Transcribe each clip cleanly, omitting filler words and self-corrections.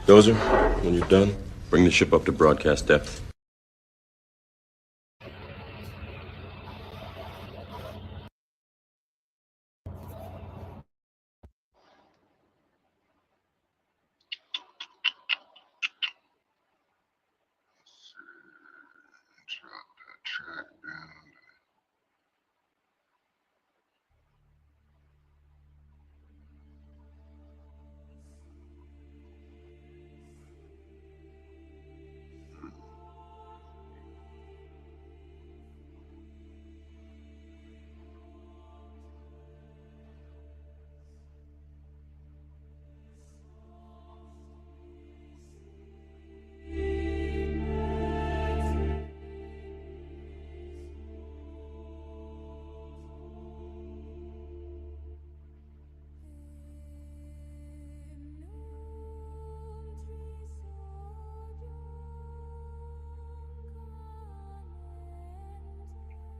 Dozer, when you're done, bring the ship up to broadcast depth. Drop that track down.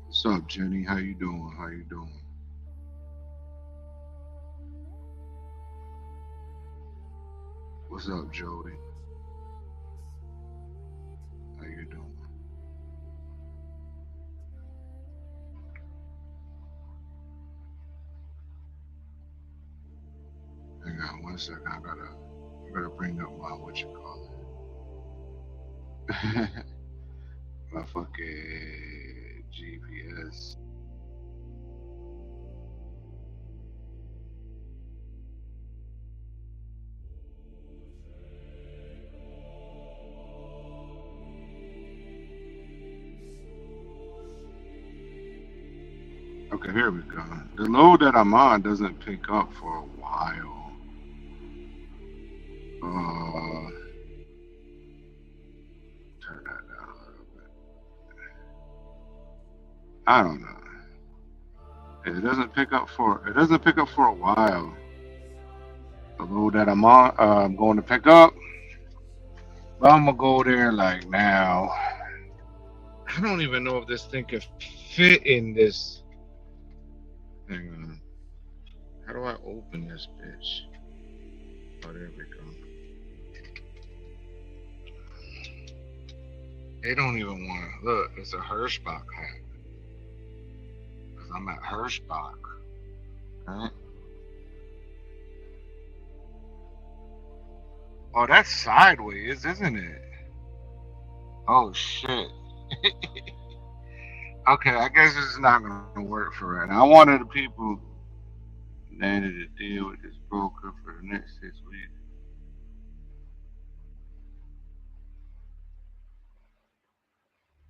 What's up, Jenny? How you doing? How you doing? What's up, Jody? How you doing? Hang on one second. I gotta bring up my what you call it. My fucking GPS. Okay, here we go. The load that I'm on doesn't pick up for a while. Turn that down a little bit. I don't know. It doesn't pick up for a while. The load that I'm on, I'm going to pick up. But I'm gonna go there like now. I don't even know if this thing could fit in this. Hang on. How do I open this bitch? Oh, there we go. They don't even want to look. It's a Hirschbach hat. Cause I'm at Hirschbach. Right? Oh, that's sideways, isn't it? Oh shit. Okay, I guess this is not gonna work for right now. I wanted the people landed to deal with this broker for the next 6 weeks.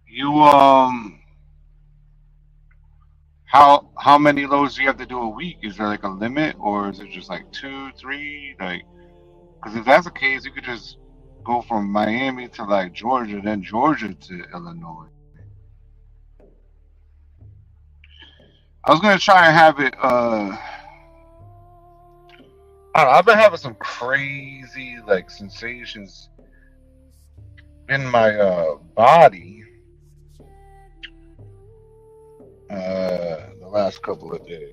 You how many loads do you have to do a week? Is there like a limit, or is it just like two, three? Like, because if that's the case, you could just go from Miami to like Georgia, then Georgia to Illinois. I was gonna try and have it. I don't know, I've been having some crazy like sensations in my body the last couple of days.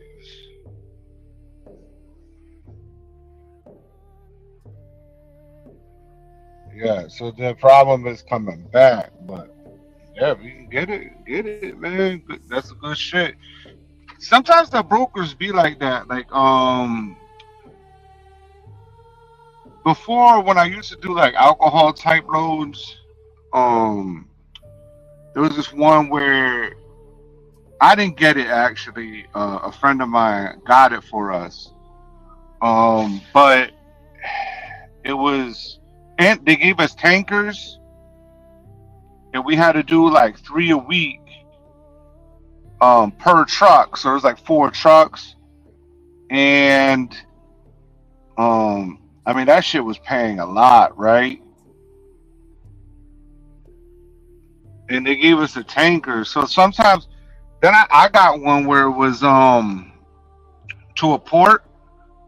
Yeah, so the problem is coming back, but yeah, we can get it, man. That's a good shit. Sometimes the brokers be like that. Like before when I used to do like alcohol type loads, um, there was this one where I didn't get it actually. A friend of mine got it for us. But it was, and they gave us tankers, and we had to do like three a week, per truck. So it was like four trucks, and I mean that shit was paying a lot, right? And they gave us a tanker. So sometimes, then I got one where it was to a port,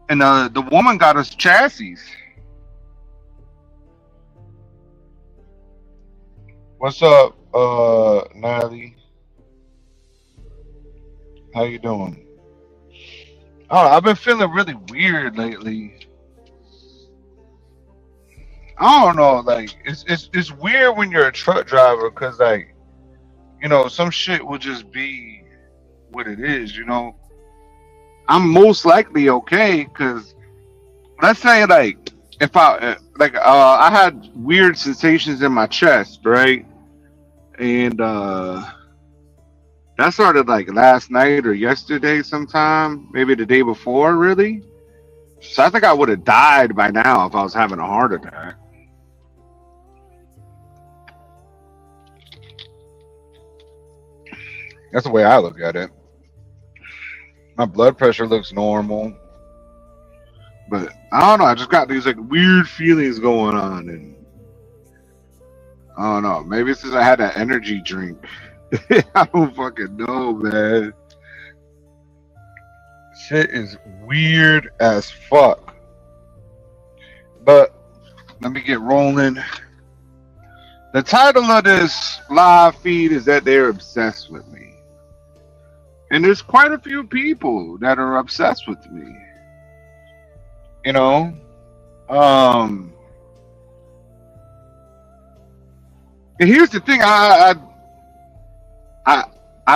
and the woman got us chassis. What's up, Natalie? How you doing? Oh, I've been feeling really weird lately. I don't know. Like it's weird when you're a truck driver because like some shit will just be what it is. I'm most likely okay because let's say like if I had weird sensations in my chest, right? And that started like last night or yesterday sometime, maybe the day before, really. So I think I would have died by now if I was having a heart attack. That's the way I look at it. My blood pressure looks normal, but I don't know. I just got these like weird feelings going on, and I don't know. Maybe it's since I had that energy drink. I don't fucking know, man. Shit is weird as fuck. But let me get rolling. The title of this live feed is that they're obsessed with me. And there's quite a few people that are obsessed with me. You know? And here's the thing, I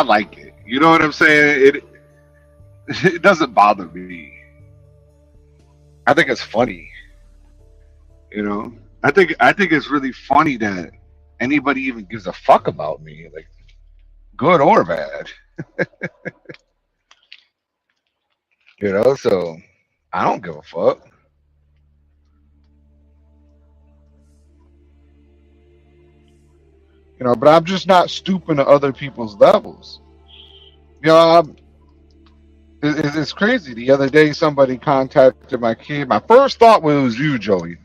like it. You know what I'm saying? It doesn't bother me. I think it's funny. I think it's really funny that anybody even gives a fuck about me, like good or bad. So I don't give a fuck. But I'm just not stooping to other people's levels. It's crazy. The other day, somebody contacted my kid. My first thought was you, Joey.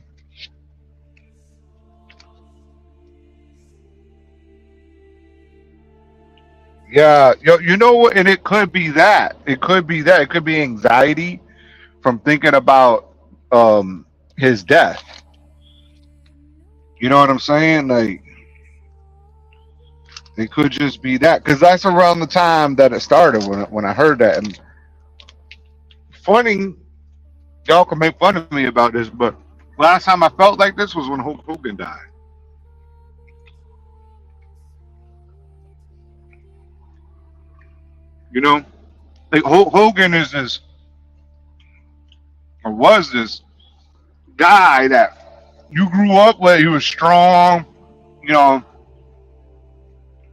Yeah, you know what? And it could be that. It could be that. It could be anxiety from thinking about his death. You know what I'm saying? Like, it could just be that because that's around the time that it started when I heard that. And funny, y'all can make fun of me about this, but last time I felt like this was when Hulk Hogan died. Like Hogan is this, or was this guy that you grew up with. He was strong,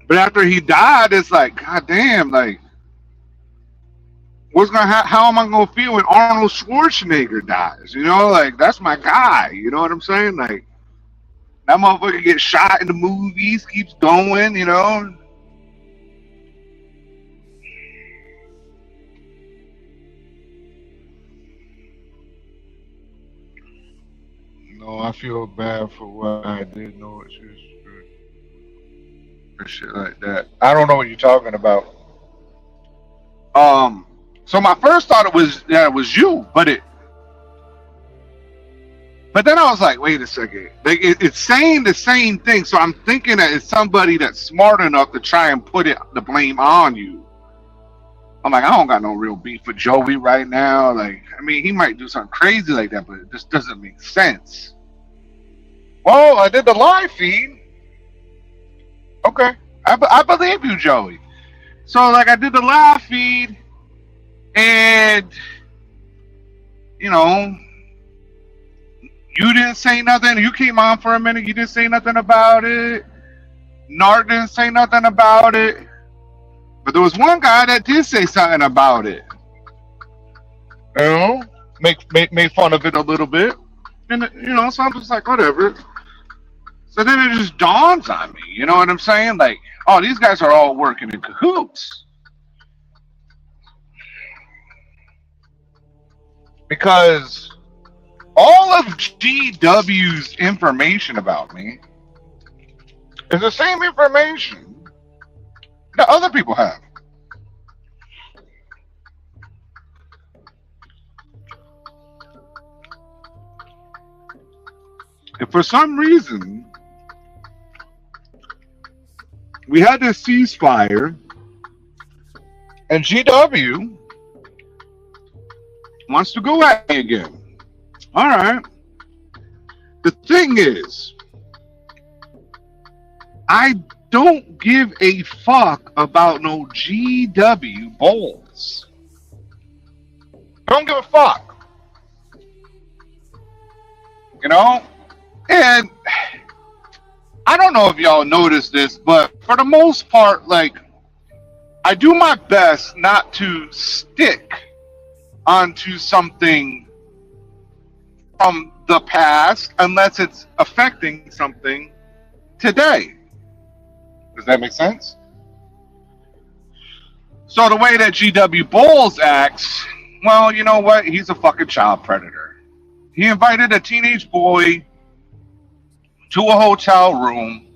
but after he died, it's like, God damn, like, how am I gonna feel when Arnold Schwarzenegger dies? Like that's my guy. You know what I'm saying? Like that motherfucker gets shot in the movies, keeps going. No, I feel bad for what I did. No, it's just for shit like that. I don't know what you're talking about. So my first thought it was you, but then I was like, wait a second, like it's saying the same thing. So I'm thinking that it's somebody that's smart enough to try and put the blame on you. I'm like, I don't got no real beef with Joey right now. Like, I mean, he might do something crazy like that, but it just doesn't make sense. Well, I did the live feed. Okay, I believe you, Joey. So like, I did the live feed, and you didn't say nothing. You came on for a minute. You didn't say nothing about it. Nart didn't say nothing about it. But there was one guy that did say something about it. Make fun of it a little bit. And, so I'm just like, whatever. So then it just dawns on me. You know what I'm saying? Like, oh, these guys are all working in cahoots. Because all of GW's information about me is the same information that other people have. If for some reason we had this ceasefire and GW wants to go at me again, all right. The thing is, I don't give a fuck about no GW Bulls. I don't give a fuck. You know? And I don't know if y'all noticed this, but for the most part, like, I do my best not to stick onto something from the past unless it's affecting something today. Does that make sense? So the way that GW Bulls acts, well, you know what? He's a fucking child predator. He invited a teenage boy to a hotel room,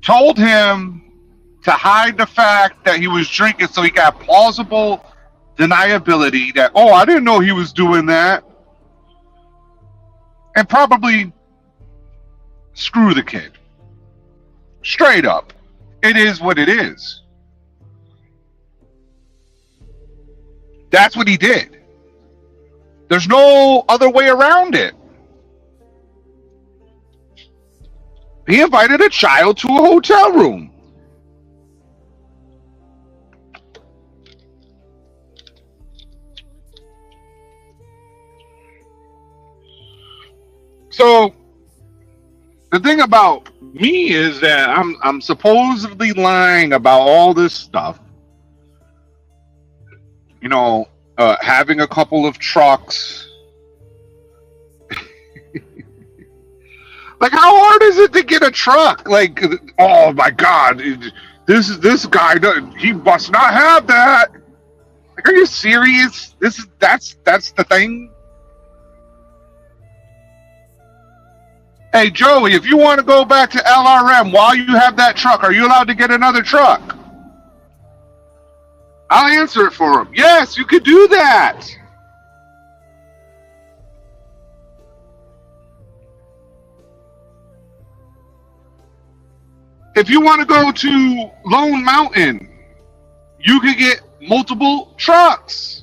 told him to hide the fact that he was drinking so he got plausible deniability that, oh, I didn't know he was doing that. And probably screw the kid. Straight up. It is what it is. That's what he did. There's no other way around it. He invited a child to a hotel room. So the thing about me is that I'm supposedly lying about all this stuff. You know, having a couple of trucks. Like, how hard is it to get a truck? Like, oh my God, this guy, he must not have that. Like, are you serious? That's the thing. Hey, Joey, if you want to go back to LRM while you have that truck, are you allowed to get another truck? I'll answer it for him. Yes, you could do that. If you want to go to Lone Mountain, you could get multiple trucks.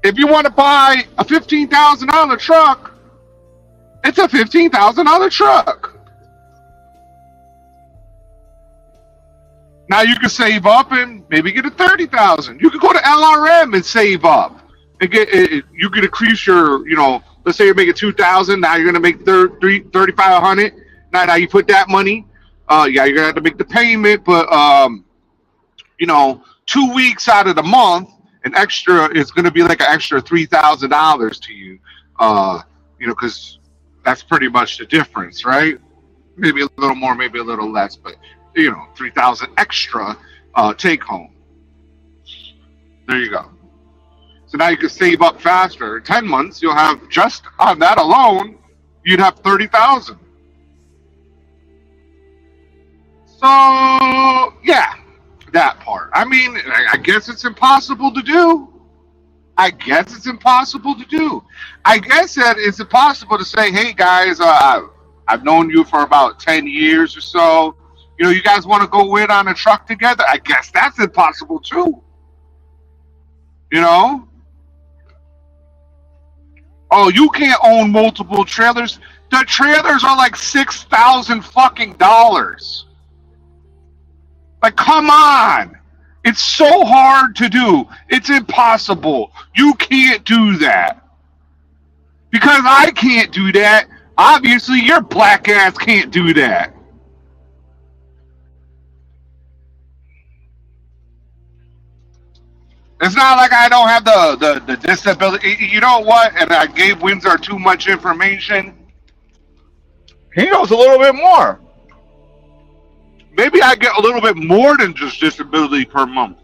If you want to buy a $15,000 truck, it's a $15,000 truck. Now you can save up and maybe get a $30,000. You can go to LRM and save up and get. You can increase your, you know, let's say you're making $2,000. Now you're gonna make $3,500. Now you put that money. Yeah, you're gonna have to make the payment, but you know, 2 weeks out of the month, an extra is going to be like an extra $3,000 to you, you know, because that's pretty much the difference, right? Maybe a little more, maybe a little less, but you know, 3,000 extra take home. There you go. So now you can save up faster. In 10 months, you'll have, just on that alone, you'd have 30,000. So yeah. That part. I mean, I guess it's impossible to do. I guess it's impossible to do. I guess that it's impossible to say, hey guys, I've known you for about 10 years or so. You know, you guys want to go in on a truck together? I guess that's impossible too. You know? Oh, you can't own multiple trailers. The trailers are like $6,000 fucking dollars. Like, come on. It's so hard to do. It's impossible. You can't do that. Because I can't do that. Obviously, your black ass can't do that. It's not like I don't have the disability. You know what? And I gave Windsor too much information. He knows a little bit more. Maybe I get a little bit more than just disability per month.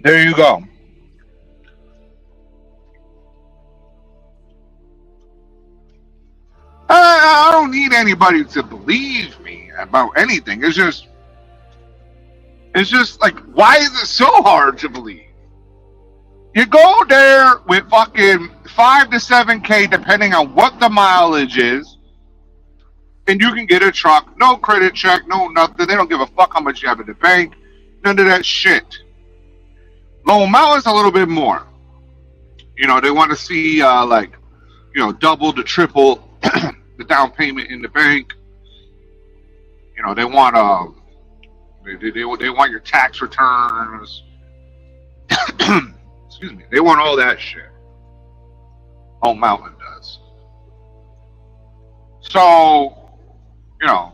There you go. I don't need anybody to believe me about anything. It's just like, why is it so hard to believe? You go there with fucking 5 to 7K, depending on what the mileage is. and you can get a truck, no credit check, no nothing. They don't give a fuck how much you have in the bank, none of that shit. Lone Mountain's a little bit more. You know, they want to see like, you know, double to triple the down payment in the bank. You know, they want they want your tax returns. Excuse me. They want all that shit. Lone Mountain does. So, you know,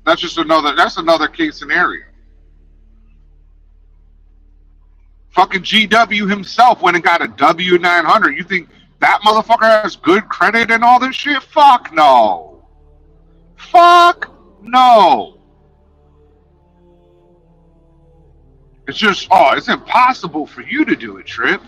that's another case scenario. Fucking GW himself went and got a W900. You think that motherfucker has good credit and all this shit? Fuck no. Fuck no. It's just, it's impossible for you to do it, Trip.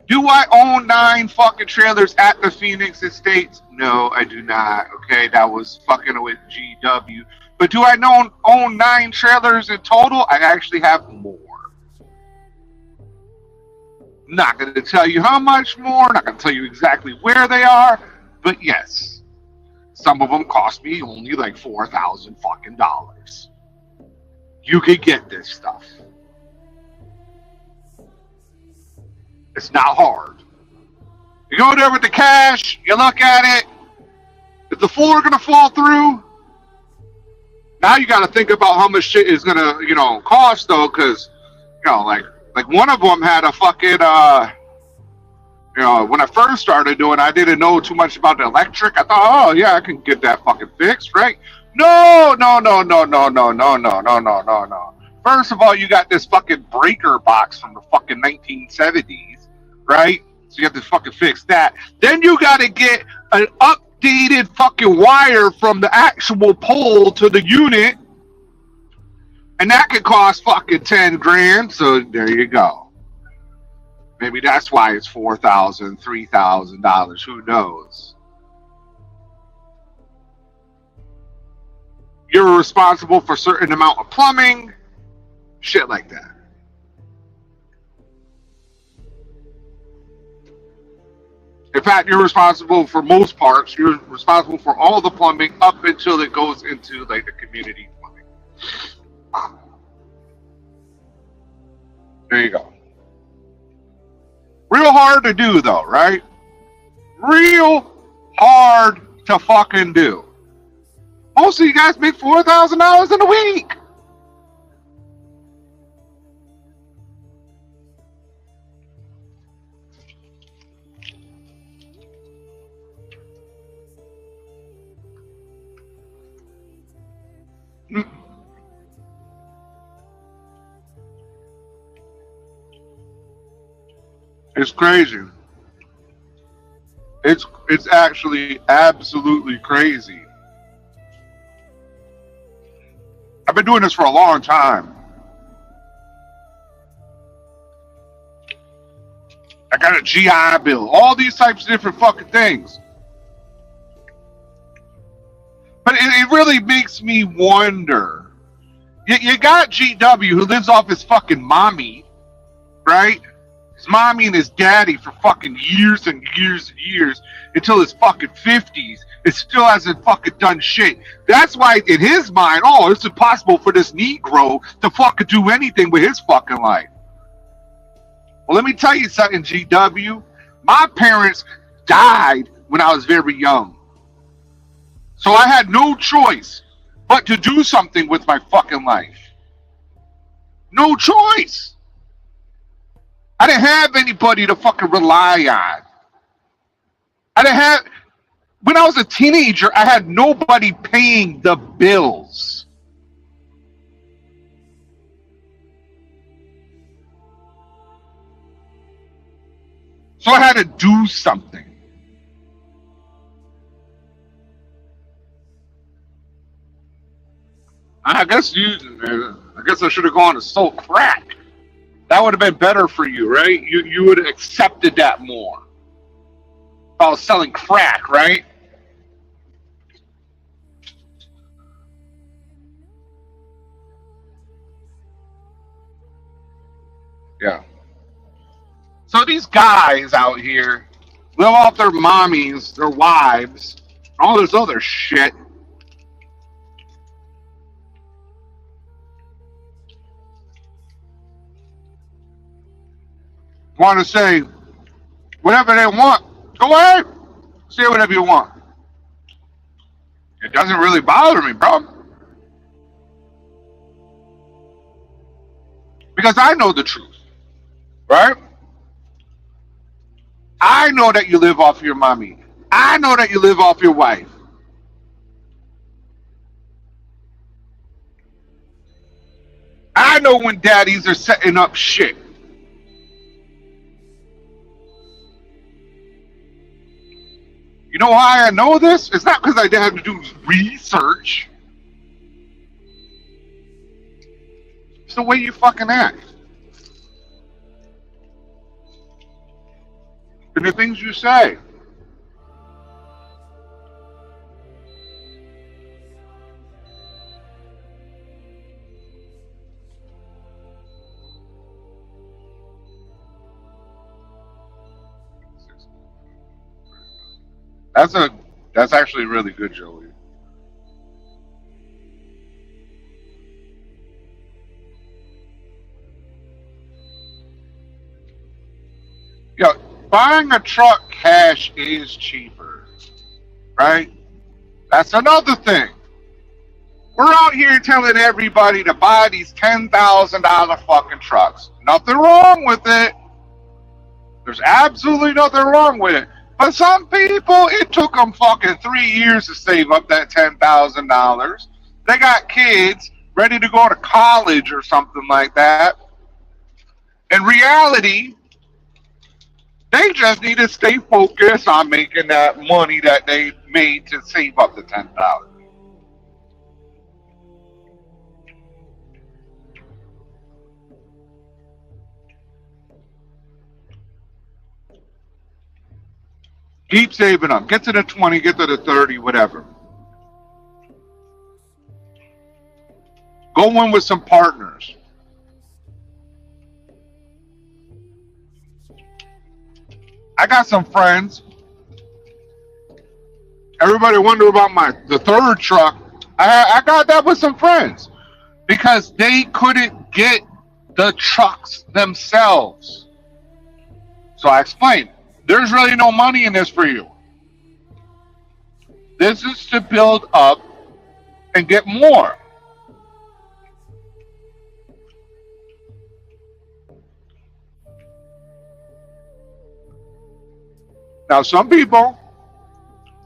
Do I own 9 fucking trailers at the Phoenix Estates? No, I do not. Okay, that was fucking with GW. But do I own 9 trailers in total? I actually have more. Not going to tell you how much more. Not going to tell you exactly where they are. But yes, some of them cost me only like $4,000 fucking dollars. You could get this stuff. It's not hard. You go there with the cash, you look at it. Is the floor gonna fall through? Now you got to think about how much shit is gonna, you know, cost though, because, you know, like one of them had a fucking, you know, when I first started doing, I didn't know too much about the electric. I thought, oh yeah, I can get that fucking fixed, right? No. First of all, you got this fucking breaker box from the fucking 1970s, right? So you have to fucking fix that. Then you got to get an updated fucking wire from the actual pole to the unit. And that could cost fucking 10 grand. So there you go. Maybe that's why it's $4,000, $3,000. Who knows? You're responsible for a certain amount of plumbing. Shit like that. In fact, you're responsible for most parts. You're responsible for all the plumbing up until it goes into like the community plumbing. There you go. Real hard to do though, right? Real hard to fucking do. Most of you guys make $4,000 in a week. It's crazy. It's actually absolutely crazy. I've been doing this for a long time. I got a GI Bill, all these types of different fucking things. But it really makes me wonder. You got GW who lives off his fucking mommy, right? His mommy and his daddy for fucking years and years and years until his fucking 50s. It still hasn't fucking done shit. That's why in his mind, it's impossible for this Negro to fucking do anything with his fucking life. Well, let me tell you something, GW. My parents died when I was very young. So I had no choice but to do something with my fucking life. No choice. I didn't have anybody to fucking rely on. When I was a teenager, I had nobody paying the bills. So I had to do something. I guess I should have gone to sold crack. That would have been better for you, right? You would have accepted that more. If I was selling crack, right? Yeah. So these guys out here, live off their mommies, their wives, all this other shit. Want to say whatever they want, go ahead, say whatever you want. It doesn't really bother me, bro, because I know the truth, right? I know that you live off your mommy. I know that you live off your wife. I know when daddies are setting up shit. You know why I know this? It's not because I had to do research. It's the way you fucking act. And the things you say. That's actually really good, Joey. Yo, buying a truck cash is cheaper, right? That's another thing. We're out here telling everybody to buy these $10,000 fucking trucks. Nothing wrong with it. There's absolutely nothing wrong with it. But some people, it took them fucking 3 years to save up that $10,000. They got kids ready to go to college or something like that. In reality, they just need to stay focused on making that money that they made to save up the $10,000. Keep saving up. Get to the 20, get to the 30, whatever. Go in with some partners. I got some friends. Everybody wonder about the third truck. I got that with some friends because they couldn't get the trucks themselves. So I explained, there's really no money in this for you. This is to build up and get more. Now, some people,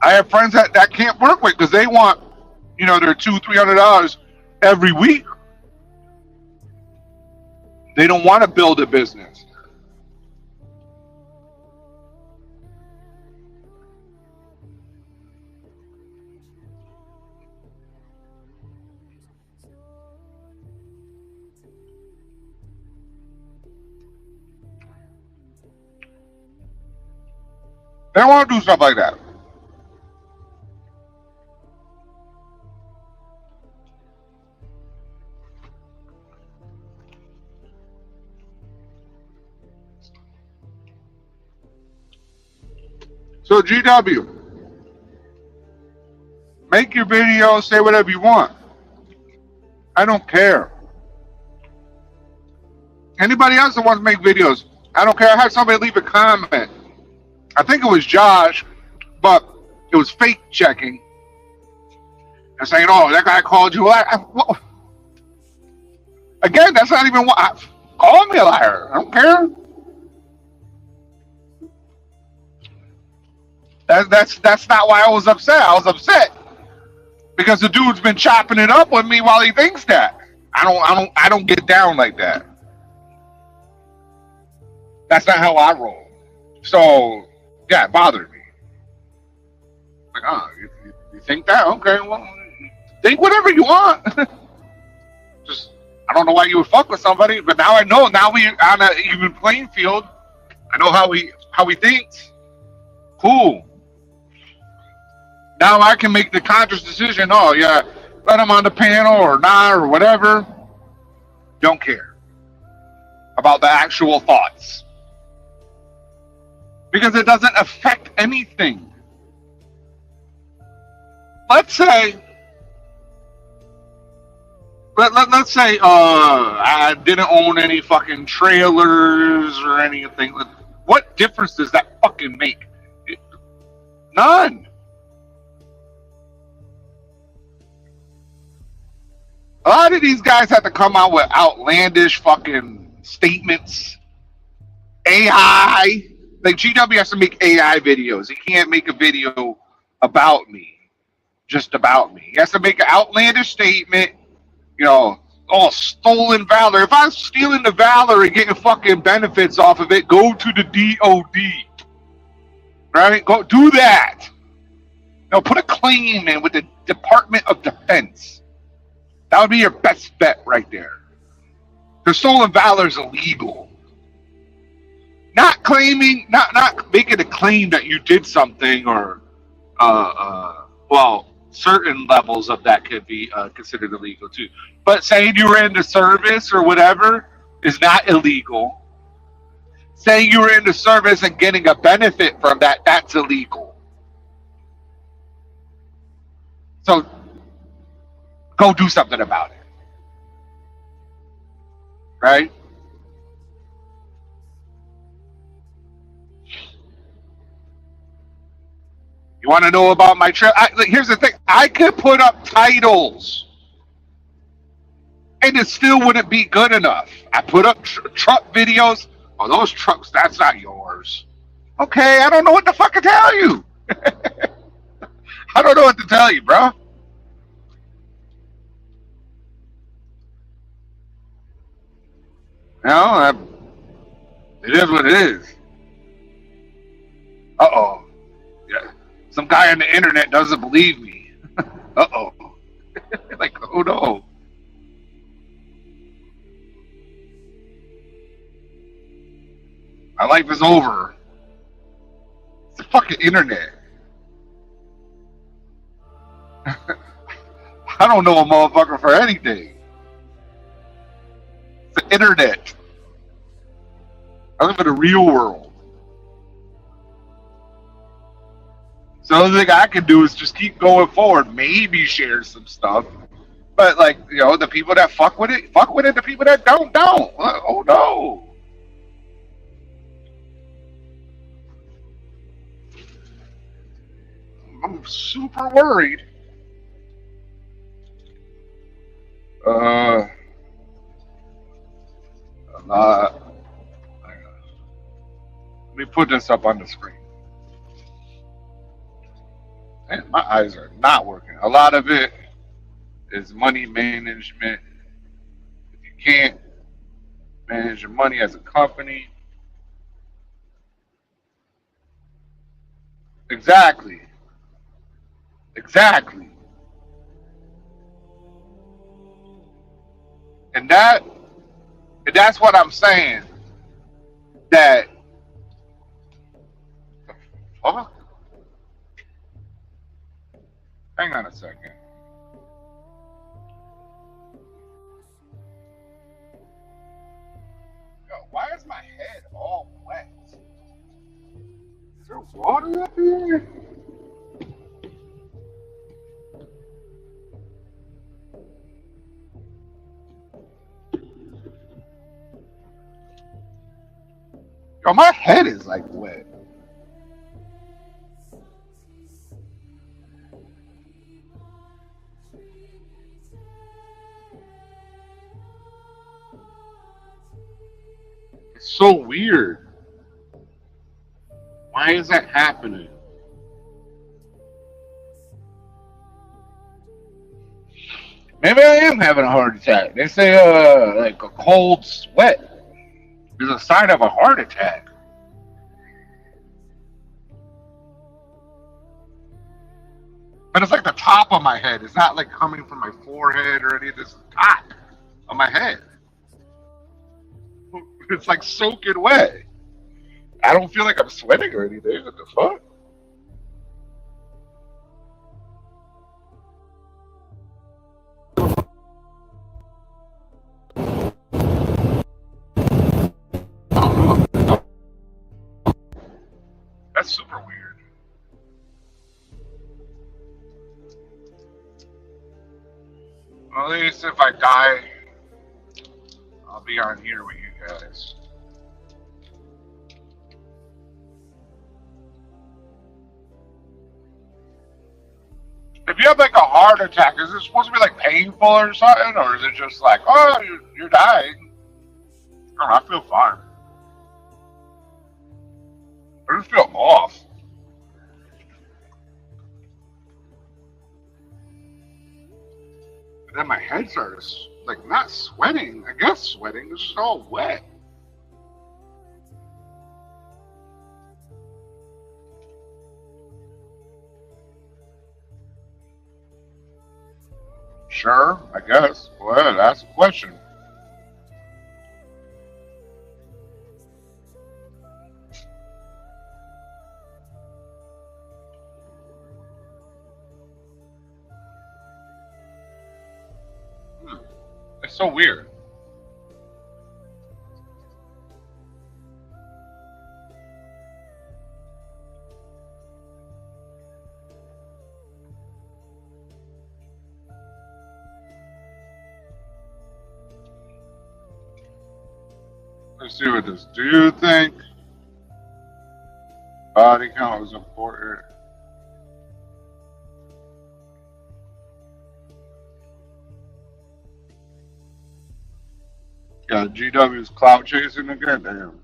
I have friends that can't work with because they want, their $200-300 every week. They don't want to build a business. They don't want to do stuff like that. So GW, make your video, say whatever you want. I don't care. Anybody else that wants to make videos, I don't care. I had somebody leave a comment. I think it was Josh, but it was fake checking and saying, "Oh, that guy called you." Again, that's not even what. Call me a liar. I don't care. That's not why I was upset. I was upset because the dude's been chopping it up with me while he thinks that. I don't get down like that. That's not how I roll. So yeah, it bothered me. Like, oh, you think that? Okay, well, think whatever you want. Just, I don't know why you would fuck with somebody, but now I know. Now we on an even playing field. I know how he thinks. Cool. Now I can make the conscious decision. Oh yeah, let him on the panel or not or whatever. Don't care about the actual thoughts. because it doesn't affect anything. Let's say, let's say, I didn't own any fucking trailers or anything. What difference does that fucking make? None. A lot of these guys have to come out with outlandish fucking statements. AI, like GW has to make AI videos. He can't make a video about me, just about me. He has to make an outlandish statement. You know, oh, stolen valor. If I'm stealing the valor and getting fucking benefits off of it, go to the DOD. Right? Go do that. No, put a claim in with the Department of Defense. That would be your best bet right there. The stolen valor is illegal. Not claiming, not making a claim that you did something, or well, certain levels of that could be considered illegal too. But saying you were in the service or whatever is not illegal. Saying you were in the service and getting a benefit from that, that's illegal. So go do something about it. Right? You want to know about my trip? Here's the thing. I could put up titles and it still wouldn't be good enough. I put up truck videos. Oh, those trucks, that's not yours. Okay, I don't know what the fuck to tell you. I don't know what to tell you, bro. No, it is what it is. Uh-oh. Yeah. Some guy on the internet doesn't believe me. Uh-oh. Like, oh no. My life is over. It's the fucking internet. I don't know a motherfucker for anything. It's the internet. I live in the real world. So the only thing I can do is just keep going forward. Maybe share some stuff. But like, you know, the people that fuck with it, fuck with it. The people that don't. Oh no. I'm super worried. A lot. Let me put this up on the screen. Man, my eyes are not working. A lot of it is money management. If you can't manage your money as a company. Exactly. And that's what I'm saying. That fuck? Hang on a second. Yo, why is my head all wet? Is there water up here? Yo, my head is like wet. It's so weird. Why is that happening? Maybe I am having a heart attack. They say like a cold sweat is a sign of a heart attack. But it's like the top of my head. It's not like coming from my forehead or any of this. Top of my head. It's like soaking wet. I don't feel like I'm sweating or anything. What the fuck? At least if I die, I'll be on here with you guys. If you have like a heart attack, is it supposed to be like painful or something, or is it just like, oh, you're dying? I don't know, I feel fine. I just feel off. And then my head starts like not sweating. I guess sweating. It's just all wet. Sure, I guess. Well, that's the question. Hmm. It's so weird. Let's see what this. Do you think body count is important? Yeah, GW's clout chasing again. Damn.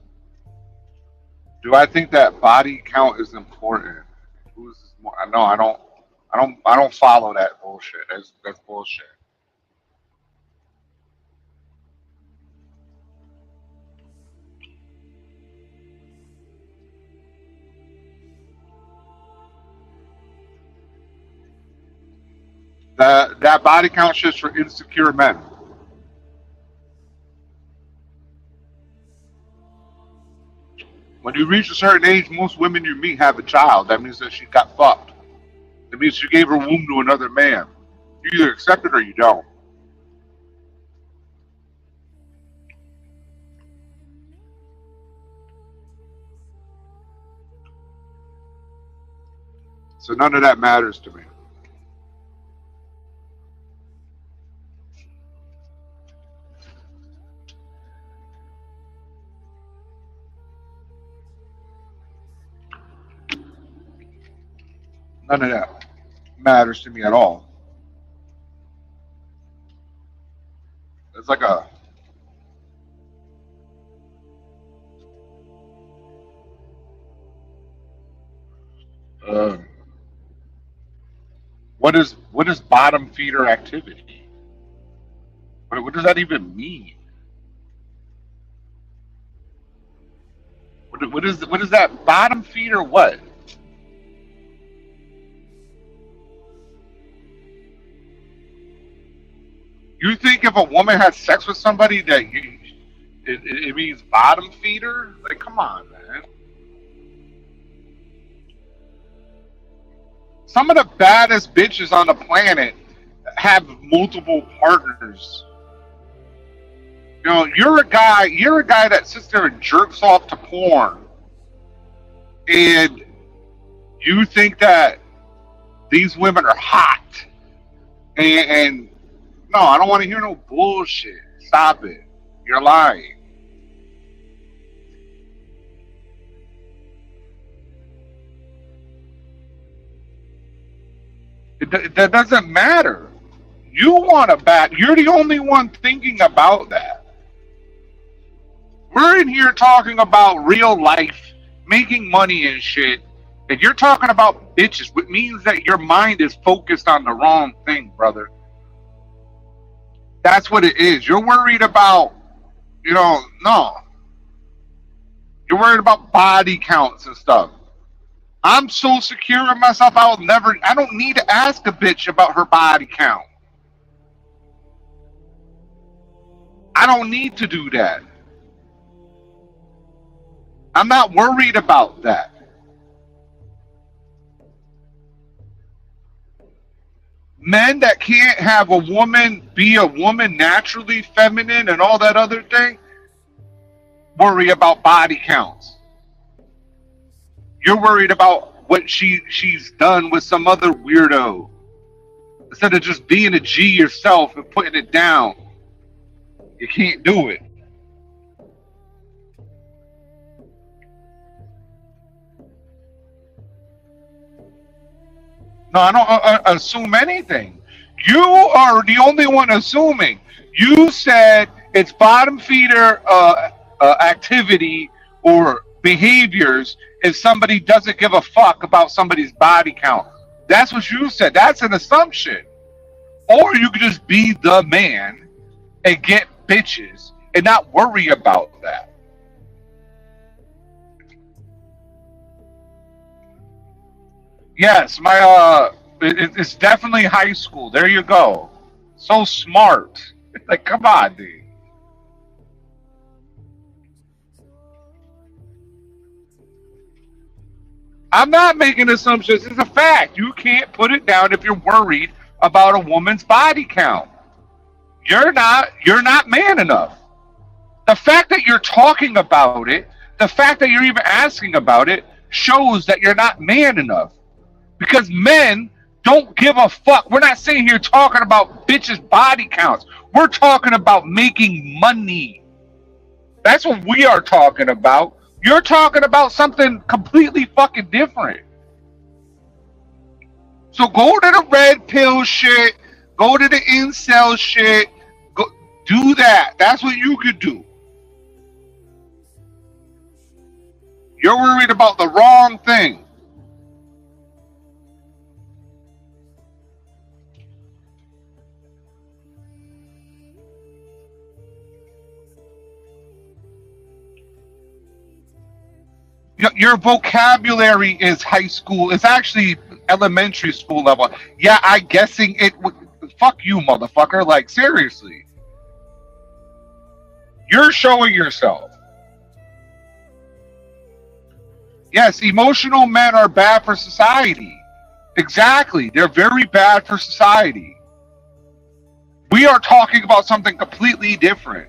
Do I think that body count is important? Who's more? I know I don't. I don't follow that bullshit. That's bullshit. That body count shit's for insecure men. When you reach a certain age, most women you meet have a child. That means that she got fucked. That means she gave her womb to another man. You either accept it or you don't. So none of that matters to me. None of that matters to me at all. It's like a uh, what is bottom feeder activity? What does that even mean? What is that bottom feeder? What? You think if a woman has sex with somebody that it means bottom feeder? Like, come on, man. Some of the baddest bitches on the planet have multiple partners. You know, you're a guy that sits there and jerks off to porn, and you think that these women are hot, and no, I don't want to hear no bullshit. Stop it. You're lying. That doesn't matter. You want a bat. You're the only one thinking about that. We're in here talking about real life, making money and shit, and you're talking about bitches, which means that your mind is focused on the wrong thing, brother. That's what it is. You're worried about, no. You're worried about body counts and stuff. I'm so secure in myself, I don't need to ask a bitch about her body count. I don't need to do that. I'm not worried about that. Men that can't have a woman be a woman naturally feminine and all that other thing worry about body counts. You're worried about what she's done with some other weirdo. Instead of just being a G yourself and putting it down. You can't do it. No, I don't assume anything. You are the only one assuming. You said it's bottom feeder activity or behaviors if somebody doesn't give a fuck about somebody's body count. That's what you said. That's an assumption. Or you could just be the man and get bitches and not worry about that. Yes, it's definitely high school. There you go. So smart. Like, come on, dude. I'm not making assumptions. It's a fact. You can't put it down if you're worried about a woman's body count. You're not man enough. The fact that you're talking about it, the fact that you're even asking about it, shows that you're not man enough. Because men don't give a fuck. We're not sitting here talking about bitches' body counts. We're talking about making money. That's what we are talking about. You're talking about something completely fucking different. So go to the red pill shit. Go to the incel shit. Go do that. That's what you could do. You're worried about the wrong thing. Your vocabulary is high school. It's actually elementary school level. Yeah, I guessing it. Fuck you, motherfucker. Like, seriously. You're showing yourself. Yes, emotional men are bad for society. Exactly. They're very bad for society. We are talking about something completely different.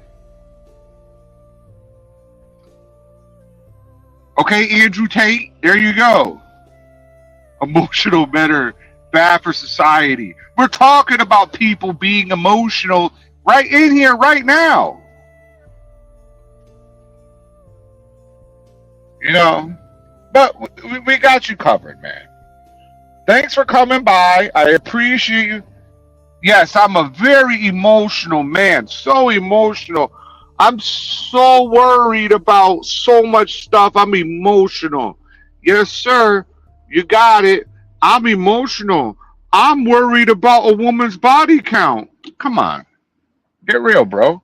Okay, Andrew Tate, there you go. Emotional men are bad for society. We're talking about people being emotional right in here, right now. You know, but we got you covered, man. Thanks for coming by. I appreciate you. Yes, I'm a very emotional man. So emotional. I'm so worried about so much stuff. I'm emotional. Yes, sir. You got it. I'm emotional. I'm worried about a woman's body count. Come on. Get real, bro.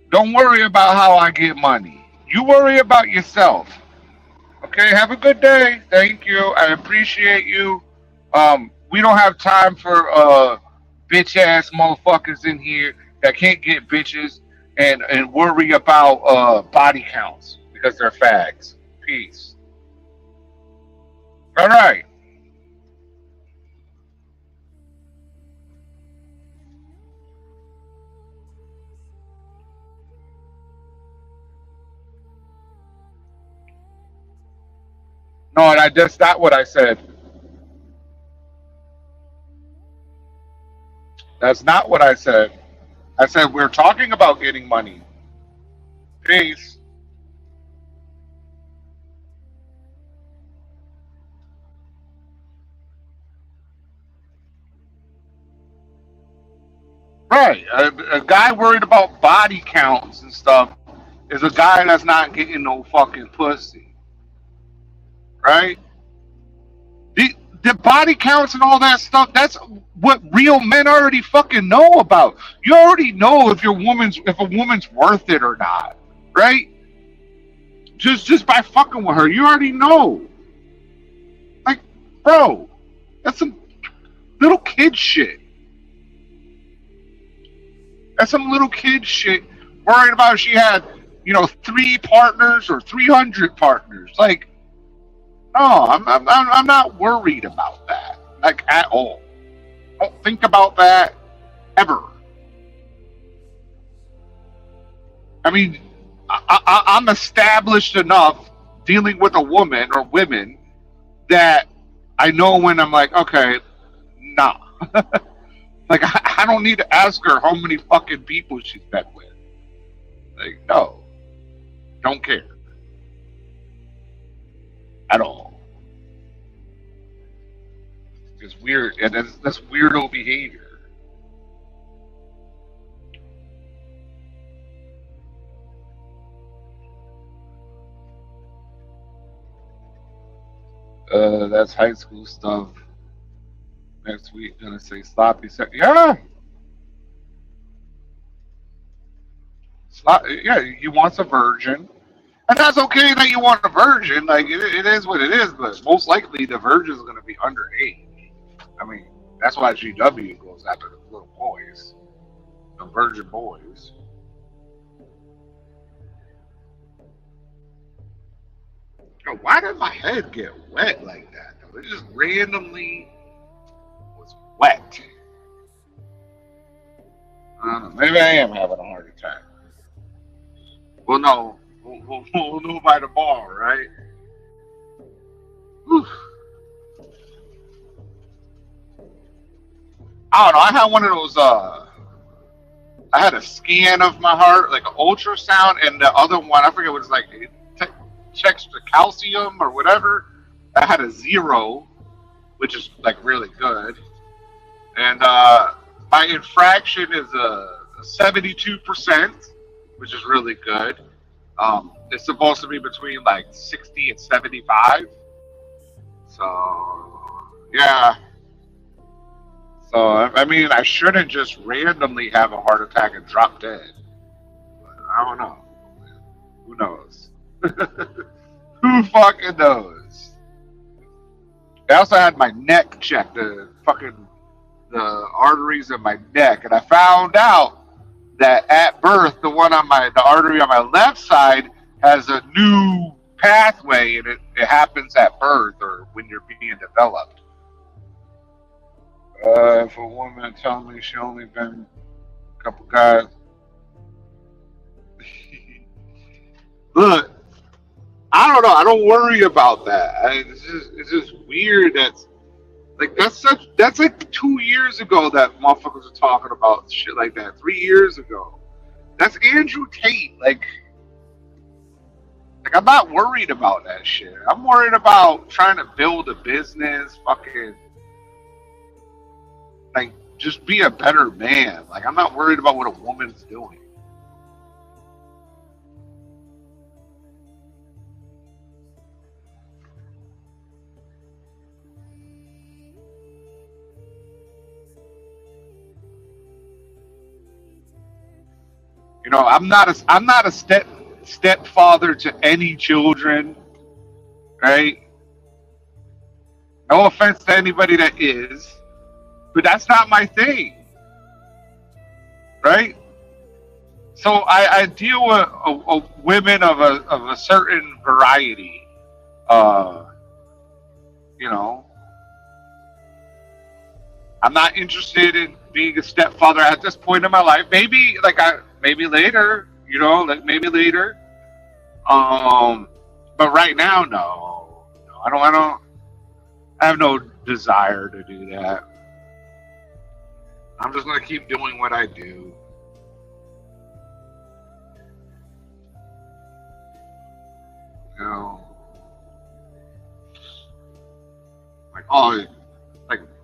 Don't worry about how I get money. You worry about yourself. Okay, have a good day. Thank you. I appreciate you. We don't have time for bitch ass motherfuckers in here that can't get bitches and worry about body counts because they're fags. Peace. All right. No, that's not what I said. That's not what I said. I said we're talking about getting money. Peace. Right. A guy worried about body counts and stuff is a guy that's not getting no fucking pussy. Right? The body counts and all that stuff, that's what real men already fucking know about. You already know if a woman's worth it or not. Right? Just by fucking with her. You already know. Like, bro, that's some little kid shit. That's some little kid shit worried about if she had, 3 partners or 300 partners. Like, no, I'm not worried about that, like, at all. Don't think about that ever. I mean, I'm established enough dealing with a woman or women that I know when I'm like, okay, nah. Like, I don't need to ask her how many fucking people she's been with. Like, no, don't care at all. It's weird, and that's weirdo behavior. That's high school stuff. Next week, gonna say sloppy sex. Yeah, yeah. He wants a virgin, and that's okay that you want a virgin. Like it is what it is. But most likely, the virgin is gonna be underage. I mean, that's why GW goes after the little boys, the virgin boys. Yo, why did my head get wet like that? Though? It just randomly was wet. I don't know. Maybe I am having a heart attack. Well, no, we'll know by tomorrow, right? Whew. I don't know. I had one of those. I had a scan of my heart, like an ultrasound, and the other one, I forget what it's like. It checks the calcium or whatever. I had a 0, which is like really good, and my infraction is a 72%, which is really good. It's supposed to be between like 60 and 75. So yeah. So I mean, I shouldn't just randomly have a heart attack and drop dead. But I don't know. Who knows? Who fucking knows? I also had my neck checked, the arteries in my neck, and I found out that at birth, the artery on my left side has a new pathway, and it happens at birth or when you're being developed. If a woman tells me she only been a couple guys, look, I don't know. I don't worry about that. It's just weird. That's like 2 years ago that motherfuckers were talking about shit like that. 3 years ago. That's Andrew Tate. Like I'm not worried about that shit. I'm worried about trying to build a business, fucking. Like, just be a better man. Like, I'm not worried about what a woman's doing. You know, I'm not a stepfather to any children, right? No offense to anybody that is. But that's not my thing, right? So I deal with women of a certain variety. You know, I'm not interested in being a stepfather at this point in my life. Maybe maybe later, you know, like maybe later. But right now, no, I don't. I have no desire to do that. I'm just gonna keep doing what I do. You know, like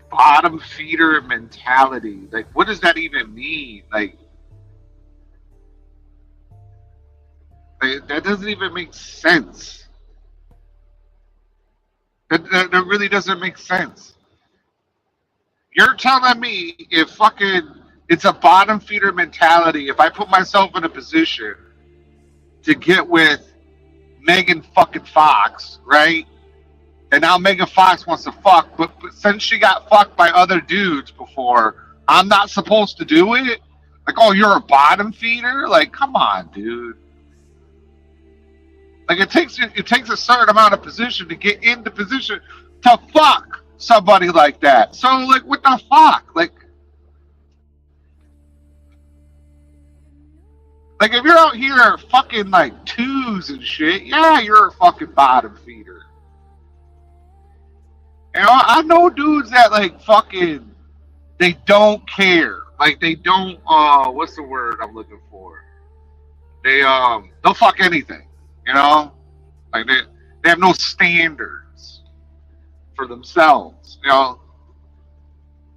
bottom feeder mentality. Like, what does that even mean? Like that doesn't even make sense. That really doesn't make sense. You're telling me if fucking it's a bottom feeder mentality, if I put myself in a position to get with Megan fucking Fox, right? And now Megan Fox wants to fuck, but since she got fucked by other dudes before, I'm not supposed to do it? Like, oh, you're a bottom feeder? Like, come on, dude. Like, it takes a certain amount of position to get into position to fuck somebody like that. So, like, what the fuck? Like, Like if you're out here fucking like twos and shit, yeah, you're a fucking bottom feeder. And I know dudes that like fucking they don't care. Like they don't what's the word I'm looking for? They'll fuck anything, you know? Like they have no standards for themselves, you know.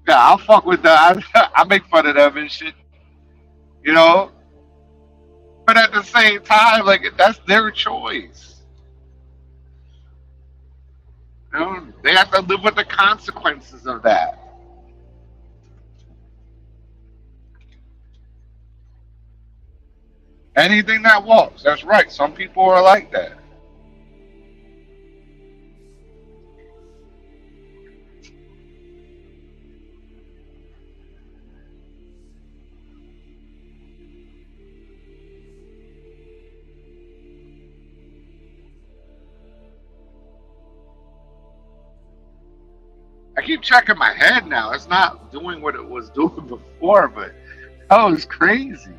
Yeah, I'll fuck with that. I make fun of them and shit, you know. But at the same time, like that's their choice. You know, they have to live with the consequences of that. Anything that walks, that's right. Some people are like that. I keep checking my head now. It's not doing what it was doing before, but oh, it's crazy.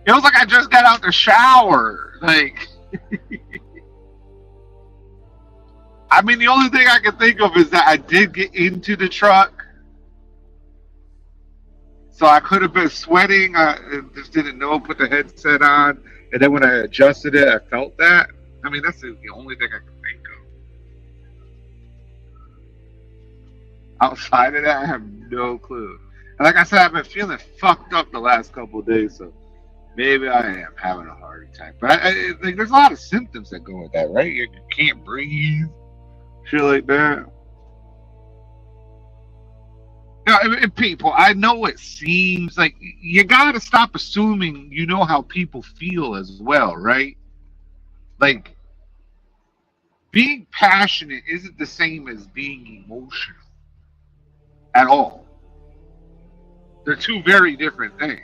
It was like I just got out the shower. Like, I mean, the only thing I can think of is that I did get into the truck, so I could have been sweating. I just didn't know. Put the headset on, and then when I adjusted it, I felt that. I mean, that's the only thing I can think of. Outside of that, I have no clue. And like I said, I've been feeling fucked up the last couple of days, so maybe I am having a heart attack. But like, there's a lot of symptoms that go with that, right? You can't breathe, shit like that. You know, and people, I know it seems like you gotta stop assuming you know how people feel as well, right? Like, being passionate isn't the same as being emotional at all. They're two very different things.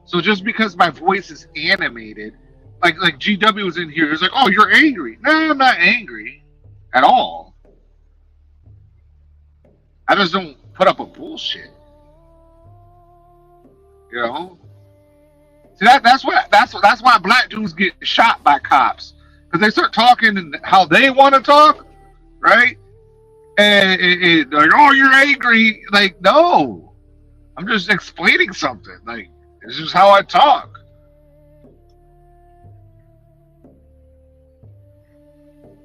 So just because my voice is animated, like GW was in here, he's like, "Oh, you're angry." No, I'm not angry at all. I just don't put up a bullshit. You know. See that's why black dudes get shot by cops because they start talking and how they want to talk, right? And like, "Oh, you're angry." Like, no, I'm just explaining something. Like, this is how I talk.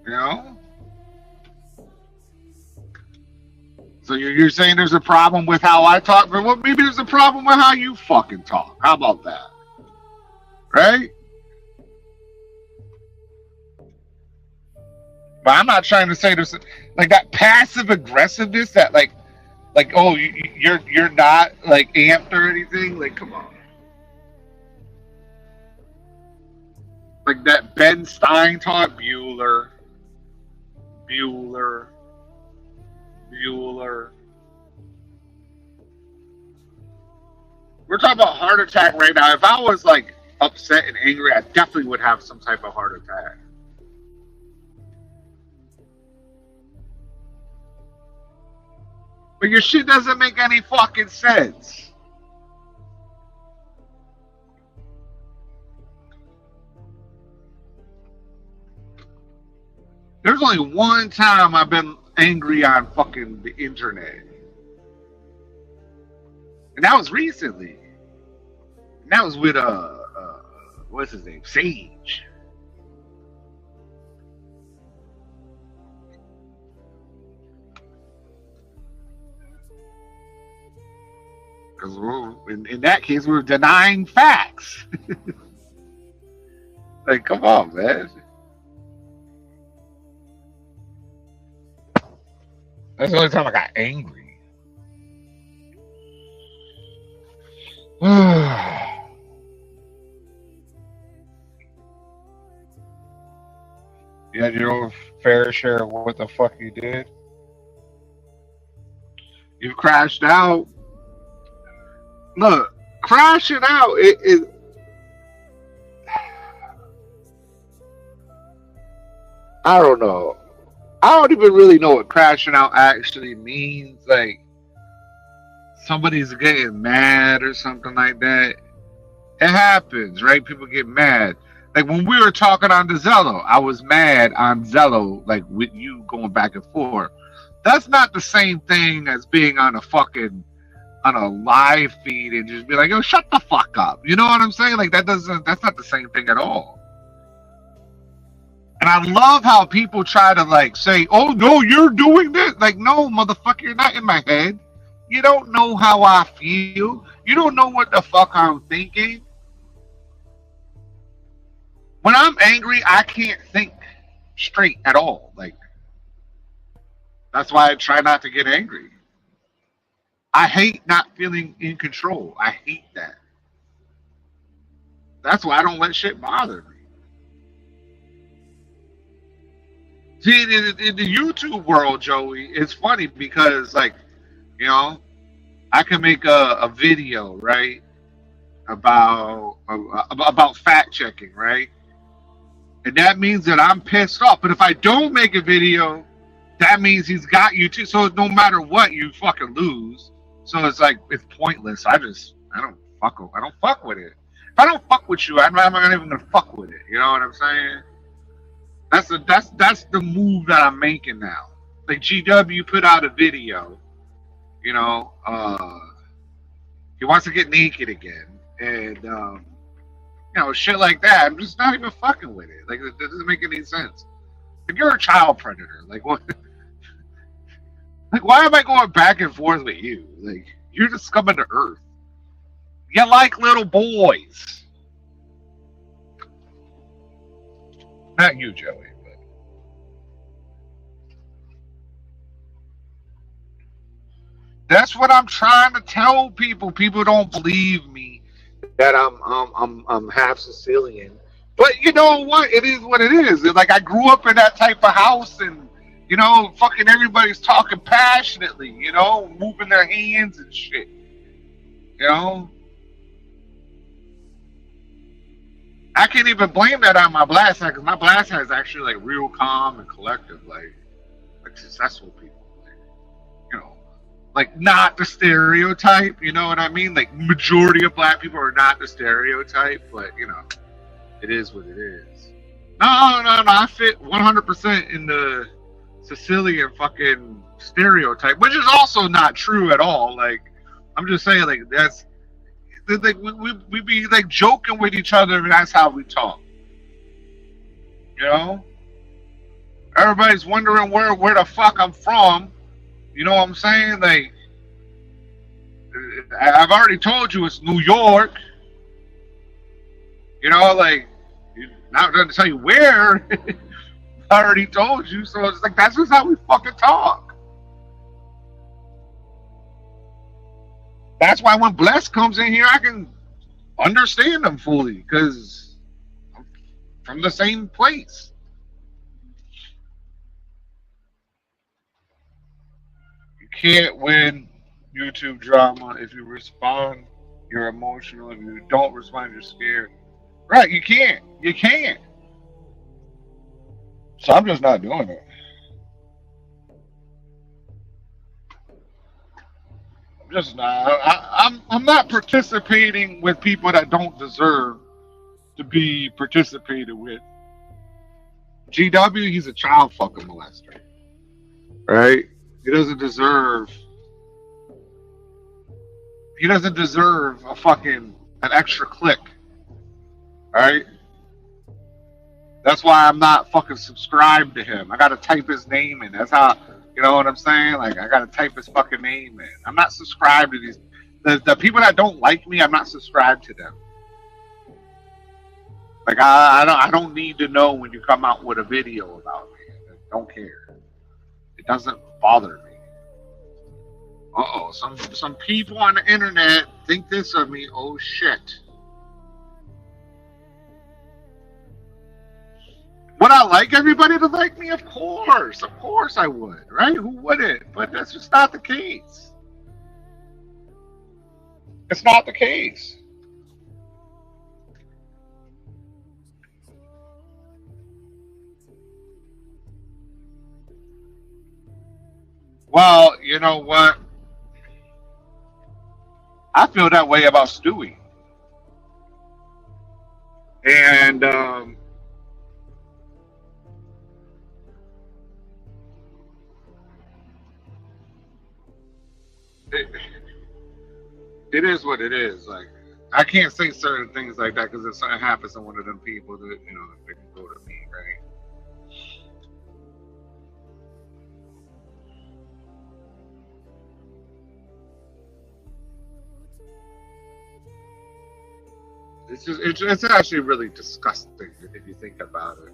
You know. So you're saying there's a problem with how I talk, but well, maybe there's a problem with how you fucking talk. How about that? Right? But I'm not trying to say there's like that passive aggressiveness that like oh you're not like amped or anything. Like come on, like that Ben Stein talk, Bueller, Bueller. We're talking about heart attack right now. If I was like upset and angry, I definitely would have some type of heart attack. But your shit doesn't make any fucking sense. There's only one time I've been angry on fucking the internet, and that was recently. And that was with what's his name, Sage. Because in that case, we were denying facts. Like, come on, man. That's the only time I got angry. You had your own fair share of what the fuck you did. You crashed out. Look, crashing out it I don't know. I don't even really know what crashing out actually means. Like somebody's getting mad or something like that. It happens, right? People get mad. Like when we were talking on the Zello, I was mad on Zello, like with you going back and forth. That's not the same thing as being on a live feed and just be like, "Yo, shut the fuck up." You know what I'm saying? Like that's not the same thing at all. And I love how people try to like say, "Oh no, you're doing this." Like, no, motherfucker, you're not in my head. You don't know how I feel. You don't know what the fuck I'm thinking. When I'm angry, I can't think straight at all. Like that's why I try not to get angry. I hate not feeling in control. I hate that. That's why I don't let shit bother me. See, in the YouTube world, Joey, it's funny because, like, you know, I can make a video, right, about fact checking, right, and that means that I'm pissed off. But if I don't make a video, that means he's got you too. So no matter what, you fucking lose. So it's like it's pointless. I don't fuck with it. If I don't fuck with you, I'm not even gonna fuck with it. You know what I'm saying? That's the move that I'm making now. Like GW put out a video, you know, he wants to get naked again, and you know, shit like that. I'm just not even fucking with it. Like it doesn't make any sense. If you're a child predator, like what? Like why am I going back and forth with you? Like you're just coming to Earth. You like little boys. Not you, Joey. But that's what I'm trying to tell people. People don't believe me that I'm half Sicilian. But you know what? It is what it is. Like I grew up in that type of house, and you know, fucking everybody's talking passionately. You know, moving their hands and shit. You know, I can't even blame that on my black side because my black side is actually like real calm and collective, like successful people. Like, you know, like not the stereotype. You know what I mean? Like majority of black people are not the stereotype, but you know, it is what it is. No. I fit 100% in the Sicilian fucking stereotype, which is also not true at all. Like, I'm just saying, like that's like we be like joking with each other, and that's how we talk. You know, everybody's wondering where the fuck I'm from. You know what I'm saying? Like, I've already told you it's New York. You know, like, not going to tell you where. I already told you, so it's like that's just how we fucking talk. That's why when Bless comes in here, I can understand him fully because I'm from the same place. You can't win YouTube drama if you respond, you're emotional. If you don't respond, you're scared. Right? You can't. You can't. So I'm just not doing it. I'm just not. I'm not participating with people that don't deserve to be participated with. GW, he's a child fucking molester, right? He doesn't deserve. He doesn't deserve a fucking an extra click, right? That's why I'm not fucking subscribed to him. I gotta type his name in. That's how, you know what I'm saying? Like I gotta type his fucking name in. I'm not subscribed to these. The people that don't like me, I'm not subscribed to them. Like I don't need to know when you come out with a video about me. I don't care. It doesn't bother me. Some people on the internet think this of me. Oh shit. Would I like everybody to like me? Of course I would, right? Who wouldn't? But that's just not the case. It's not the case. Well, you know what? I feel that way about Stewie. And it, it is what it is. Like, I can't say certain things like that because if something happens to one of them people, that they can go to me, right? It's actually really disgusting if you think about it.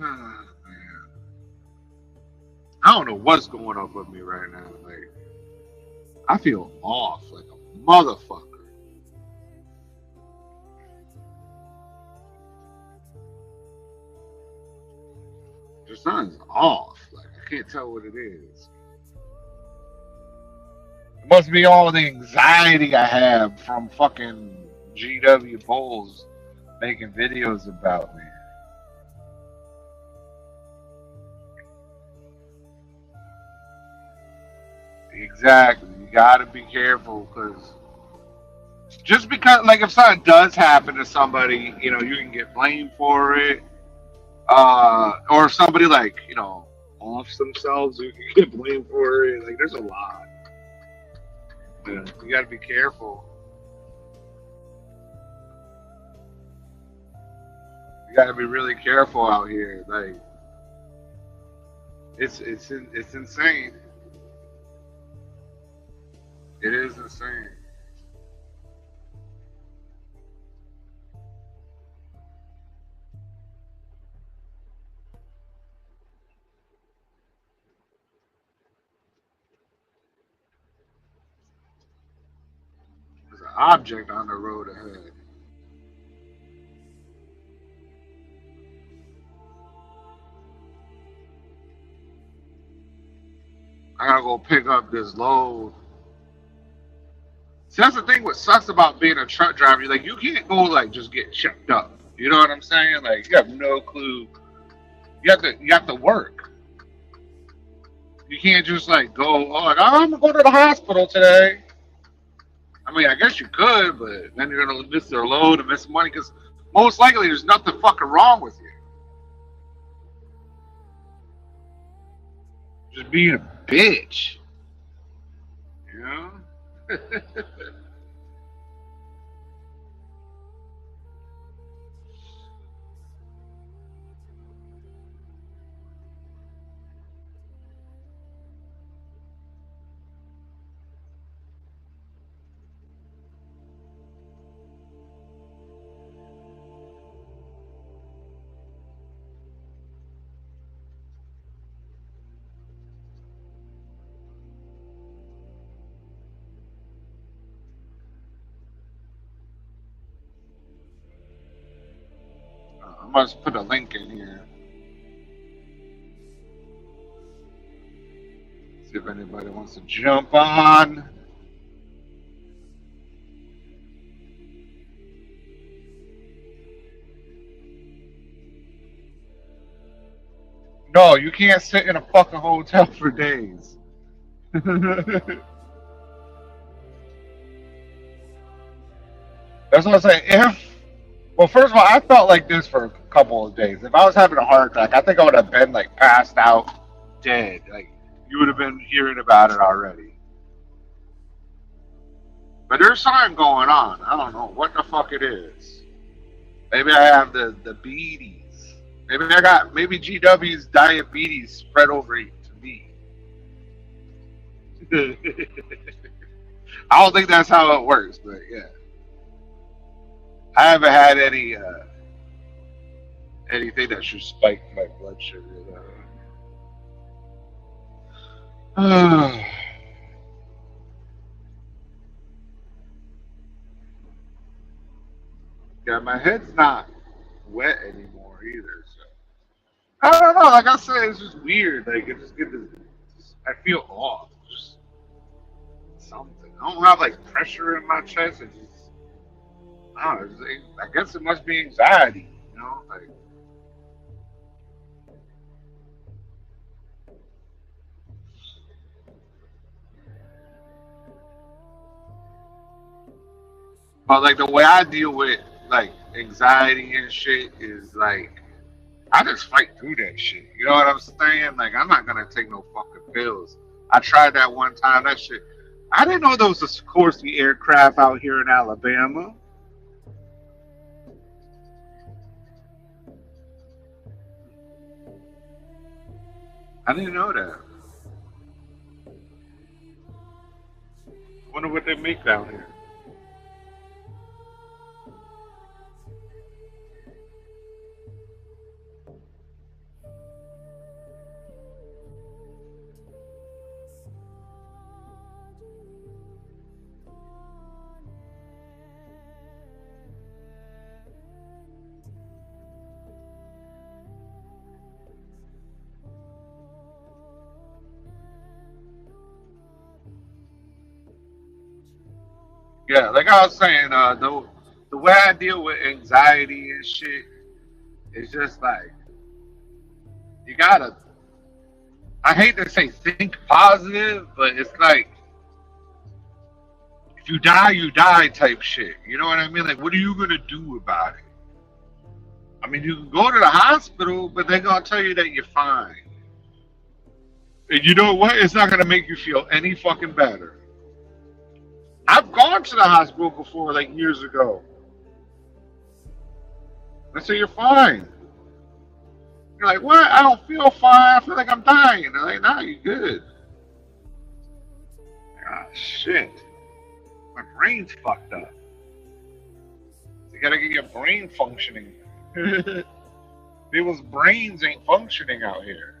Ah, man. I don't know what's going on with me right now. Like, I feel off like a motherfucker. Just something's off. Like, I can't tell what it is. It must be all the anxiety I have from fucking GW Bulls making videos about me. Exactly. You gotta be careful because just because, like, if something does happen to somebody, you can get blamed for it. Or if somebody, like, offs themselves, you can get blamed for it. Like, there's a lot. You gotta be careful. You gotta be really careful out here. Like, it's insane. It is insane. There's an object on the road ahead. I gotta go pick up this load. See, that's the thing. What sucks about being a truck driver, like, you can't go, like, just get checked up. You know what I'm saying? Like, you have no clue. You have to work. You can't just, like, go, oh, like, I'm gonna go to the hospital today. I mean, I guess you could, but then you're gonna miss their load and miss money because most likely there's nothing fucking wrong with you. Just being a bitch. You know? I must put a link in here. See if anybody wants to jump on. No, you can't sit in a fucking hotel for days. That's what I'm saying. Well, first of all, I felt like this for a couple of days. If I was having a heart attack, I think I would have been, like, passed out, dead. Like, you would have been hearing about it already. But there's something going on. I don't know what the fuck it is. Maybe I have the beaties. Maybe GW's diabetes spread over to me. I don't think that's how it works, but yeah. I haven't had anything that should spike my blood sugar though. Yeah, my head's not wet anymore either. So I don't know. Like I said, it's just weird. Like it just get this. I feel off. Just something. I don't have, like, pressure in my chest. It just, I don't know. I guess it must be anxiety. Like, But like the way I deal with like anxiety and shit is like I just fight through that shit. You know what I'm saying? Like I'm not gonna take no fucking pills. I tried that one time. That shit. I didn't know there was a Sikorsky aircraft out here in Alabama. I didn't know that. Wonder what they make down here. Yeah, like I was saying, the way I deal with anxiety and shit is just like you gotta. I hate to say think positive, but it's like if you die type shit. You know what I mean? Like, what are you gonna do about it? I mean, you can go to the hospital, but they're gonna tell you that you're fine. And you know what? It's not gonna make you feel any fucking better. I've gone to the hospital before, like years ago. They say you're fine. You're like, what? I don't feel fine. I feel like I'm dying. They're like, nah, you're good. Ah, shit. My brain's fucked up. You gotta get your brain functioning. People's brains ain't functioning out here.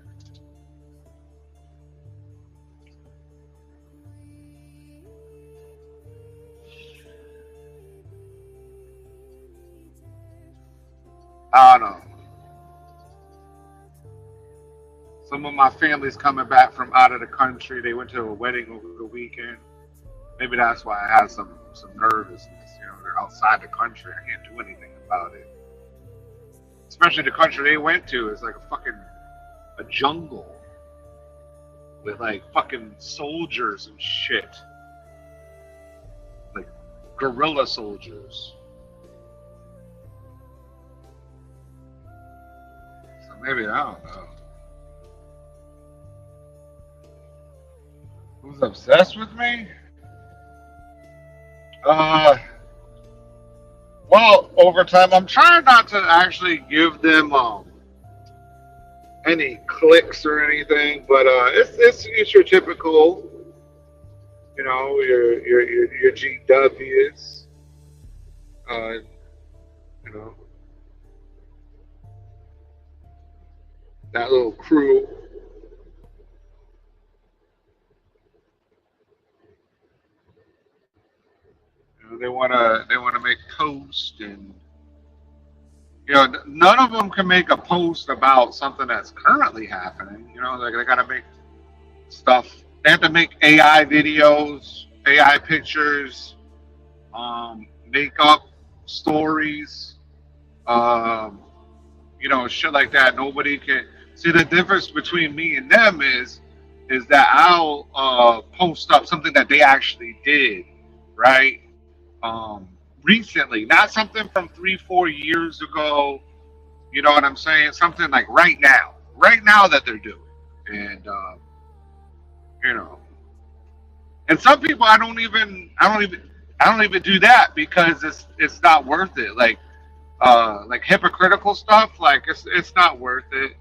I don't know. Some of my family's coming back from out of the country. They went to a wedding over the weekend. Maybe that's why I had some nervousness. You know, they're outside the country. I can't do anything about it. Especially the country they went to is like a jungle with like fucking soldiers and shit, like guerrilla soldiers. So maybe I don't know. Who's obsessed with me? Uh, well, over time, I'm trying not to actually give them any clicks or anything, but it's your typical, you know, your GWs, you know, that little crew. You know, they wanna make posts and none of them can make a post about something that's currently happening. You know, like they gotta make stuff. They have to make AI videos, AI pictures, make up stories, um, shit like that. Nobody can see the difference between me and them is that I'll post up something that they actually did, right? Recently, not something from 3, 4 years ago. You know what I'm saying? Something like right now that they're doing, and you know, and some people I don't even do that because it's not worth it. Like hypocritical stuff, like it's not worth it.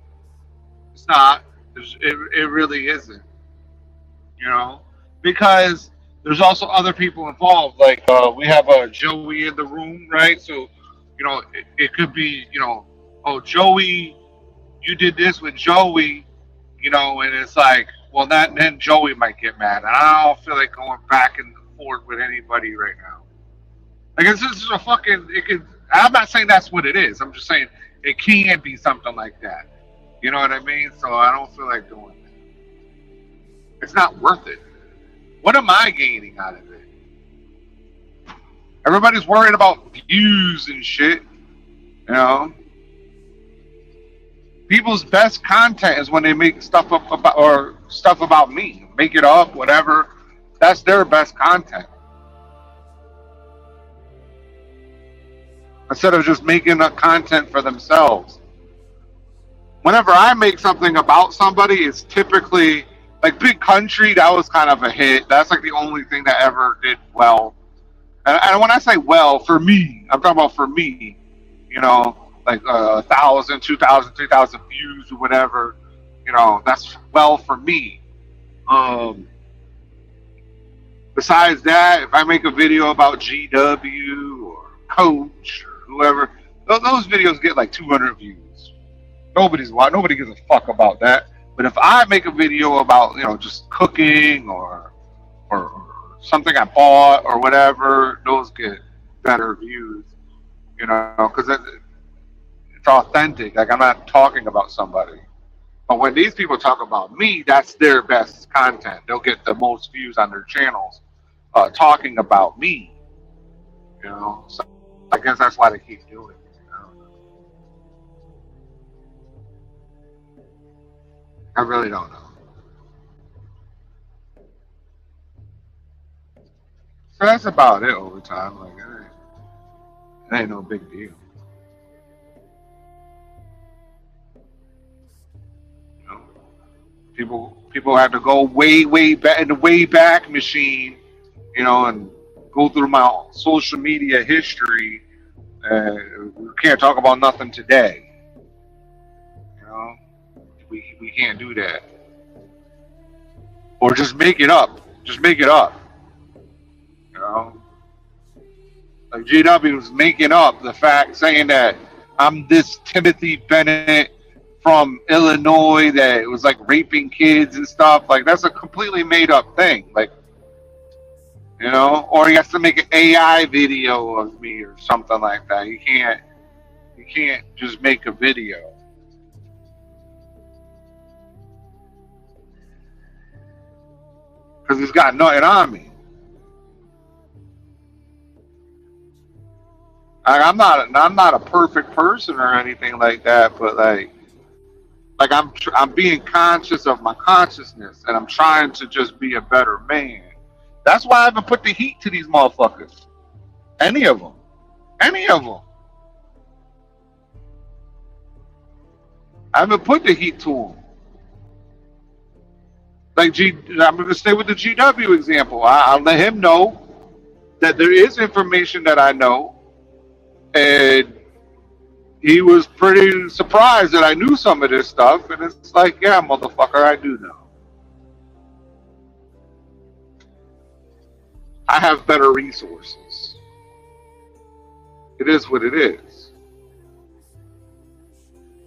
It's not. It really isn't. You know, because there's also other people involved. Like we have Joey in the room, right? So, it could be, oh Joey, you did this with Joey, and it's like, well, that then Joey might get mad. And I don't feel like going back and forth with anybody right now. Like this is a fucking. It could. I'm not saying that's what it is. I'm just saying it can be something like that. You know what I mean? So I don't feel like doing that. It's not worth it. What am I gaining out of it? Everybody's worried about views and shit. You know, people's best content is when they make stuff up about or stuff about me, make it up, whatever. That's their best content. instead of just making a content for themselves. Whenever I make something about somebody, it's typically like Big Country. That was kind of a hit. That's like the only thing that ever did well. And when I say well, for me, I'm talking about for me, you know, like 1,000, 2,000, 3,000 views or whatever. You know, that's well for me. Besides that, if I make a video about GW or Coach or whoever, those videos get like 200 views. Nobody gives a fuck about that. But if I make a video about, you know, just cooking or something I bought or whatever, those get better views. You know, because it's authentic. Like, I'm not talking about somebody. But when these people talk about me, that's their best content. They'll get the most views on their channels talking about me. You know, so I guess that's why they keep doing it. I really don't know. So that's about it over time. Like, it ain't no big deal. You know, people have to go way back in the way back machine, you know, and go through my social media history. We can't talk about nothing today. You know, we can't do that. Or just make it up. Just make it up. You know, like GW was making up the fact, saying that I'm this Timothy Bennett from Illinois that was like raping kids and stuff. Like, that's a completely made up thing. Like, you know, or he has to make an AI video of me or something like that. You can't just make a video. Because he's got nothing on me. I'm not a perfect person or anything like that, but like I'm being conscious of my consciousness, and I'm trying to just be a better man. That's why I haven't put the heat to these motherfuckers. Any of them. Any of them. I haven't put the heat to them. Like I'm going to stay with the GW example. I'll let him know that there is information that I know, and he was pretty surprised that I knew some of this stuff. And it's like, yeah, motherfucker, I do know. I have better resources. It is what it is.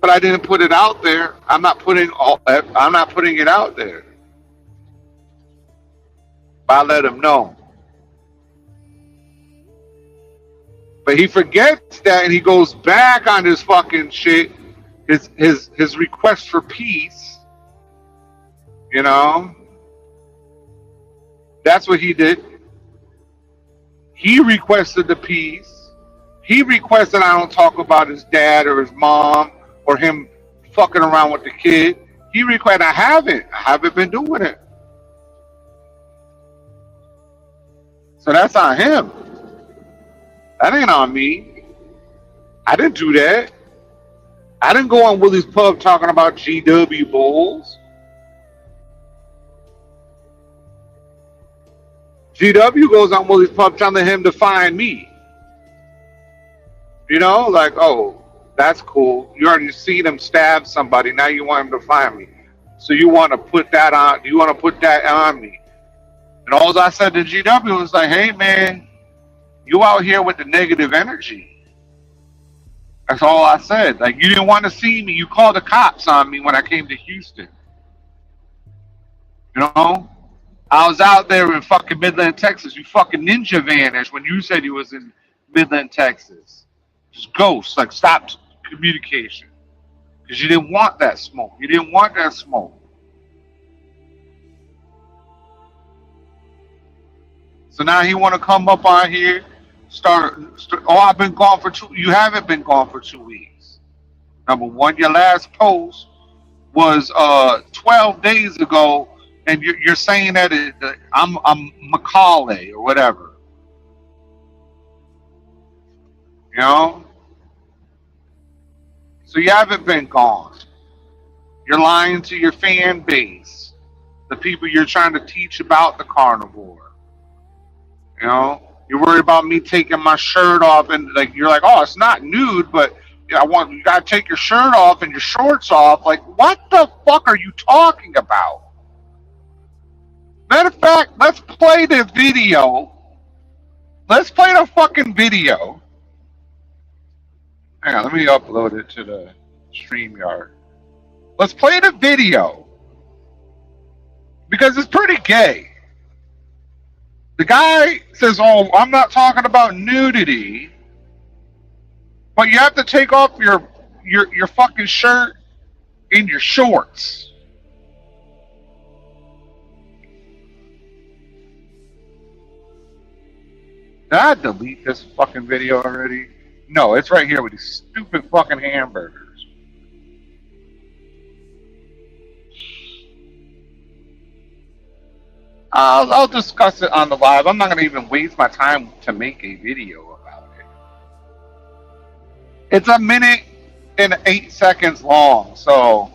But I didn't put it out there. I'm not putting it out there. I let him know. But he forgets that, and he goes back on his fucking shit, his request for peace. You know? That's what he did. He requested the peace. He requested I don't talk about his dad or his mom or him fucking around with the kid. He requested I haven't been doing it. So that's on him. That ain't on me. I didn't do that. I didn't go on Willie's Pub talking about GW Bulls. GW goes on Willie's Pub telling him to find me. You know, like, oh, that's cool. You already seen him stab somebody. Now you want him to find me. So you want to put that on? You want to put that on me? And all I said to GW was like, hey, man, you out here with the negative energy. That's all I said. Like, you didn't want to see me. You called the cops on me when I came to Houston. You know? I was out there in fucking Midland, Texas. You fucking ninja vanished when you said you was in Midland, Texas. Just ghost. Like, stopped communication. Because you didn't want that smoke. You didn't want that smoke. So now he want to come up on here, start. Oh, I've been gone for you haven't been gone for 2 weeks. Number one, your last post was 12 days ago, and you're saying that I'm Macaulay or whatever. You know, So you haven't been gone. You're lying to your fan base, the people you're trying to teach about the carnivore. You know, you're worried about me taking my shirt off, and like you're like, oh, it's not nude, but I want you gotta take your shirt off and your shorts off. Like, what the fuck are you talking about? Matter of fact, let's play the video. Let's play the fucking video. Hang on, let me upload it to the StreamYard. Let's play the video because it's pretty gay. The guy says, "Oh, I'm not talking about nudity, but you have to take off your fucking shirt and your shorts." Did I delete this fucking video already? No, it's right here with these stupid fucking hamburgers. I'll discuss it on the live. I'm not going to even waste my time to make a video about it. It's a minute and 8 seconds long. So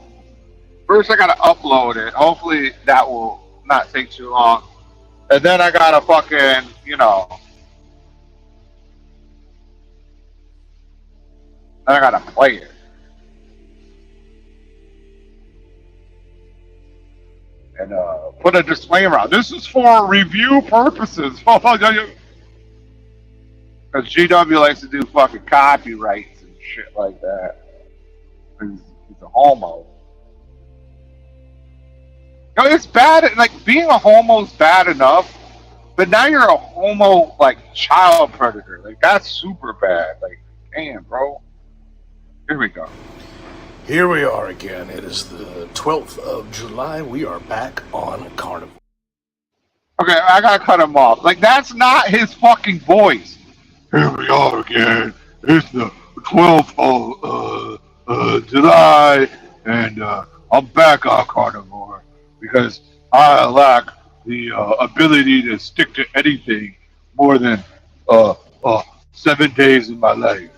first I got to upload it. Hopefully that will not take too long. And then I got to fucking, you know, then I got to play it. And put a disclaimer out. This is for review purposes. Because GW likes to do fucking copyrights and shit like that. He's a homo. No, it's bad. Like, being a homo is bad enough. But now you're a homo, like, child predator. Like, that's super bad. Like, damn, bro. Here we go. Here we are again. It is the 12th of July. We are back on Carnival. Okay, I gotta cut him off. Like, that's not his fucking voice. Here we are again. It's the 12th of July, and I'm back on Carnivore because I lack the ability to stick to anything more than 7 days in my life.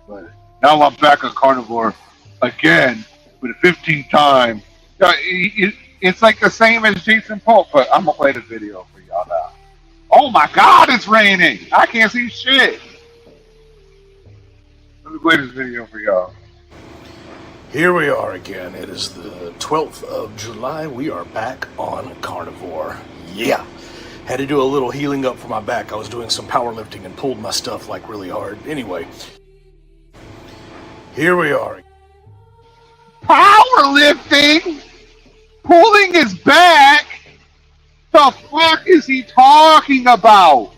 But now I'm back on Carnivore again for the 15th time. It's like the same as Jason Pope, but I'm gonna play the video for y'all now. Oh my God, it's raining! I can't see shit. Let me play this video for y'all. Here we are again. It is the 12th of July. We are back on Carnivore. Yeah. Had to do a little healing up for my back. I was doing some powerlifting and pulled my stuff like really hard. Anyway. Here we are. Powerlifting? Pulling his back? The fuck is he talking about?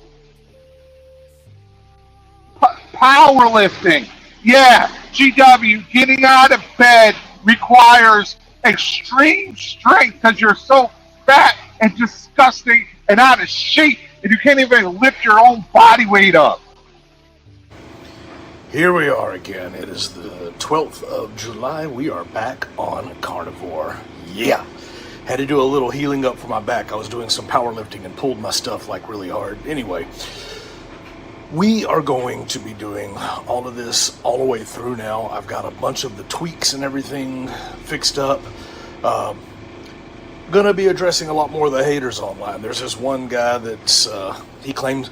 Powerlifting. Yeah, GW, getting out of bed requires extreme strength because you're so fat and disgusting and out of shape and you can't even lift your own body weight up. Here we are again. It is the 12th of July. We are back on Carnivore. Yeah. Had to do a little healing up for my back. I was doing some powerlifting and pulled my stuff like really hard. Anyway, we are going to be doing all of this all the way through now. I've got a bunch of the tweaks and everything fixed up. Gonna be addressing a lot more of the haters online. There's this one guy that's he claims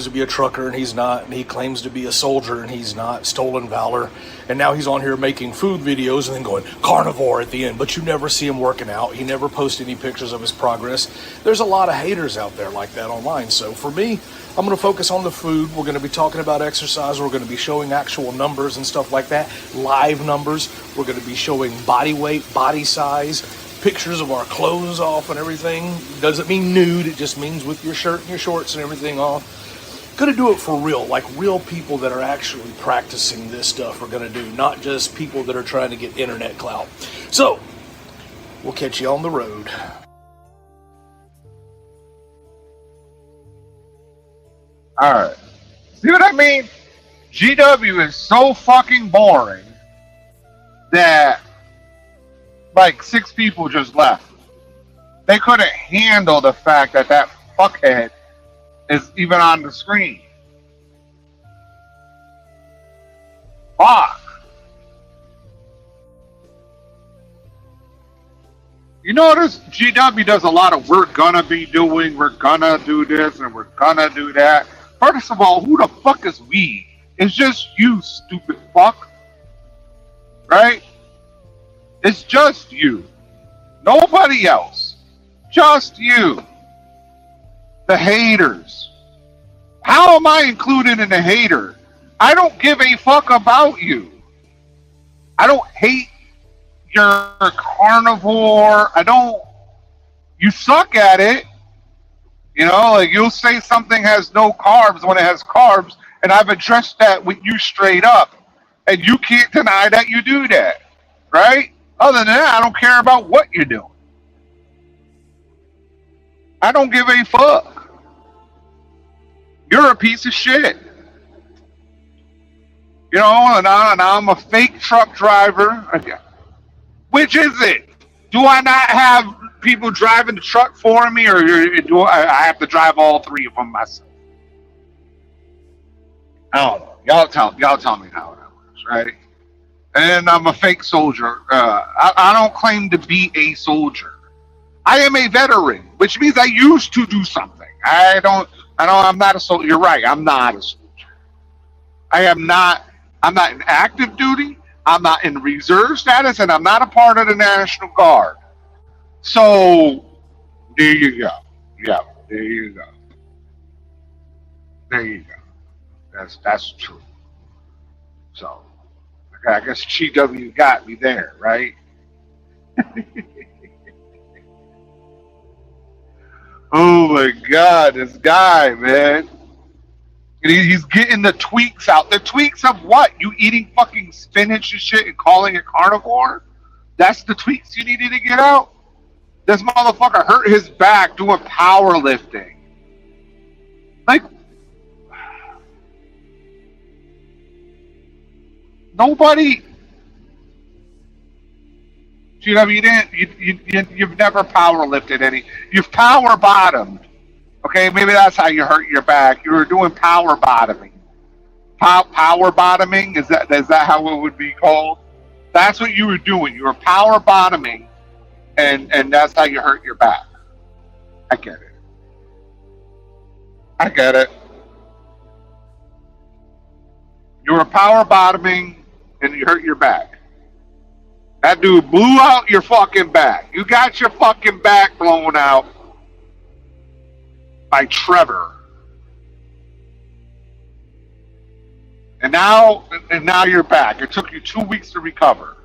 to be a trucker and he's not, and he claims to be a soldier and he's not, Stolen Valor, and now he's on here making food videos and then going carnivore at the end, but you never see him working out. He never posts any pictures of his progress. There's a lot of haters out there like that online. So for me, I'm going to focus on the food. We're going to be talking about exercise. We're going to be showing actual numbers and stuff like that, live numbers. We're going to be showing body weight, body size, pictures of our clothes off and everything. Doesn't mean nude, it just means with your shirt and your shorts and everything off. Gonna do it for real, like real people that are actually practicing this stuff are gonna do, not just people that are trying to get internet clout. So, we'll catch you on the road. Alright. See what I mean? GW is so fucking boring that like 6 people just left. They couldn't handle the fact that that fuckhead is even on the screen. Fuck. You notice GW does a lot of we're gonna be doing, we're gonna do this, and we're gonna do that. First of all, who the fuck is we? It's just you, stupid fuck. Right? It's just you. Nobody else. Just you. The haters. How am I included in the hater? I don't give a fuck about you. I don't hate your carnivore. You suck at it. You know, like you'll say something has no carbs when it has carbs, and I've addressed that with you straight up. And you can't deny that you do that. Right? Other than that, I don't care about what you're doing. I don't give a fuck. You're a piece of shit. You know, and I'm a fake truck driver. Which is it? Do I not have people driving the truck for me, or do I have to drive all three of them myself? I don't know. Y'all tell me how that works, right? And I'm a fake soldier. I don't claim to be a soldier. I am a veteran, which means I used to do something. I'm not a soldier. You're right. I'm not a soldier. I'm not in active duty. I'm not in reserve status, and I'm not a part of the National Guard. So there you go. Yeah, there you go. There you go. That's true. So I guess GW got me there, right? Oh my God, this guy, man. And he's getting the tweaks out. The tweaks of what? You eating fucking spinach and shit and calling it carnivore? That's the tweaks you needed to get out? This motherfucker hurt his back doing powerlifting. Like, nobody. You've never power lifted any. You've power bottomed. Okay, maybe that's how you hurt your back. You were doing power bottoming. Power bottoming, is that how it would be called? That's what you were doing. You were power bottoming, and that's how you hurt your back. I get it. I get it. You were power bottoming, and you hurt your back. That dude blew out your fucking back. You got your fucking back blown out by Trevor. And now you're back. It took you 2 weeks to recover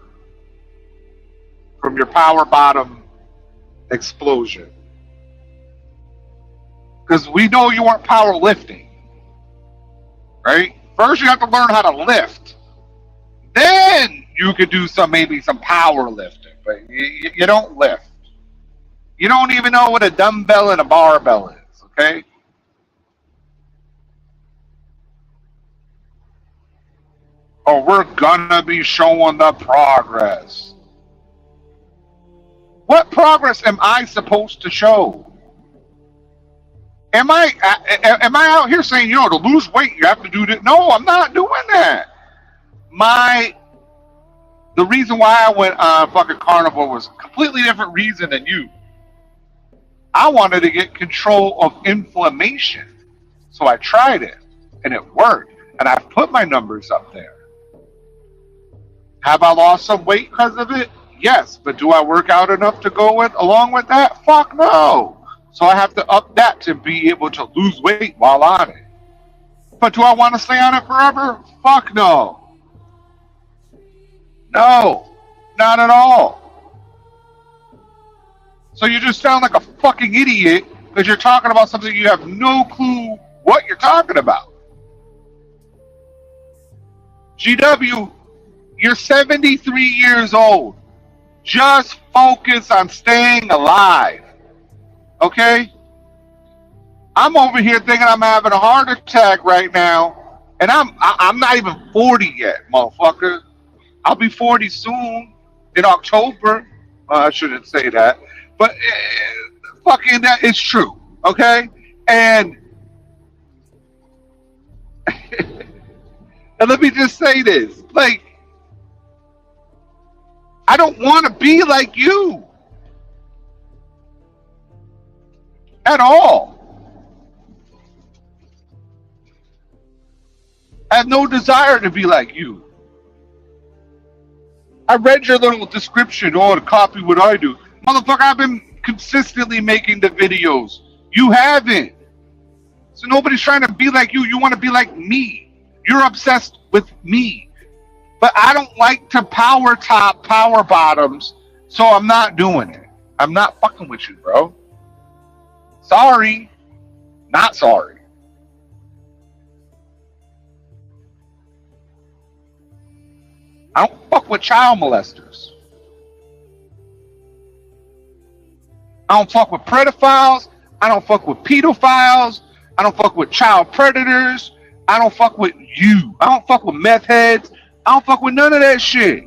from your power bottom explosion. Because we know you weren't power lifting. Right? First you have to learn how to lift. Then you could do maybe some power lifting. But you don't lift. You don't even know what a dumbbell and a barbell is, okay? Oh, we're gonna be showing the progress. What progress am I supposed to show? Am I out here saying, to lose weight you have to do this? No, I'm not doing that. The reason why I went fucking carnivore was a completely different reason than you. I wanted to get control of inflammation. So I tried it, and it worked. And I put my numbers up there. Have I lost some weight because of it? Yes. But do I work out enough to go along with that? Fuck no. So I have to up that to be able to lose weight while on it. But do I want to stay on it forever? Fuck no. No. Not at all. So you just sound like a fucking idiot because you're talking about something you have no clue what you're talking about. GW, you're 73 years old. Just focus on staying alive. Okay? I'm over here thinking I'm having a heart attack right now, and I'm not even 40 yet, motherfucker. I'll be 40 soon in October. I shouldn't say that, but fucking that is true. Okay? And and let me just say this. Like, I don't want to be like you. at all. I have no desire to be like you. I read your little description, to copy what I do. Motherfucker, I've been consistently making the videos. You haven't. So nobody's trying to be like you. You want to be like me. You're obsessed with me. But I don't like to power top, power bottoms, so I'm not doing it. I'm not fucking with you, bro. Sorry. Not sorry. I don't fuck with child molesters. I don't fuck with pedophiles. I don't fuck with pedophiles. I don't fuck with child predators. I don't fuck with you. I don't fuck with meth heads. I don't fuck with none of that shit.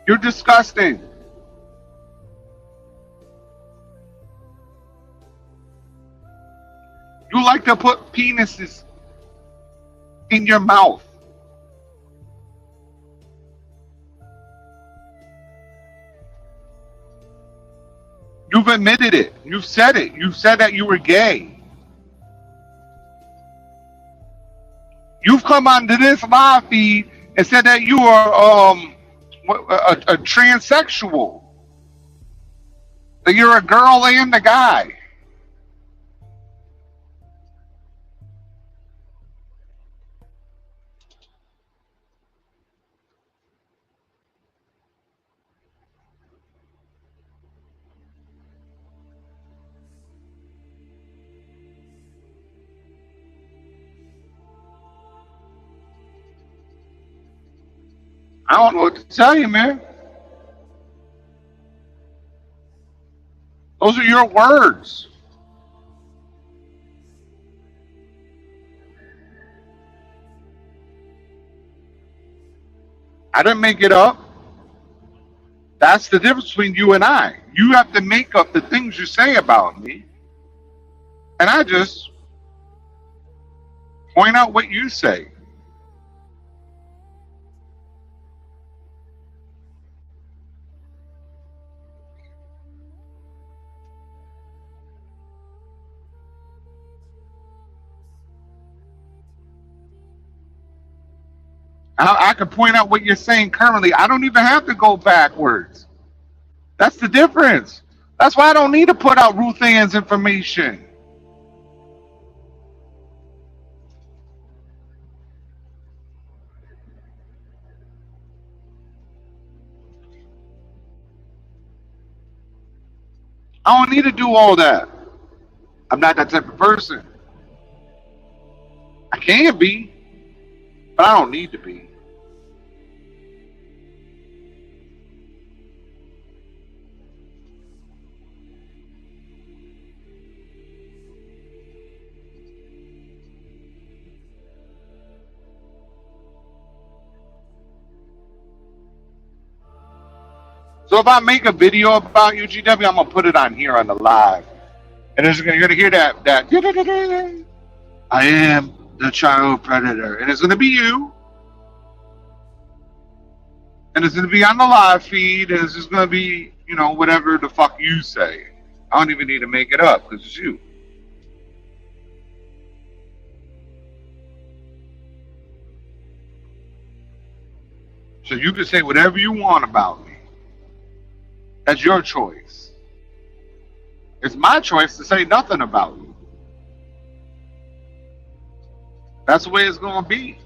You're disgusting. You like to put penises in your mouth. You've admitted it. You've said it. You've said that you were gay. You've come onto this live feed and said that you are a transsexual. That you're a girl and a guy. I don't know what to tell you, man. Those are your words. I didn't make it up. That's the difference between you and I. You have to make up the things you say about me. And I just point out what you say. I can point out what you're saying currently. I don't even have to go backwards. That's the difference. That's why I don't need to put out Ruth Ann's information. I don't need to do all that. I'm not that type of person. I can be, but I don't need to be. So if I make a video about UGW, I'm gonna put it on here on the live, and you're gonna hear that I am the child predator, and it's gonna be you, and it's gonna be on the live feed, and it's just gonna be, you know, whatever the fuck you say. I don't even need to make it up because it's you. So you can say whatever you want about me. That's your choice. It's my choice to say nothing about you. That's the way it's gonna be.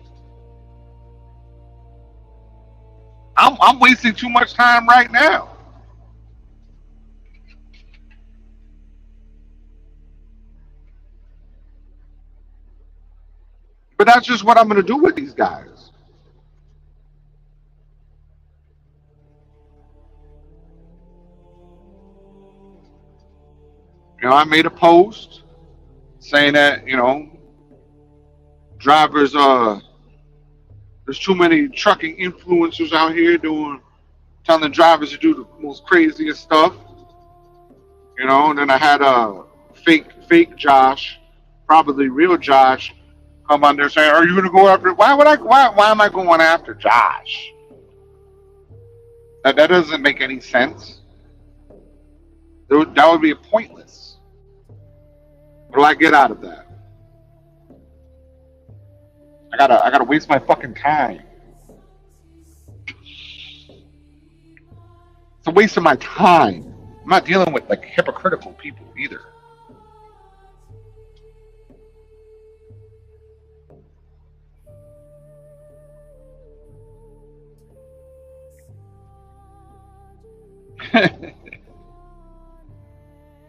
I'm wasting too much time right now. But that's just what I'm gonna do with these guys. You know, I made a post saying that, you know, drivers there's too many trucking influencers out here telling drivers to do the most craziest stuff. You know, and then I had fake Josh, probably real Josh, come on there saying, "Are you gonna go after? Why am I going after Josh? That doesn't make any sense. That would be pointless. What do I get out of that? I gotta waste my fucking time. It's a waste of my time. I'm not dealing with like hypocritical people either."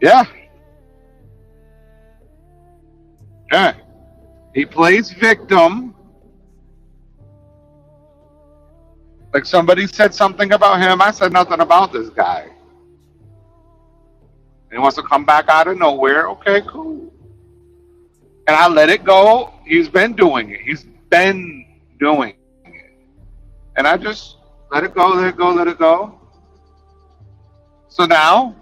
Yeah. Yeah. He plays victim. Like somebody said something about him. I said nothing about this guy. He wants to come back out of nowhere. Okay, cool. And I let it go. He's been doing it. He's been doing it. And I just let it go, let it go, let it go. So now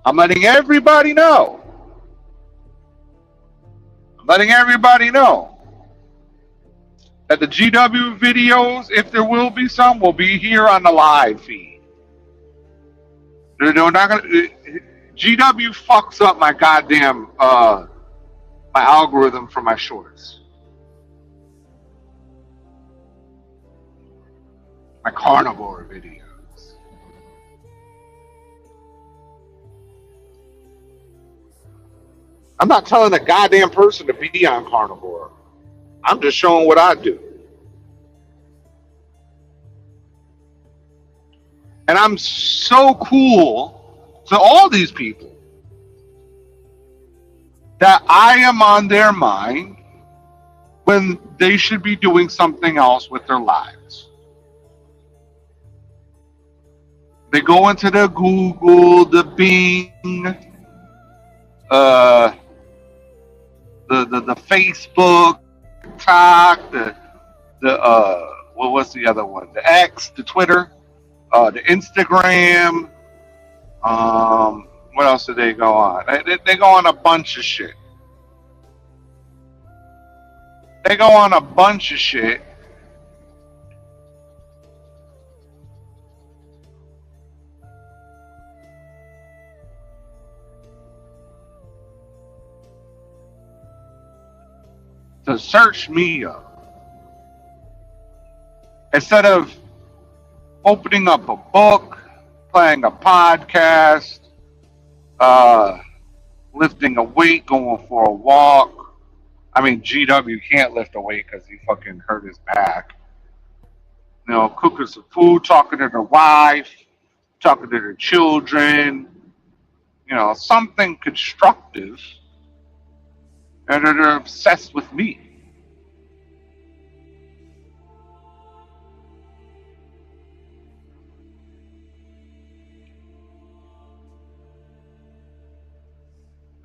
I'm letting everybody know. I'm letting everybody know that the GW videos, if there will be some, will be here on the live feed. They're not gonna. GW fucks up my goddamn my algorithm for my shorts, my carnivore videos. I'm not telling a goddamn person to be on carnivore. I'm just showing what I do. And I'm so cool to all these people that I am on their mind when they should be doing something else with their lives. They go into the Google, the Bing, the Facebook, TikTok, what's the other one? The X, the Twitter, the Instagram. What else do they go on? They go on a bunch of shit. They go on a bunch of shit. To search me up. Instead of opening up a book, playing a podcast, lifting a weight, going for a walk. I mean, GW can't lift a weight because he fucking hurt his back. You know, cooking some food, talking to their wife, talking to their children. You know, something constructive. And they're obsessed with me.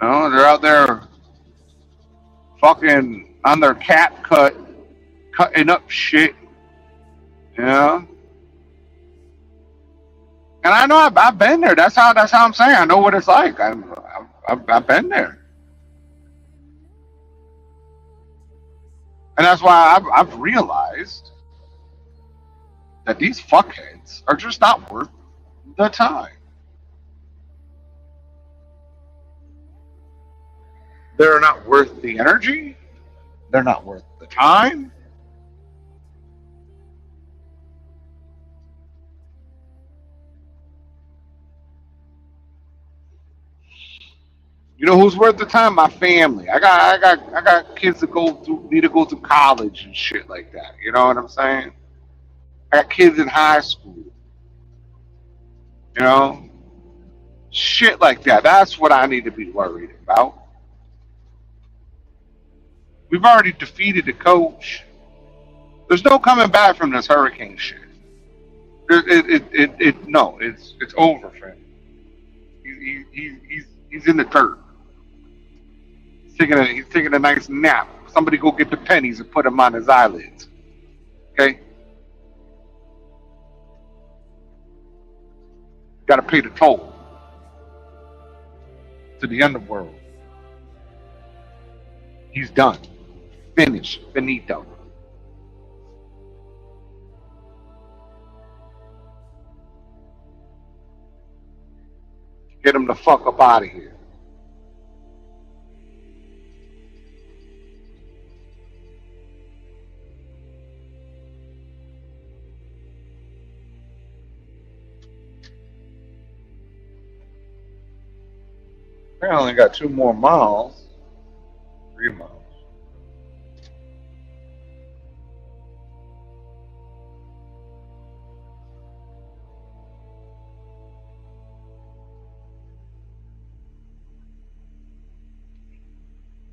You know, they're out there fucking on their cat cutting up shit. You know? And I know I've been there. That's how I'm saying. I know what it's like. I've been there. And that's why I've realized that these fuckheads are just not worth the time. They're not worth the energy. They're not worth the time. You know who's worth the time? My family. I got kids that need to go through college and shit like that. You know what I'm saying? I got kids in high school. You know? Shit like that. That's what I need to be worried about. We've already defeated the coach. There's no coming back from this hurricane shit. No, it's over for him. He's in the dirt. He's taking a nice nap. Somebody go get the pennies and put them on his eyelids. Okay? Got to pay the toll to the underworld. He's done. Finished. Finito. Get him the fuck up out of here. I only got 2 more miles. 3 miles.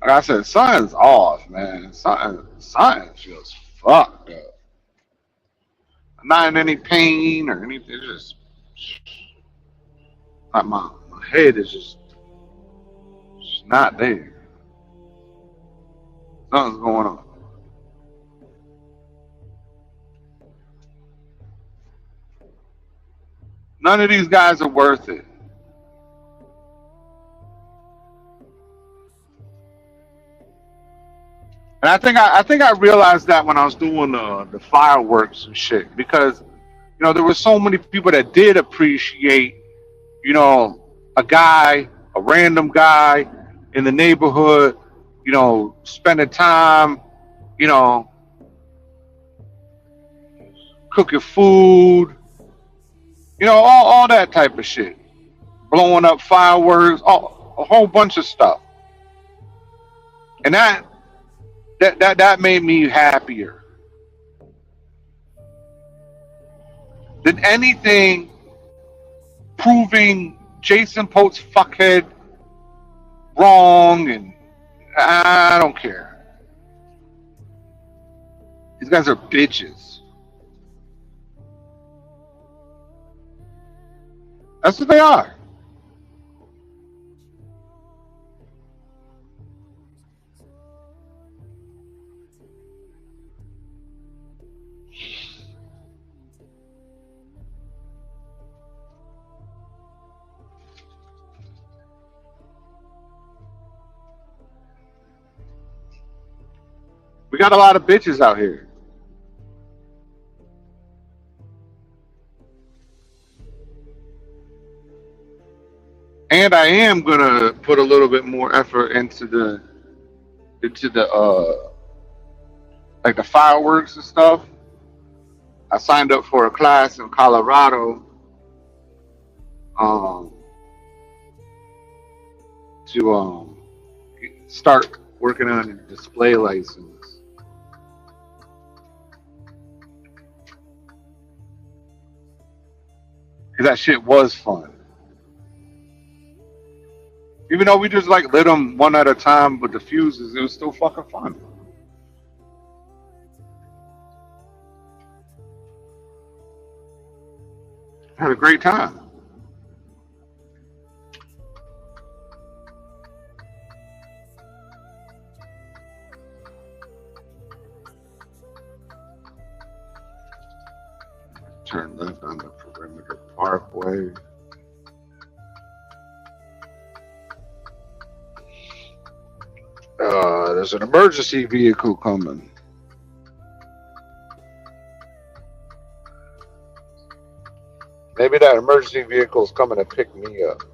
Like I said, something's off, man. Something feels fucked up. I'm not in any pain or anything. It's just like my head is just not there. Something's going on. None of these guys are worth it. And I think I realized that when I was doing the fireworks and shit, because there were so many people that did appreciate, you know, a random guy in the neighborhood, spending time, you know, cooking food, all that type of shit, blowing up fireworks, a whole bunch of stuff, and that made me happier than anything proving Jason Pote's fuckhead wrong, and I don't care. These guys are bitches. That's what they are. We got a lot of bitches out here. And I am gonna put a little bit more effort into the like the fireworks and stuff. I signed up for a class in Colorado um, to start working on a display license. Cause that shit was fun. Even though we just like lit them one at a time with the fuses, it was still fucking fun. Had a great time. Turn left on the Perimeter Parkway. There's an emergency vehicle coming. Maybe that emergency vehicle is coming to pick me up.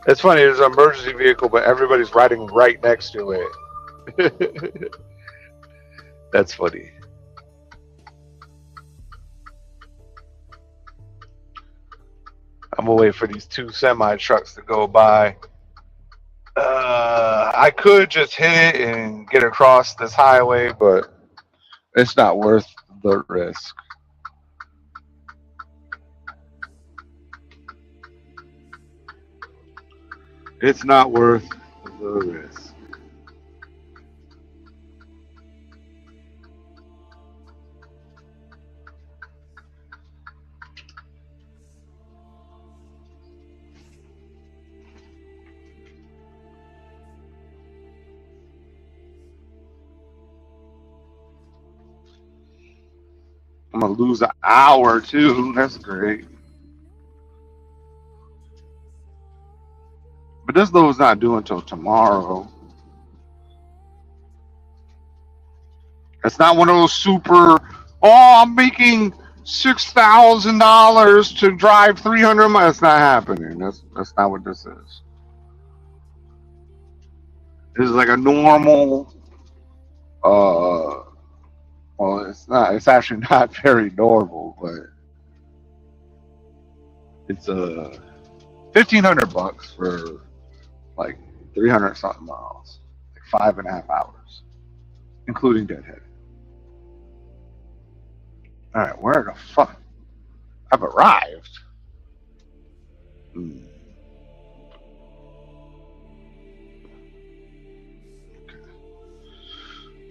It's funny, there's an emergency vehicle, but everybody's riding right next to it. That's funny. I'm gonna wait for these 2 semi trucks to go by. I could just hit it and get across this highway, but it's not worth the risk. It's not worth the risk. I'm gonna lose an hour too. That's great. But this load's not due until tomorrow. It's not one of those super. Oh, I'm making $6,000 to drive 300 miles. It's not happening. That's not what this is. This is like a normal. Well, it's not. It's actually not very normal, but it's $1,500 for like 300 something miles, like 5.5 hours, including deadhead. All right, where the fuck? I've arrived. Okay.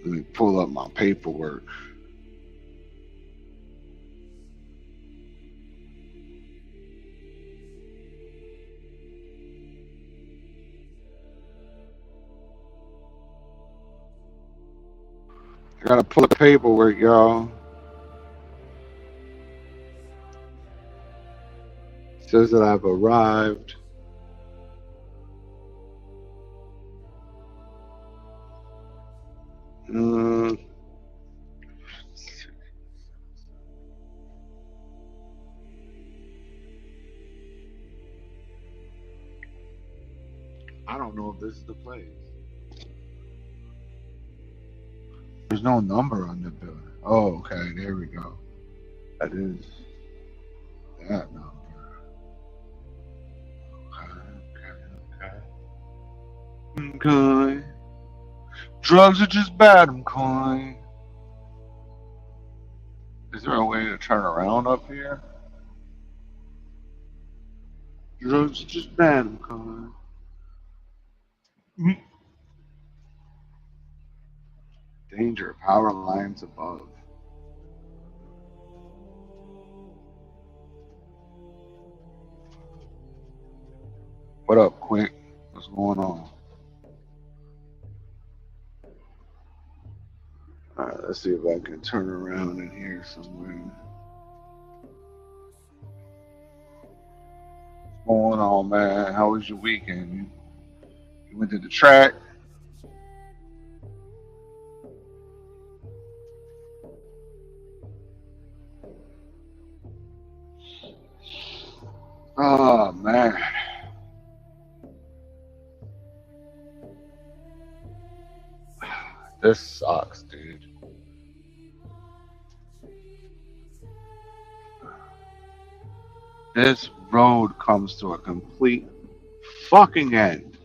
Let me pull up my paperwork. I gotta pull the paperwork, y'all. It says that I've arrived. I don't know if this is the place. There's no number on the bill. Oh, okay, there we go. That is that number. Okay. Drugs are just bad, McCoy. Is there a way to turn around up here? Drugs are just bad, McCoy. Danger, power lines above. What up, Quick? What's going on? Alright, let's see if I can turn around in here somewhere. What's going on, man? How was your weekend? You went to the track? Oh, man. This sucks, dude. This road comes to a complete fucking end.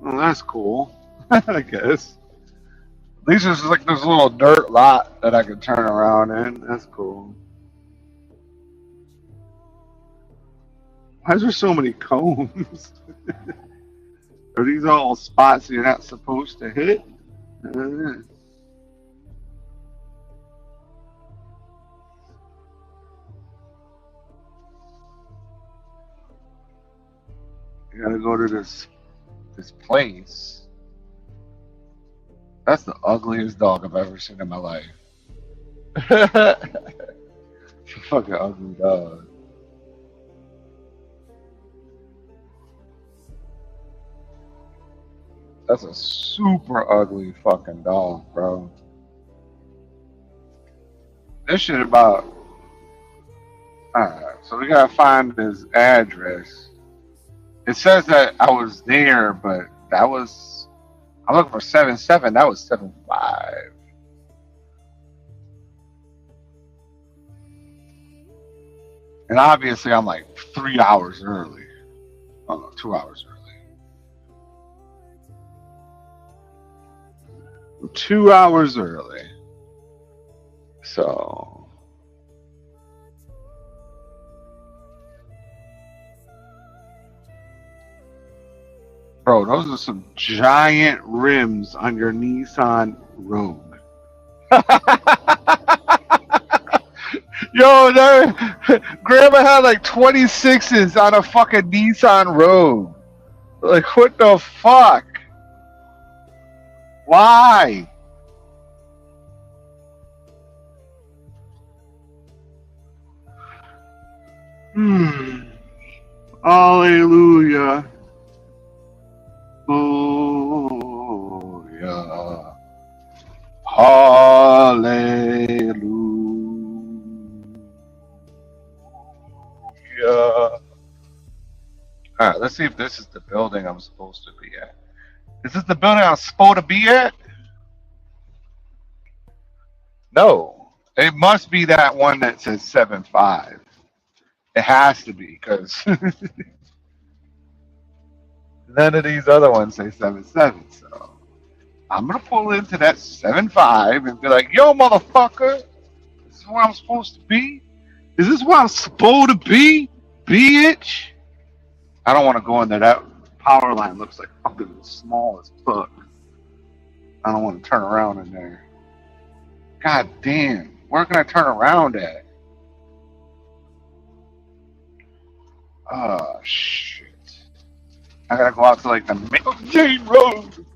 Well, that's cool, I guess. At least there's like this little dirt lot that I can turn around in. That's cool. Why is there so many cones? Are these all spots you're not supposed to hit? You gotta go to this place. That's the ugliest dog I've ever seen in my life. It's a fucking ugly dog. That's a super ugly fucking dog, bro. This shit about... Alright, so we gotta find his address. It says that I was there, but that was... I'm looking for 7-7. That was 7-5. And obviously I'm like 3 hours early. Oh no, 2 hours early. 2 hours early. So bro, those are some giant rims on your Nissan Rogue. Yo, Grandma had like 26s on a fucking Nissan Rogue. Like, what the fuck? Why? Hallelujah. Oh, yeah. Hallelujah. All right, let's see if this is the building I'm supposed to be at. Is this the building I'm supposed to be at? No. It must be that one that says 7-5. It has to be, because none of these other ones say 7-7. So I'm going to pull into that 7-5 and be like, yo, motherfucker, this is where I'm supposed to be? Is this where I'm supposed to be, bitch? I don't want to go into that power line. Looks like fucking small as fuck. I don't want to turn around in there. God damn. Where can I turn around at? Oh, shit. I gotta go out to like the main road.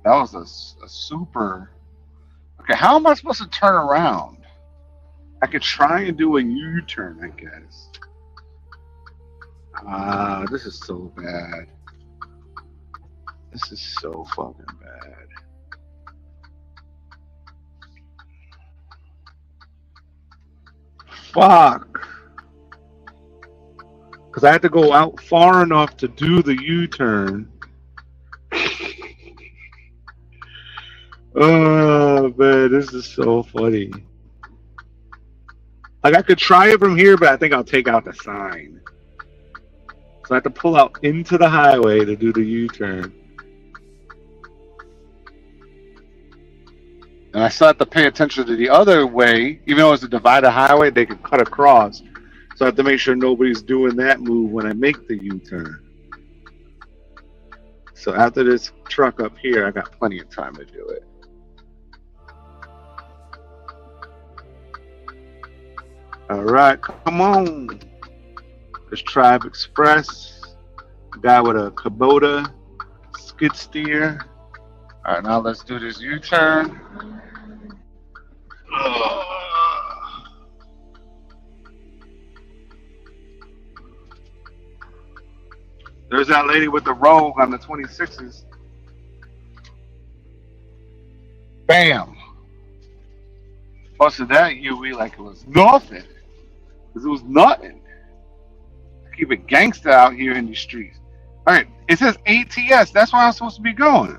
That was a super... Okay, how am I supposed to turn around? I could try and do a U-turn, I guess. This is so bad. This is so fucking bad. Fuck. Because I had to go out far enough to do the U-turn. Oh, man, this is so funny. Like, I could try it from here, but I think I'll take out the sign. So I have to pull out into the highway to do the U-turn. And I still have to pay attention to the other way. Even though it's a divided highway, they can cut across. So I have to make sure nobody's doing that move when I make the U-turn. So after this truck up here, I got plenty of time to do it. All right, come on. There's Tribe Express. Guy with a Kubota skid steer. All right, now let's do this U-turn. There's that lady with the Rogue on the 26s. Bam. Busted that UE like it was nothing. Because it was nothing. Keep it gangsta out here in the streets. All right, it says ATS. That's where I'm supposed to be going.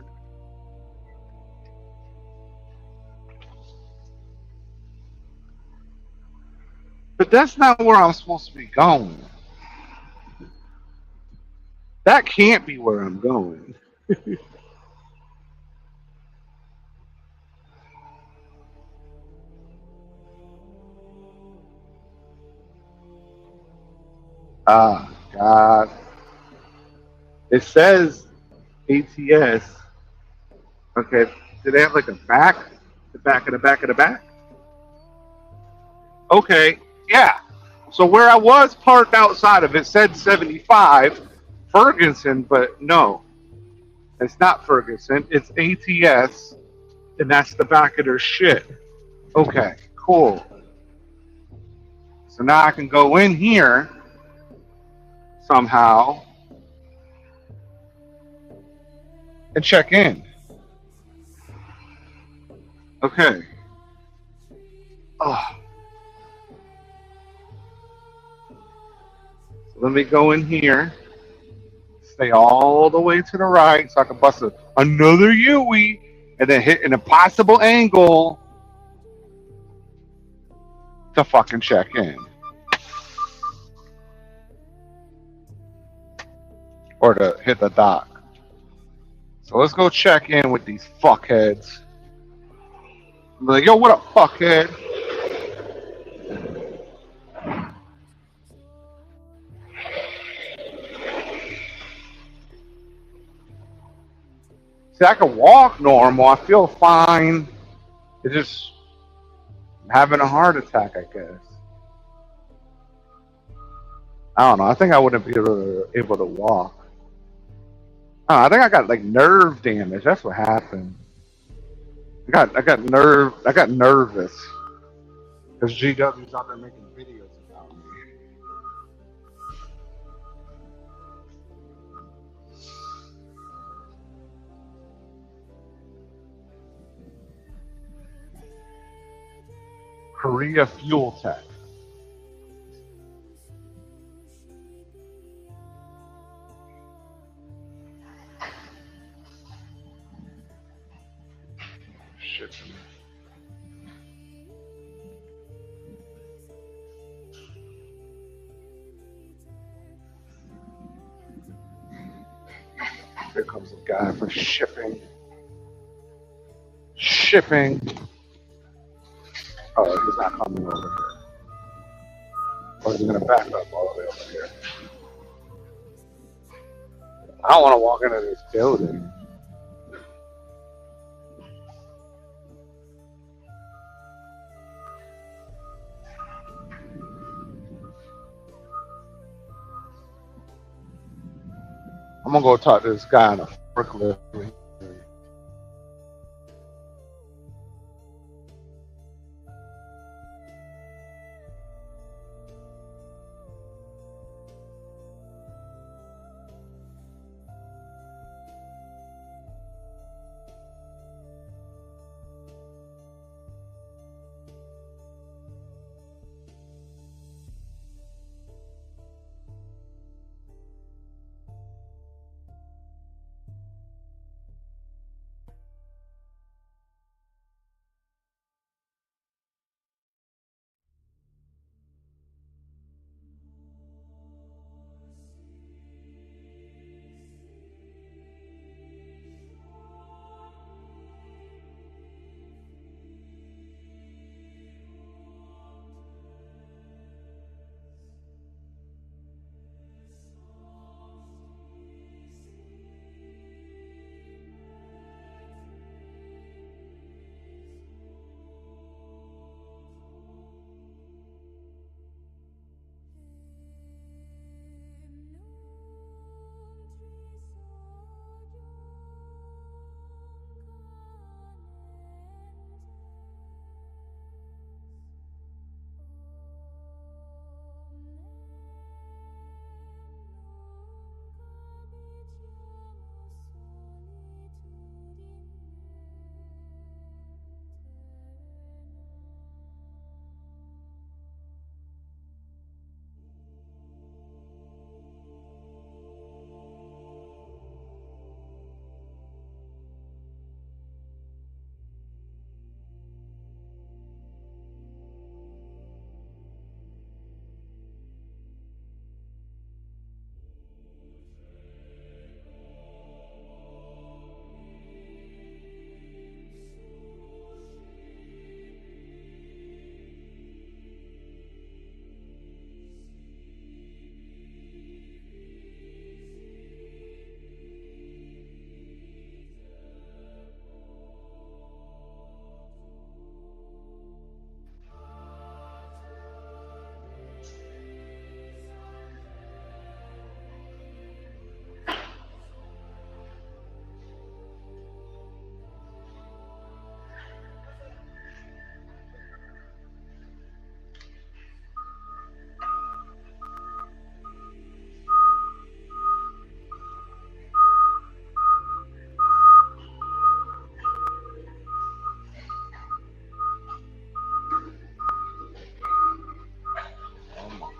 But that's not where I'm supposed to be going. That can't be where I'm going. Ah, God. It says ATS. Okay, do they have like a back? The back of the back of the back? Okay, yeah. So where I was parked outside of it said 75 Ferguson, but no. It's not Ferguson. It's ATS, and that's the back of their shit. Okay, cool. So now I can go in here somehow and check in. Okay. Oh. So let me go in here. Stay all the way to the right so I can bust another UE and then hit an impossible angle to fucking check in. Or to hit the dock. So let's go check in with these fuckheads. I'm like, yo, what up, fuckhead? See, I can walk normal. I feel fine. It's just having a heart attack, I guess. I don't know. I think I wouldn't be able to walk. I think I got like nerve damage. That's what happened. I got nervous because GW's out there making videos about me. Korea Fuel Tech. Shit. Here comes a guy for shipping. Shipping. Oh, he's not coming over here. Or he's gonna back up all the way over here. I don't want to walk into this building. I'm gonna go talk to this guy on a forklift.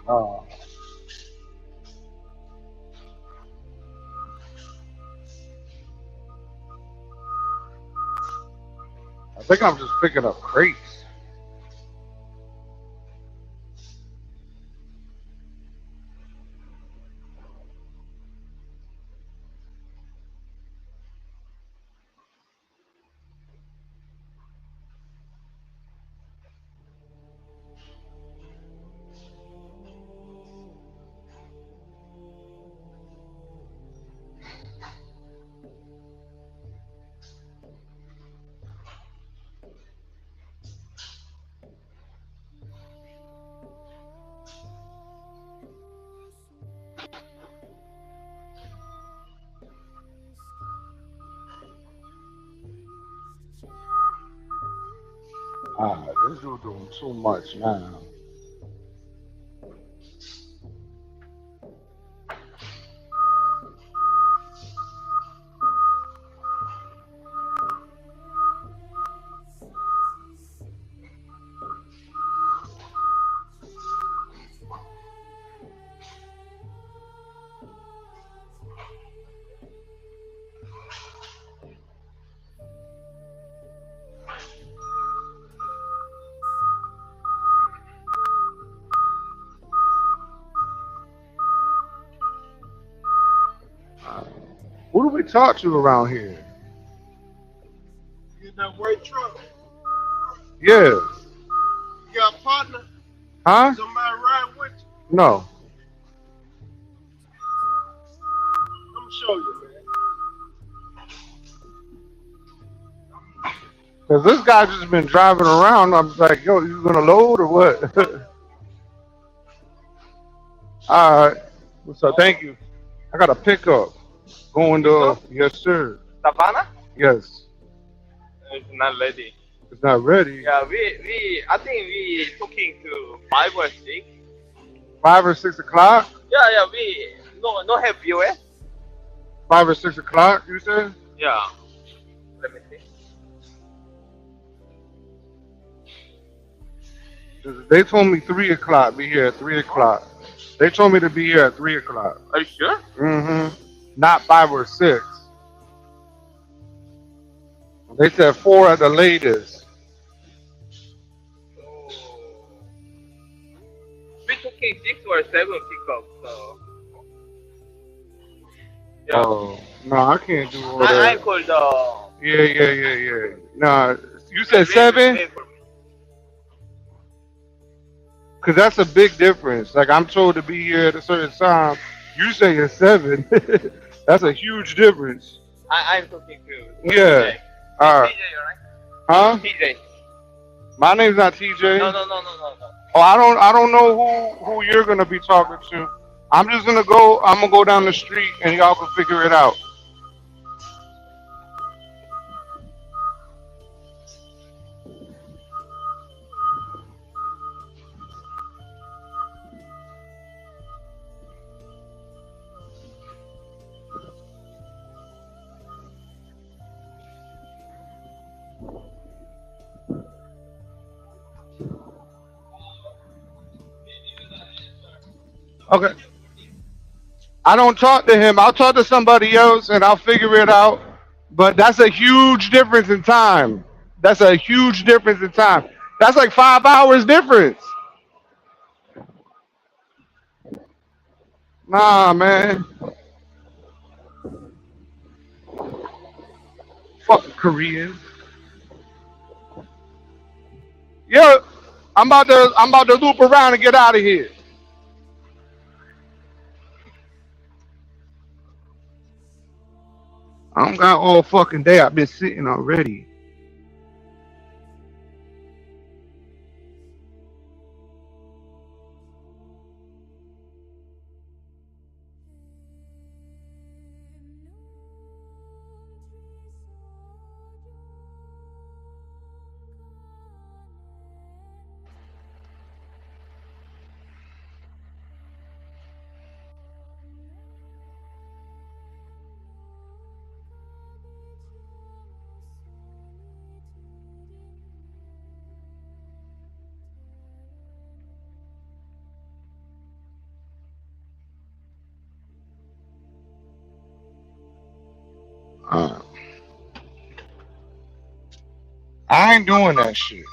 Oh, I think I'm just picking up crates. Ah, this dude doing too much now. Who do we talk to around here? You in that white truck? Yeah. You got a partner? Huh? Somebody ride with you? No. I'm gonna show you, man. Cause this guy just been driving around. I'm like, yo, you gonna load or what? All right. So thank you. I got a pickup going to. Yes, sir. Savannah? Yes. It's not ready. It's not ready. Yeah, I think we talking to 5 or 6. 5 or 6 o'clock. Yeah, we no have POS. 5 or 6 o'clock. You said. Yeah. Let me see. They told me 3 o'clock. Be here at 3 o'clock. They told me to be here at 3 o'clock. Are you sure? Mm-hmm. Not 5 or 6. They said 4 at the latest. Oh. We talking 6 or 7 pickup. So yeah. Oh no, I can't do all I that. called Yeah. Nah, you said 7? wait for me. Cause that's a big difference. Like I'm told to be here at a certain time. You say it's 7. That's a huge difference. I'm talking to Yeah. TJ. All right. TJ, right? Huh? TJ. My name's not TJ. No. Oh, I don't know who you're gonna be talking to. I'm gonna go down the street and y'all can figure it out. Okay. I don't talk to him. I'll talk to somebody else and I'll figure it out. But that's a huge difference in time. That's a huge difference in time. That's like 5 hours difference. Nah, man. Fucking Koreans. Yeah, I'm about to loop around and get out of here. I don't got all fucking day. I've been sitting already. I ain't doing that shit.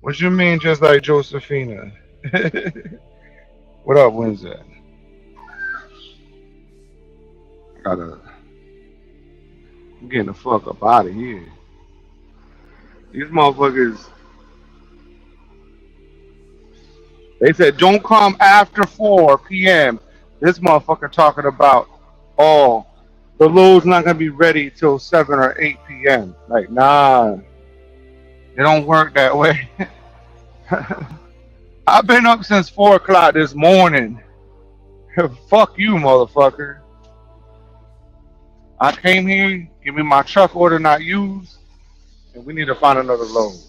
What you mean, just like Josephina? What up, Wednesday? I'm getting the fuck up out of here. These motherfuckers. They said don't come after 4 p.m. This motherfucker talking about, oh, the load's not gonna be ready till 7 or 8 p.m. Like, nah, it don't work that way. I've been up since 4 o'clock this morning. Fuck you, motherfucker. I came here, give me my truck order not used, and we need to find another load.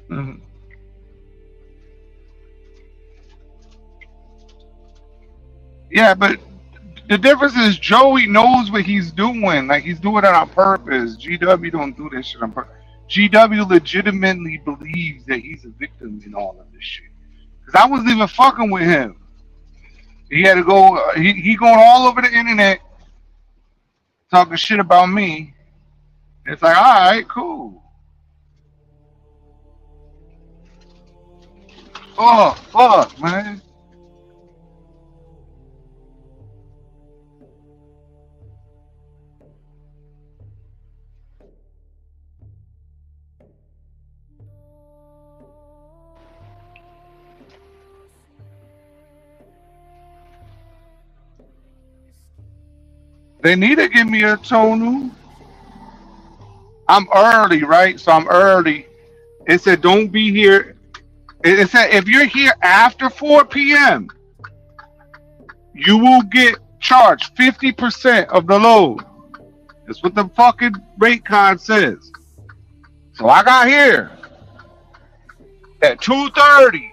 Mhm. Yeah, but the difference is Joey knows what he's doing. Like he's doing it on purpose. GW don't do this shit on purpose. GW legitimately believes that he's a victim in all of this shit. Cause I wasn't even fucking with him. He had to go. He going all over the internet talking shit about me. It's like, all right, cool. Oh fuck, man. They need to give me a tonal. I'm early, right? So I'm early. It said don't be here. It said if you're here after 4 p.m., you will get charged 50% of the load. That's what the fucking rate card says. So I got here at 2:30.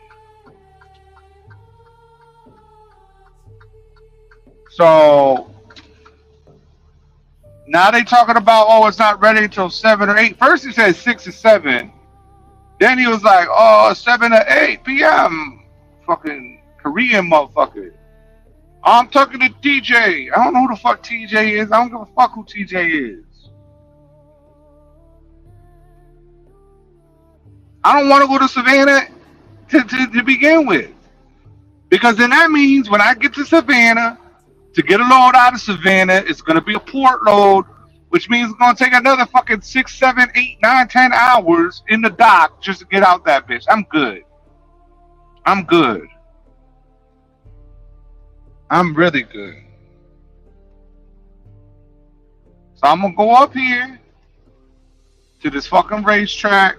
So now they talking about, oh, it's not ready until 7 or 8. First he said 6 or 7. Then he was like, oh, 7 or 8 p.m. Fucking Korean motherfucker. I'm talking to TJ. I don't know who the fuck TJ is. I don't give a fuck who TJ is. I don't want to go to Savannah to begin with. Because then that means when I get to Savannah, to get a load out of Savannah, it's going to be a port load, which means it's going to take another fucking 6, 7, 8, 9, 10 hours in the dock just to get out that bitch. I'm good. I'm good. I'm really good. So I'm going to go up here to this fucking racetrack.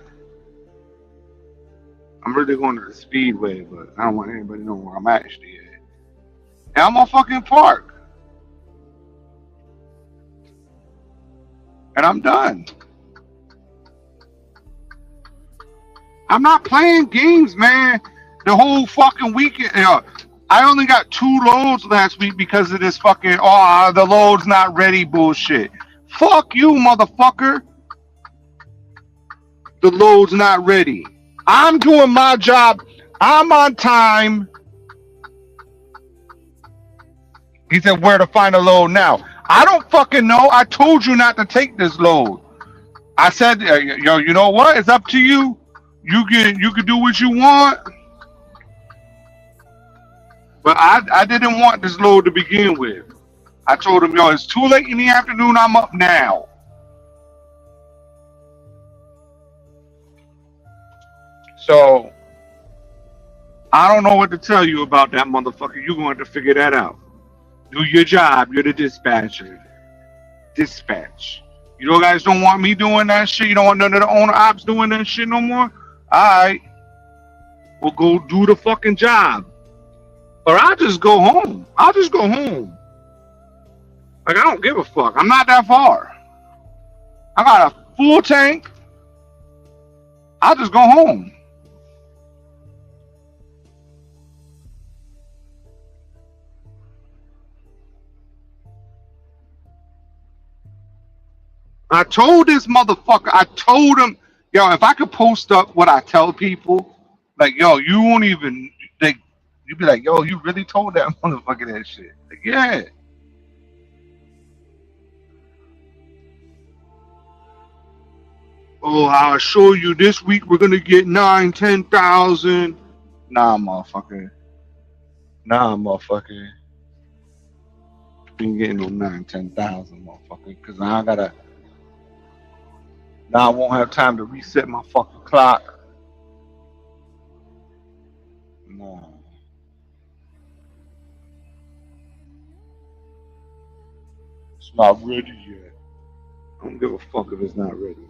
I'm really going to the speedway, but I don't want anybody to know where I'm actually at. And I'm gonna fucking park. And I'm done. I'm not playing games, man. The whole fucking weekend. I only got 2 loads last week because of this fucking, oh, the load's not ready bullshit. Fuck you, motherfucker. The load's not ready. I'm doing my job. I'm on time. He said, where to find a load now? I don't fucking know. I told you not to take this load. I said, yo, you know what? It's up to you. You can do what you want. But I didn't want this load to begin with. I told him, yo, it's too late in the afternoon. I'm up now. So I don't know what to tell you about that motherfucker. You're going to figure that out. Do your job. You're the dispatcher. Dispatch. You guys don't want me doing that shit? You don't want none of the owner ops doing that shit no more? Alright. Well, go do the fucking job. Or I'll just go home. I'll just go home. Like, I don't give a fuck. I'm not that far. I got a full tank. I'll just go home. I told this motherfucker, I told him, yo, if I could post up what I tell people, like, yo, you won't even, like, you'd be like, yo, you really told that motherfucker that shit. Like, yeah. Oh, I'll show you this week we're gonna get 9, 10,000. Nah, motherfucker. Nah, motherfucker. We ain't getting no 9, 10,000, motherfucker. Cause I gotta. Now I won't have time to reset my fucking clock. No. It's not ready yet. I don't give a fuck if it's not ready.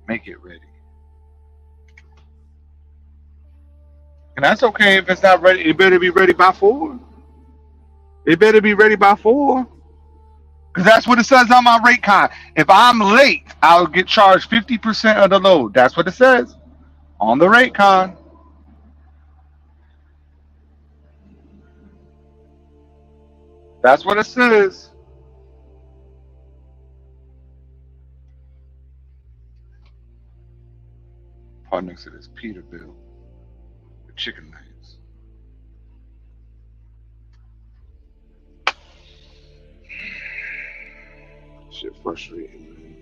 Make it ready. And that's okay if it's not ready. It better be ready by 4. It better be ready by 4. Because that's what it says on my rate card. If I'm late, I'll get charged 50% of the load. That's what it says on the rate card. That's what it says. Part next to this Peterbilt, the chicken nuggets. Shit frustrating, man.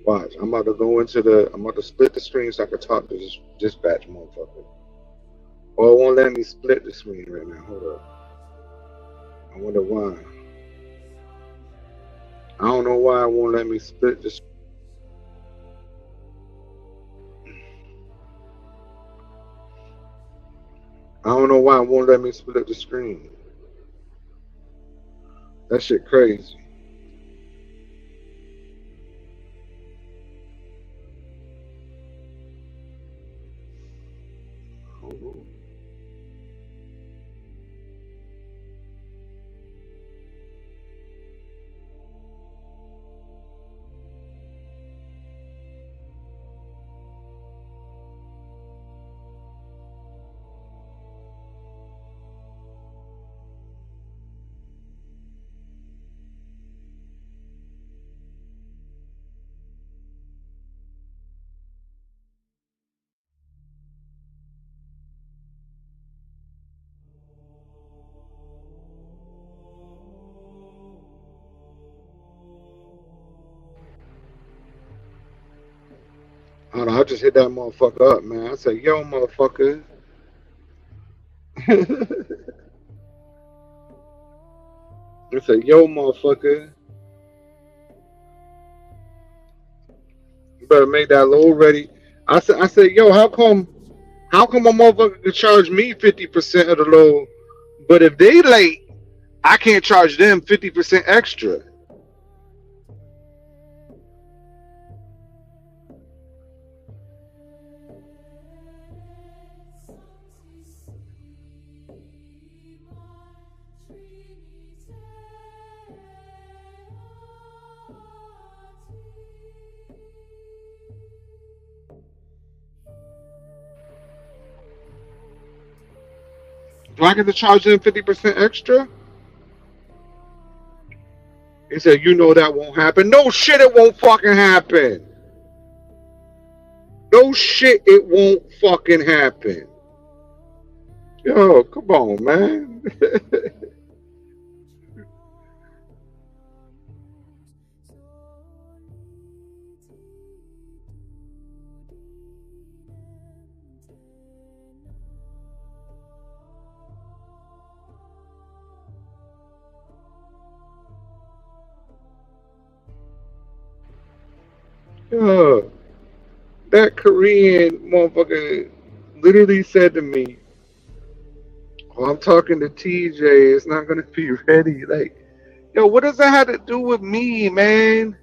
Watch, I'm about to go into the. I'm about to split the screen so I can talk to this dispatch motherfucker. Oh, it won't let me split the screen right now. Hold up. I wonder why. I don't know why it won't let me split the. I don't know why it won't let me split the screen. That shit crazy. Oh. Hold on, I just hit that motherfucker up, man. I said, yo, motherfucker. I said, yo, motherfucker. You better make that load ready. I said, yo, how come a motherfucker can charge me 50% of the load, but if they late, I can't charge them 50% extra. Do I get to charge them 50% extra? He said, you know that won't happen. No shit, it won't fucking happen. No shit, it won't fucking happen. Yo, come on, man. Yo, that Korean motherfucker literally said to me, oh, I'm talking to TJ, it's not gonna be ready. Like, yo, what does that have to do with me, man?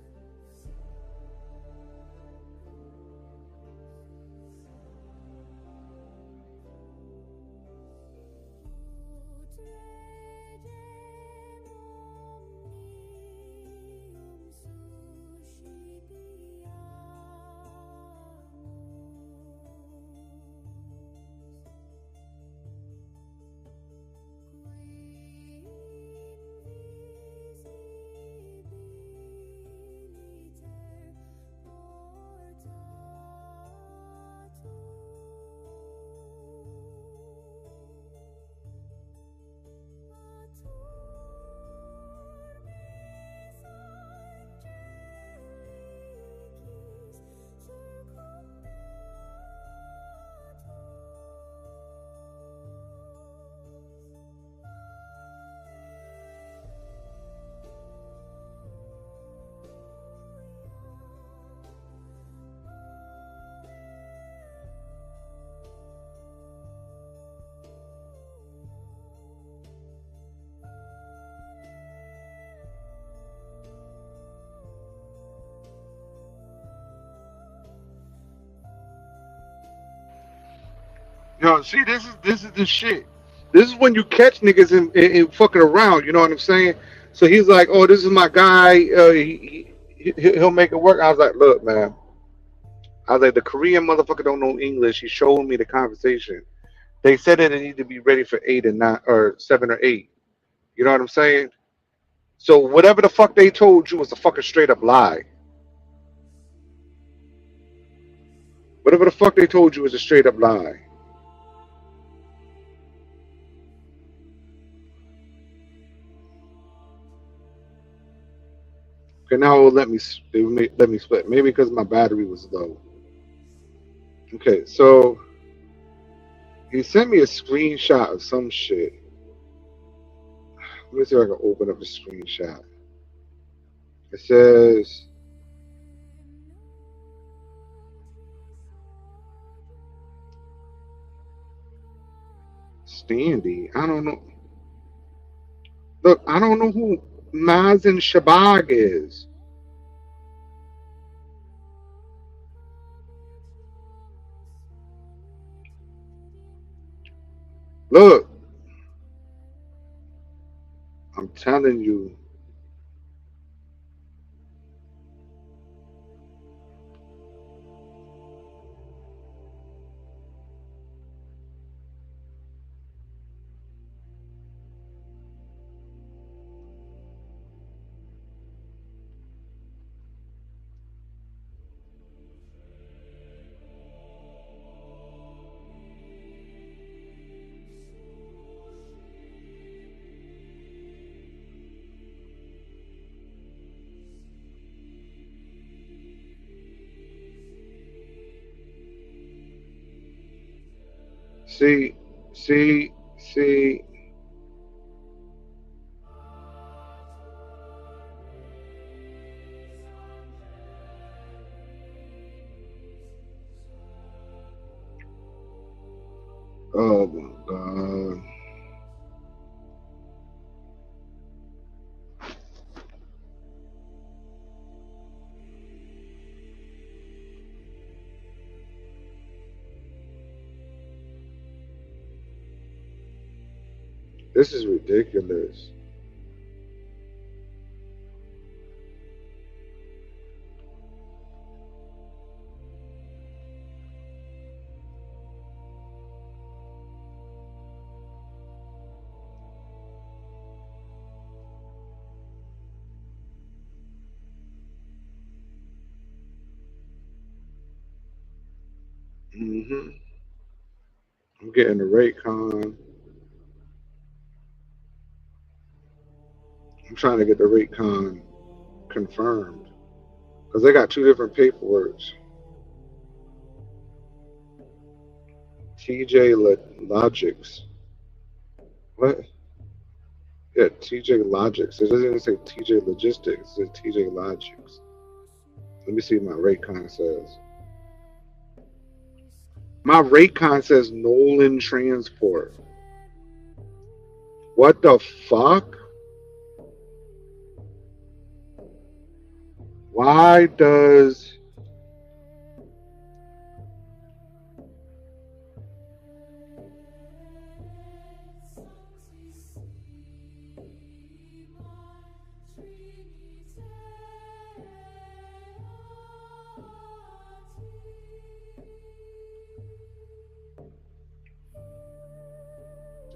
Yo, see, this is the shit. This is when you catch niggas in fucking around. You know what I'm saying? So he's like, "Oh, this is my guy. He'll make it work." I was like, "Look, man." I was like, "The Korean motherfucker don't know English." He showed me the conversation. They said that it need to be ready for 8 and 9 or 7 or 8. You know what I'm saying? So whatever the fuck they told you was a fucking straight up lie. Whatever the fuck they told you was a straight up lie. Okay, now it will let me let me split. Maybe because my battery was low. Okay, so he sent me a screenshot of some shit. Let me see if I can open up the screenshot. It says Standy. I don't know. Look, I don't know who Mazen Shabag is. Look, I'm telling you. See, see. Oh my god. This is ridiculous. I'm getting the Raycon. I'm trying to get the Raycon confirmed because they got two different paperwork. TJ Logics. What? Yeah, TJ Logics. It doesn't even say TJ Logistics. It says TJ Logics. Let me see what my Raycon says. My Raycon says Nolan Transport. What the fuck? Why does...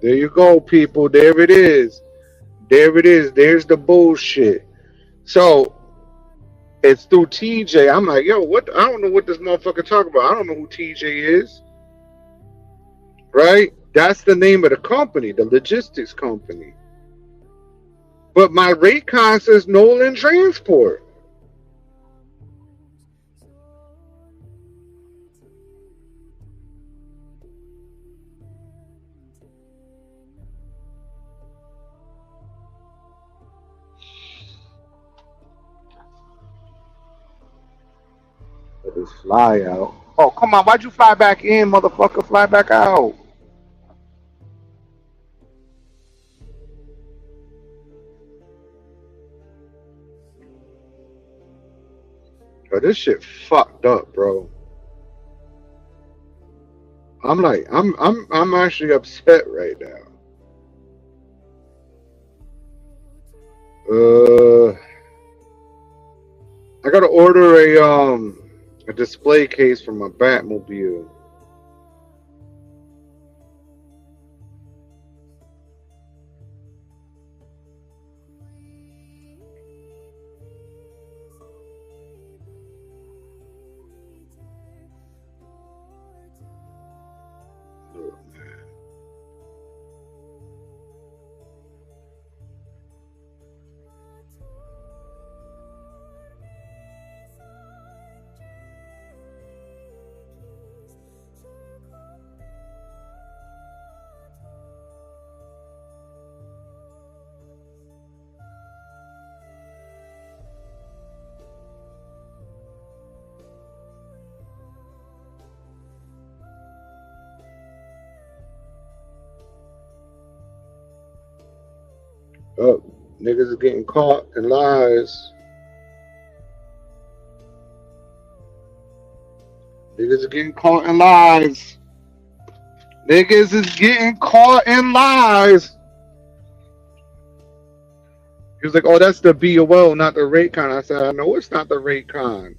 There you go, people. There it is. There it is. There's the bullshit. So it's through TJ. I'm like, yo, what? I don't know what this motherfucker talking about. I don't know who TJ is. Right? That's the name of the company, the logistics company. But my Raycon says Nolan Transport. Let us fly out. Oh, come on. Why'd you fly back in, motherfucker? Fly back out. Bro, this shit fucked up, bro. I'm actually upset right now. I gotta order a display case for my Batmobile. Oh, niggas is getting caught in lies. Niggas is getting caught in lies. Niggas is getting caught in lies. He was like, oh, that's the BOL, not the Raycon. I said, I know it's not the Raycon.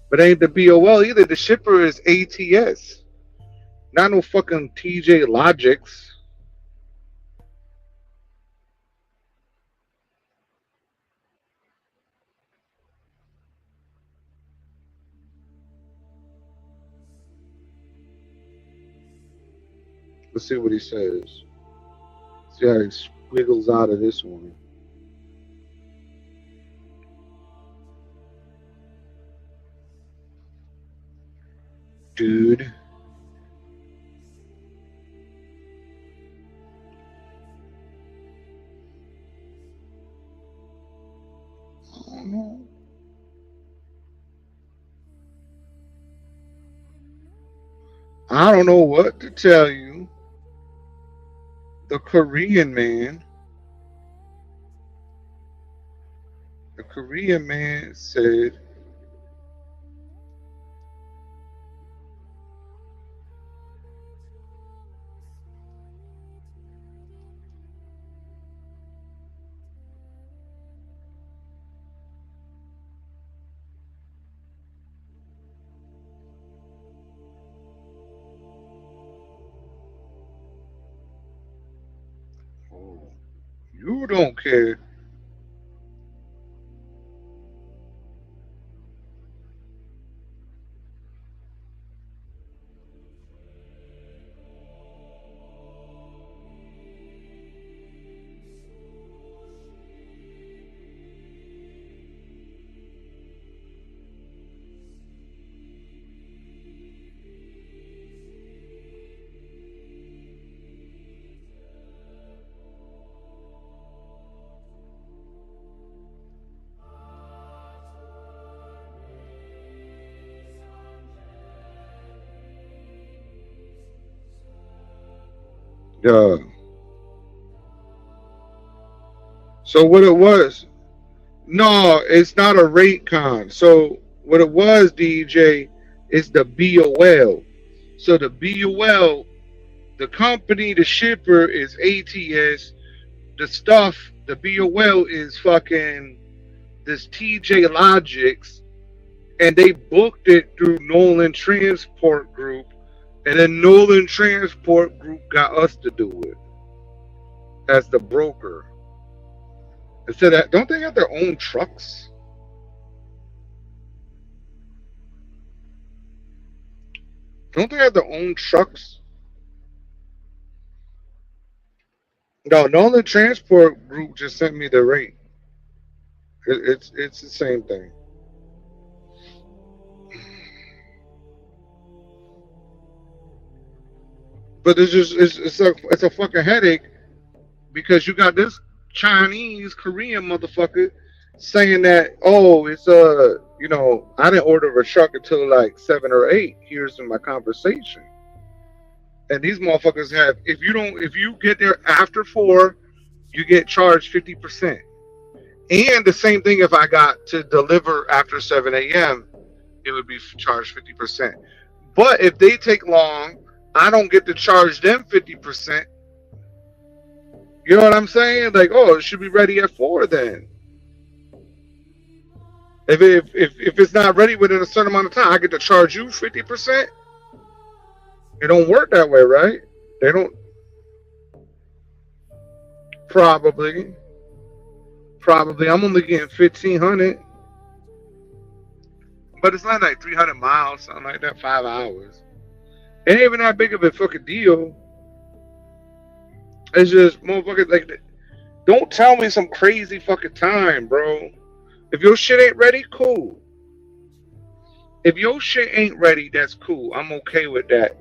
But it ain't the BOL either. The shipper is ATS. Not no fucking TJ Logics. Let's see what he says. See how he squiggles out of this one. Dude. I don't know. I don't know what to tell you. The Korean man said, oh, you don't care. Yeah. So what it was? No, it's not a Raycon. So what it was, DJ, is the BOL. So the BOL, the company, the shipper is ATS. The stuff, the BOL is fucking this TJ Logics, and they booked it through Nolan Transport Group, and then Nolan Transport Group got us to do it as the broker. Instead of, don't they have their own trucks? Don't they have their own trucks? No, Nolan Transport Group just sent me the rate. It's the same thing. But it's a fucking headache because you got this Chinese Korean motherfucker saying that, oh, it's I didn't order a truck until like 7 or 8. Here's in my conversation. And these motherfuckers have, if you get there after 4, you get charged 50%. And the same thing if I got to deliver after 7 a.m., it would be charged 50%. But if they take long, I don't get to charge them 50%. You know what I'm saying? Like, oh, it should be ready at 4 then. If it's not ready within a certain amount of time, I get to charge you 50%. It don't work that way, right? They don't. Probably. I'm only getting 1,500, but it's not like 300 miles, something like that. 5 hours. It ain't even that big of a fucking deal. It's just motherfuckers like. Don't tell me some crazy fucking time, bro. If your shit ain't ready, cool. If your shit ain't ready, that's cool. I'm okay with that.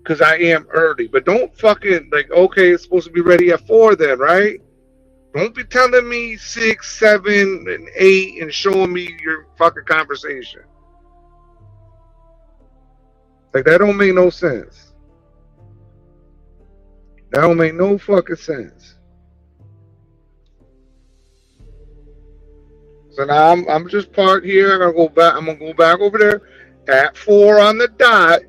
Cause I am early. But don't fucking like, okay, it's supposed to be ready at 4 then, right? Don't be telling me 6, 7, and 8 and showing me your fucking conversation. Like that don't make no sense. That don't make no fucking sense. So now I'm just parked here. I'm gonna go back over there at 4 on the dot.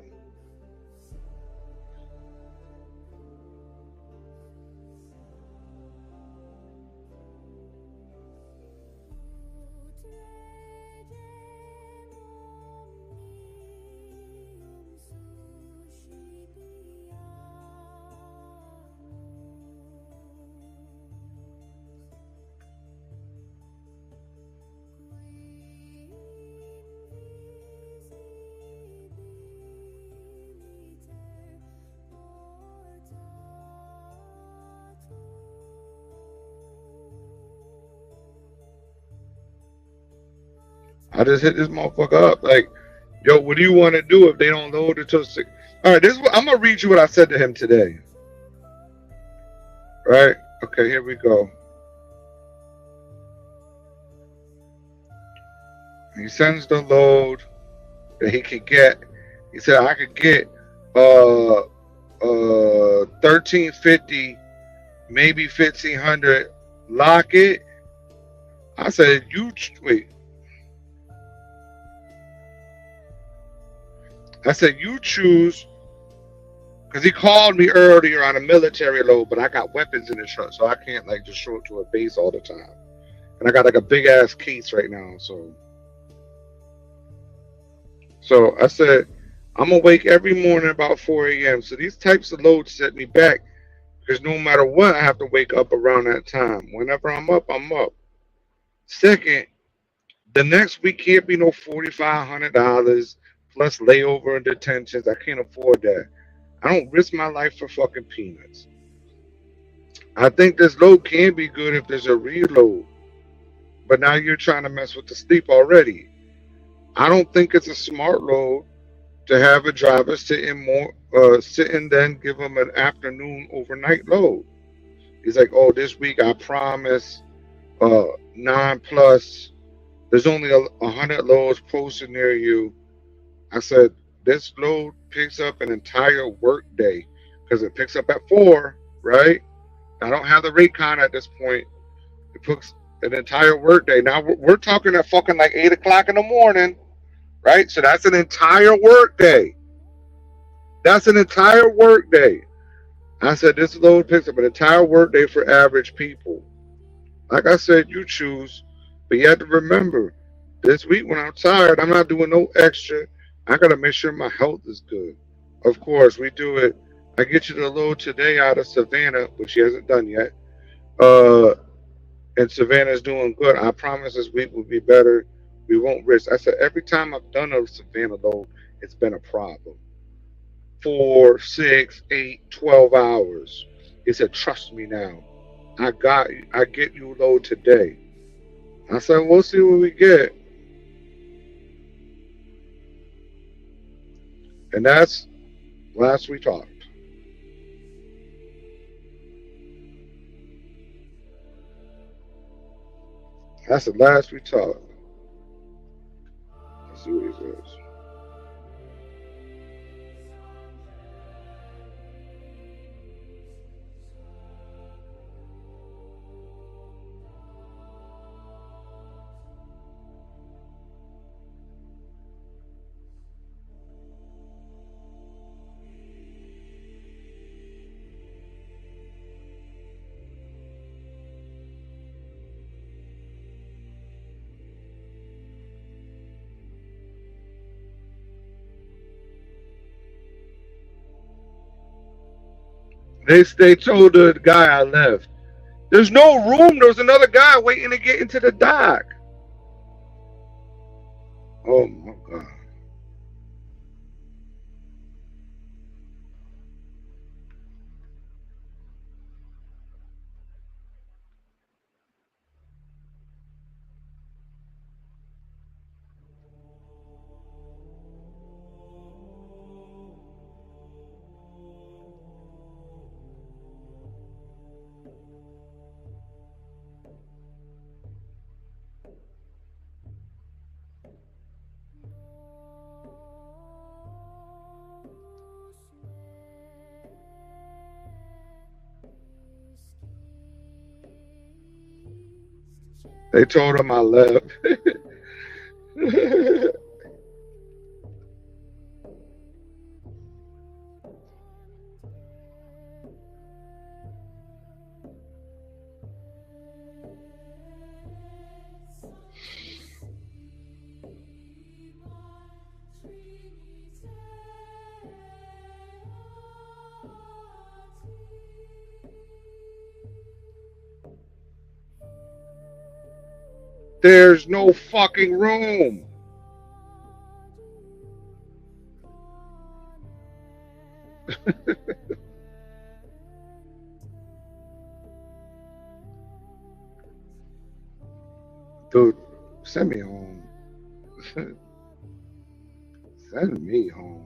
I just hit this motherfucker up like, yo, what do you want to do if they don't load it till 6? All right, this is what I'm gonna read you what I said to him today. Right? Okay, here we go. He sends the load that he could get. He said I could get 1350, maybe 1500. Lock it. I said you wait. I said you choose, because he called me earlier on a military load, but I got weapons in the truck, so I can't like just show it to a base all the time. And I got like a big ass case right now, so I said I'm awake every morning about 4 a.m. So these types of loads set me back because no matter what, I have to wake up around that time. Whenever I'm up, I'm up. Second, the next week can't be no $4,500 plus layover and detentions. I can't afford that. I don't risk my life for fucking peanuts. I think this load can be good if there's a reload, but now you're trying to mess with the sleep already. I don't think it's a smart load to have a driver sit in, then give him an afternoon overnight load. He's like, oh, this week I promise 9 plus. There's only 100 loads posted near you. I said, this load picks up an entire work day because it picks up at 4, right? I don't have the Raycon at this point. It puts an entire work day. Now we're talking at fucking like 8 o'clock in the morning, right? So that's an entire work day. That's an entire work day. I said, this load picks up an entire work day for average people. Like I said, you choose, but you have to remember, this week when I'm tired, I'm not doing no extra. I got to make sure my health is good. Of course, we do it. I get you the load today out of Savannah, which he hasn't done yet. And Savannah's doing good. I promise this week will be better. We won't risk. I said, every time I've done a Savannah load, it's been a problem. 4, 6, 8, 12 hours. He said, trust me now. I get you load today. I said, we'll see what we get. And that's last we talked. That's the last we talked. Let's see what he says. They told the guy I left. There's no room. There's another guy waiting to get into the dock. Oh my god. They told him I left. There's no fucking room. Dude, send me home. Send me home.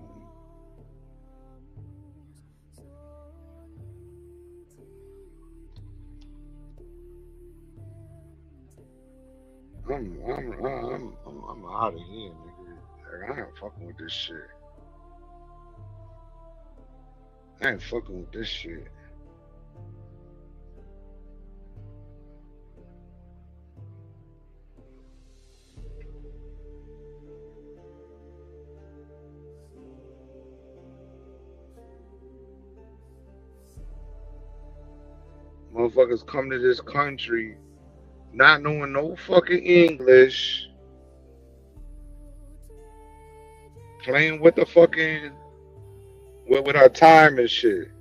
I'm out of here, nigga. Like, I ain't fucking with this shit. I ain't fucking with this shit. Motherfuckers come to this country not knowing no fucking English, playing with the fucking with our time and shit.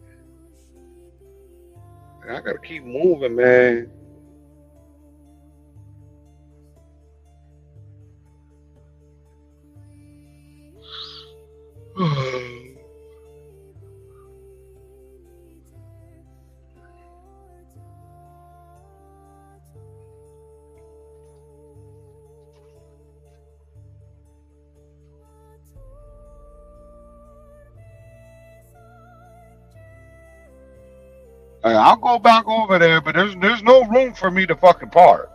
And I gotta keep moving, man. Hey, I'll go back over there, but there's no room for me to fucking park.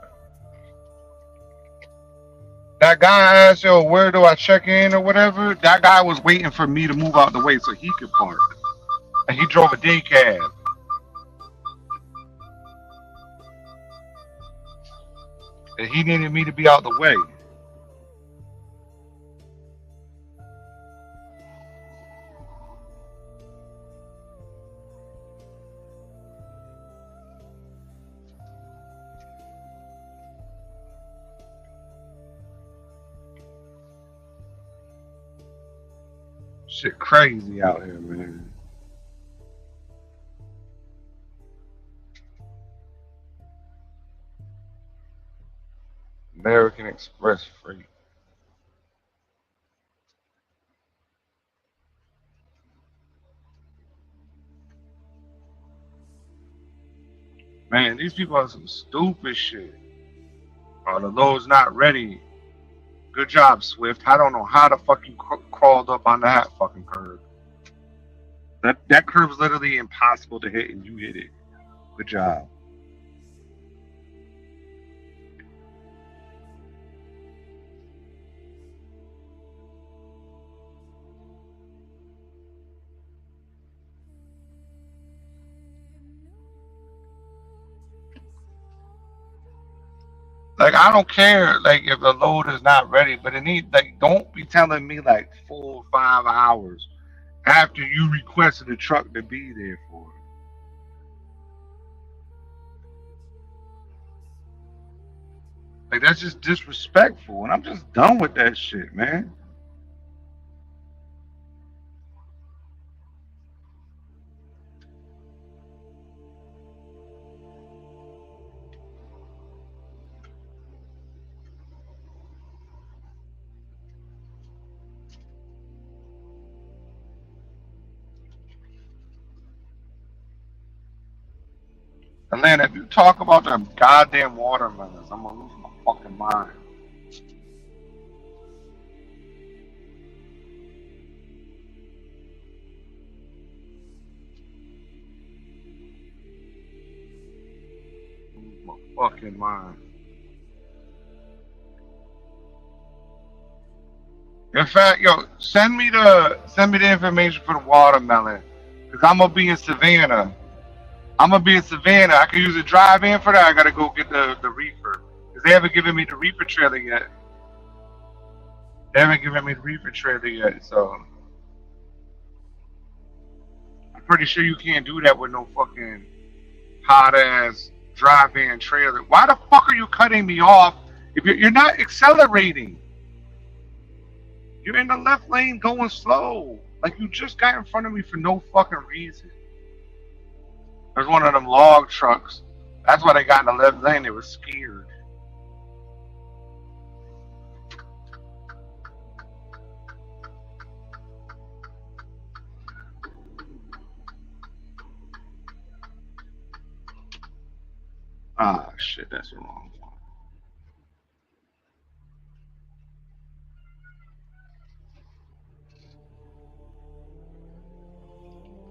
That guy asked, yo, where do I check in or whatever? That guy was waiting for me to move out the way so he could park. And he drove a day cab. And he needed me to be out the way. Shit crazy out here, man. American Express freight. Man, these people are some stupid shit. Oh, the load's not ready. Good job, Swift. I don't know how the fucking crawled up on that fucking curve. That curve's literally impossible to hit, and you hit it. Good job. Like, I don't care, like, if the load is not ready, but it needs, like, don't be telling me, like, 4 or 5 hours after you requested the truck to be there for it. Like, that's just disrespectful, and I'm just done with that shit, man. Atlanta, if you talk about them goddamn watermelons, I'm gonna lose my fucking mind. Lose my fucking mind. In fact, yo, send me the information for the watermelon, cause I'm gonna be in Savannah. I'm gonna be in Savannah. I can use a drive-in for that. I gotta go get the reefer, cause they haven't given me the reefer trailer yet. They haven't given me the reefer trailer yet, so I'm pretty sure you can't do that with no fucking hot ass drive-in trailer. Why the fuck are you cutting me off if you're not accelerating? You're in the left lane going slow. Like you just got in front of me for no fucking reason. There's one of them log trucks. That's why they got in the left lane. They were scared. Ah, shit, that's the wrong one.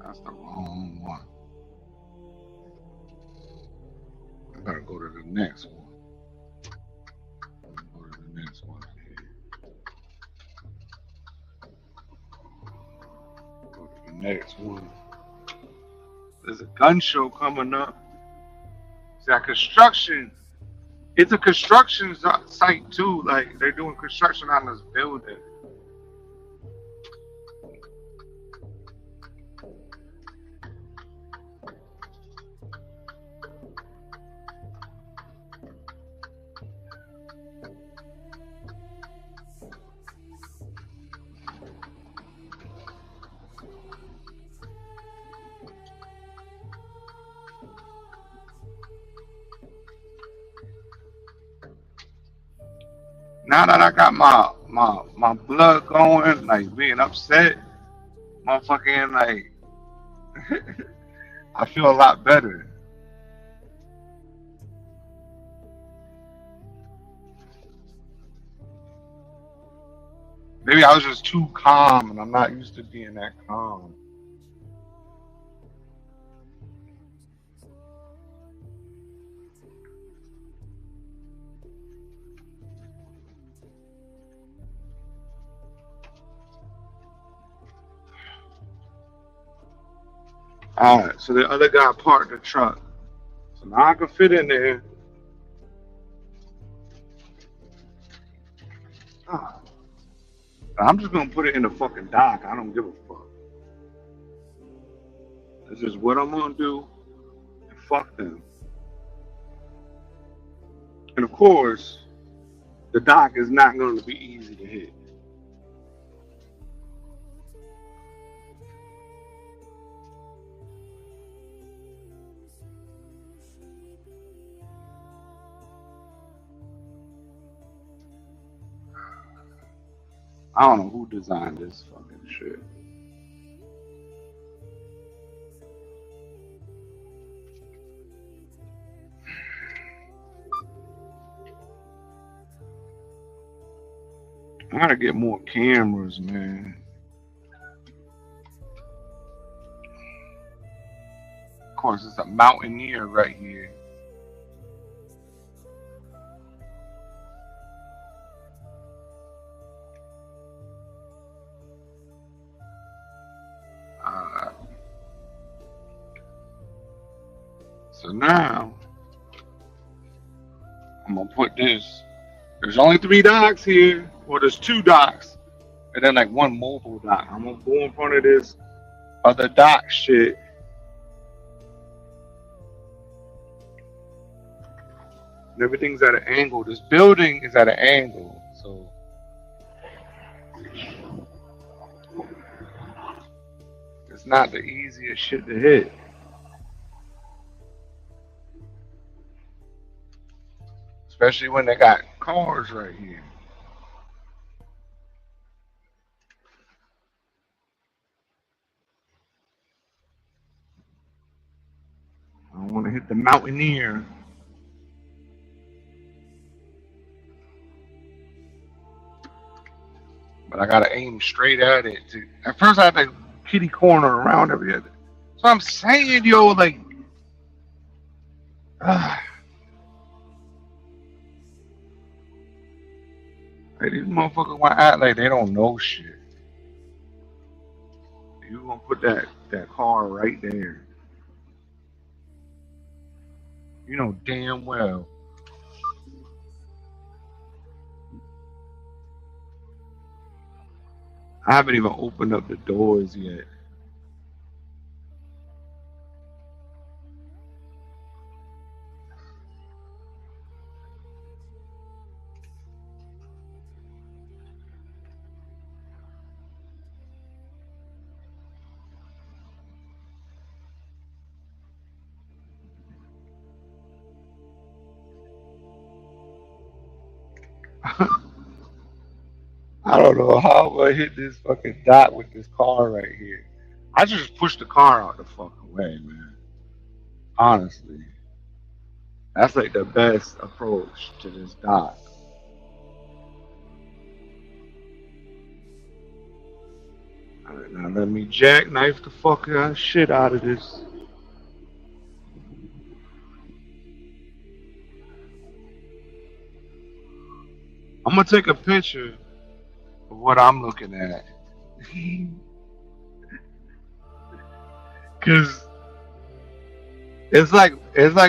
That's the wrong one. I gotta go to the next one. Go to the next one. Go to the next one. There's a gun show coming up. It's that construction. It's a construction site too. Like they're doing construction on this building. Now that I got my blood going, like being upset, motherfucking like I feel a lot better. Maybe I was just too calm, and I'm not used to being that calm. All right, so the other guy parked the truck, so now I can fit in there. Ah, I'm just gonna put it in the fucking dock. I don't give a fuck. This is what I'm gonna do. And fuck them. And of course, the dock is not going to be easy to hit. I don't know who designed this fucking shit. I gotta get more cameras, man. Of course, it's a mountaineer right here. Uh, so now, I'm gonna put this. There's only 3 docks here. Well, there's 2 docks, and then like 1 mobile dock. I'm gonna go in front of this other dock shit. And everything's at an angle. This building is at an angle, so it's not the easiest shit to hit. Especially when they got cars right here. I don't want to hit the Mountaineer. But I gotta aim straight at it. At first, I had to kitty corner around everything. So I'm saying, yo, like, like these motherfuckers want to act like they don't know shit. You gonna put that car right there? You know damn well. I haven't even opened up the doors yet. I don't know how I'm gonna hit this fucking dot with this car right here. I just pushed the car out the fucking way, man. Honestly, that's like the best approach to this dot. All right, now let me jackknife the fucking shit out of this. I'm gonna take a picture of what I'm looking at. Cause it's like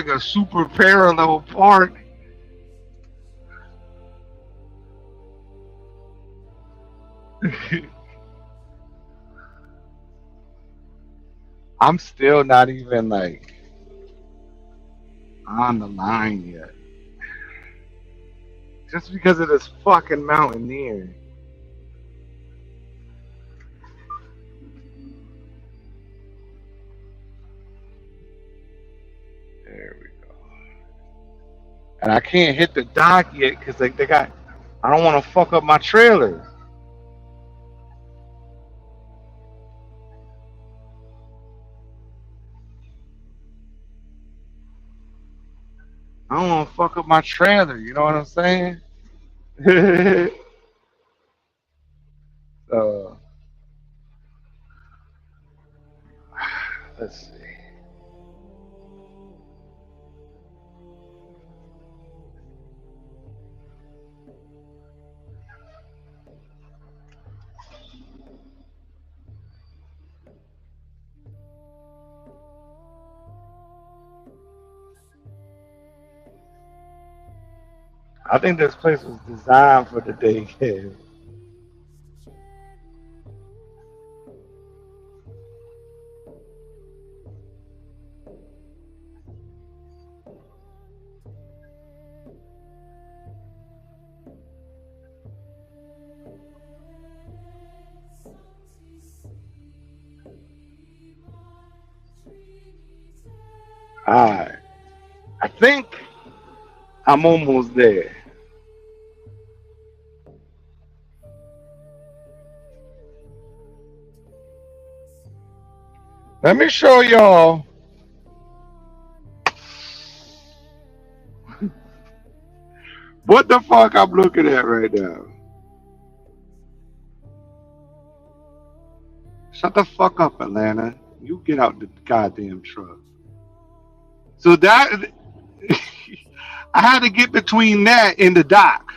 a super parallel park. I'm still not even like on the line yet. Just because of this fucking Mountaineer. There we go. And I can't hit the dock yet because they got. I don't want to fuck up my trailer. I don't want to fuck up my trailer. You know what I'm saying? So let's see. I think this place was designed for the day game. Alright. I think I'm almost there. Let me show y'all what the fuck I'm looking at right now. Shut the fuck up, Atlanta. You get out the goddamn truck. So that I had to get between that and the dock.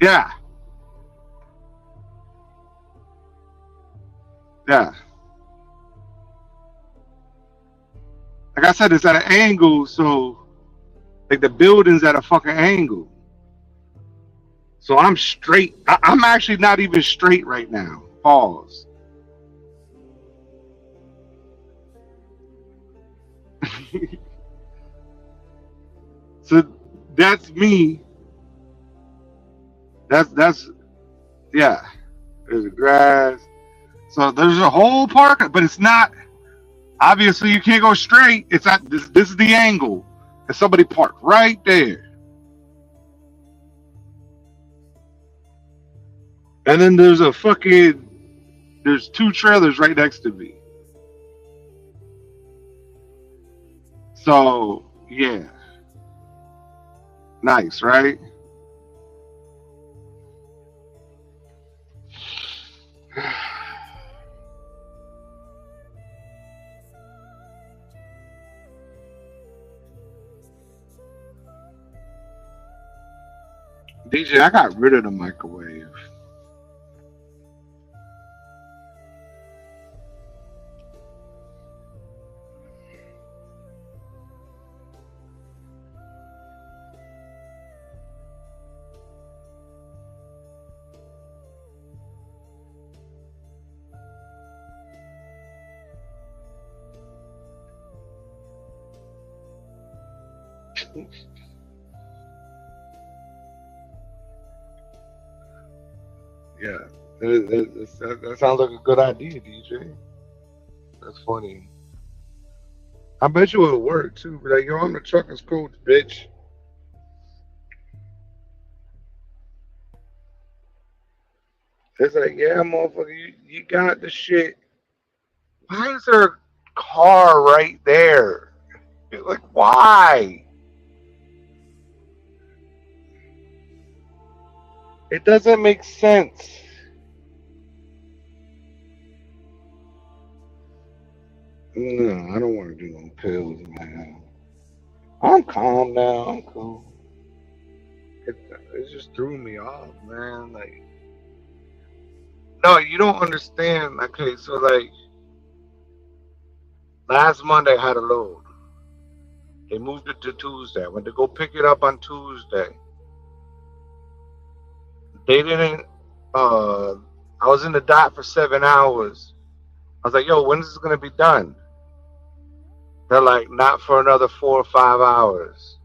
Yeah. Yeah. Like I said, it's at an angle, so like the building's at a fucking angle. So I'm straight. I'm actually not even straight right now. Pause. So that's me. That's yeah. There's a grass. So there's a whole park, but it's not. Obviously, you can't go straight. It's at this. This is the angle. And somebody parked right there. And then there's two trailers right next to me. So yeah, nice, right? DJ, I got rid of the microwave. Yeah, that sounds like a good idea, DJ. That's funny. I bet you it'll work too. Be like, yo, I'm the trucker's coach, bitch. It's like, yeah, motherfucker, you got the shit. Why is there a car right there? Like, why? It doesn't make sense. No, I don't want to do no pills, man. I'm calm now. I'm cool. It just threw me off, man. Like, no, you don't understand. Okay, so like last Monday I had a load. They moved it to Tuesday. I went to go pick it up on Tuesday. They didn't. I was in the dock for 7 hours. I was like, yo, when is this gonna be done? They're like, not for another 4 or 5 hours.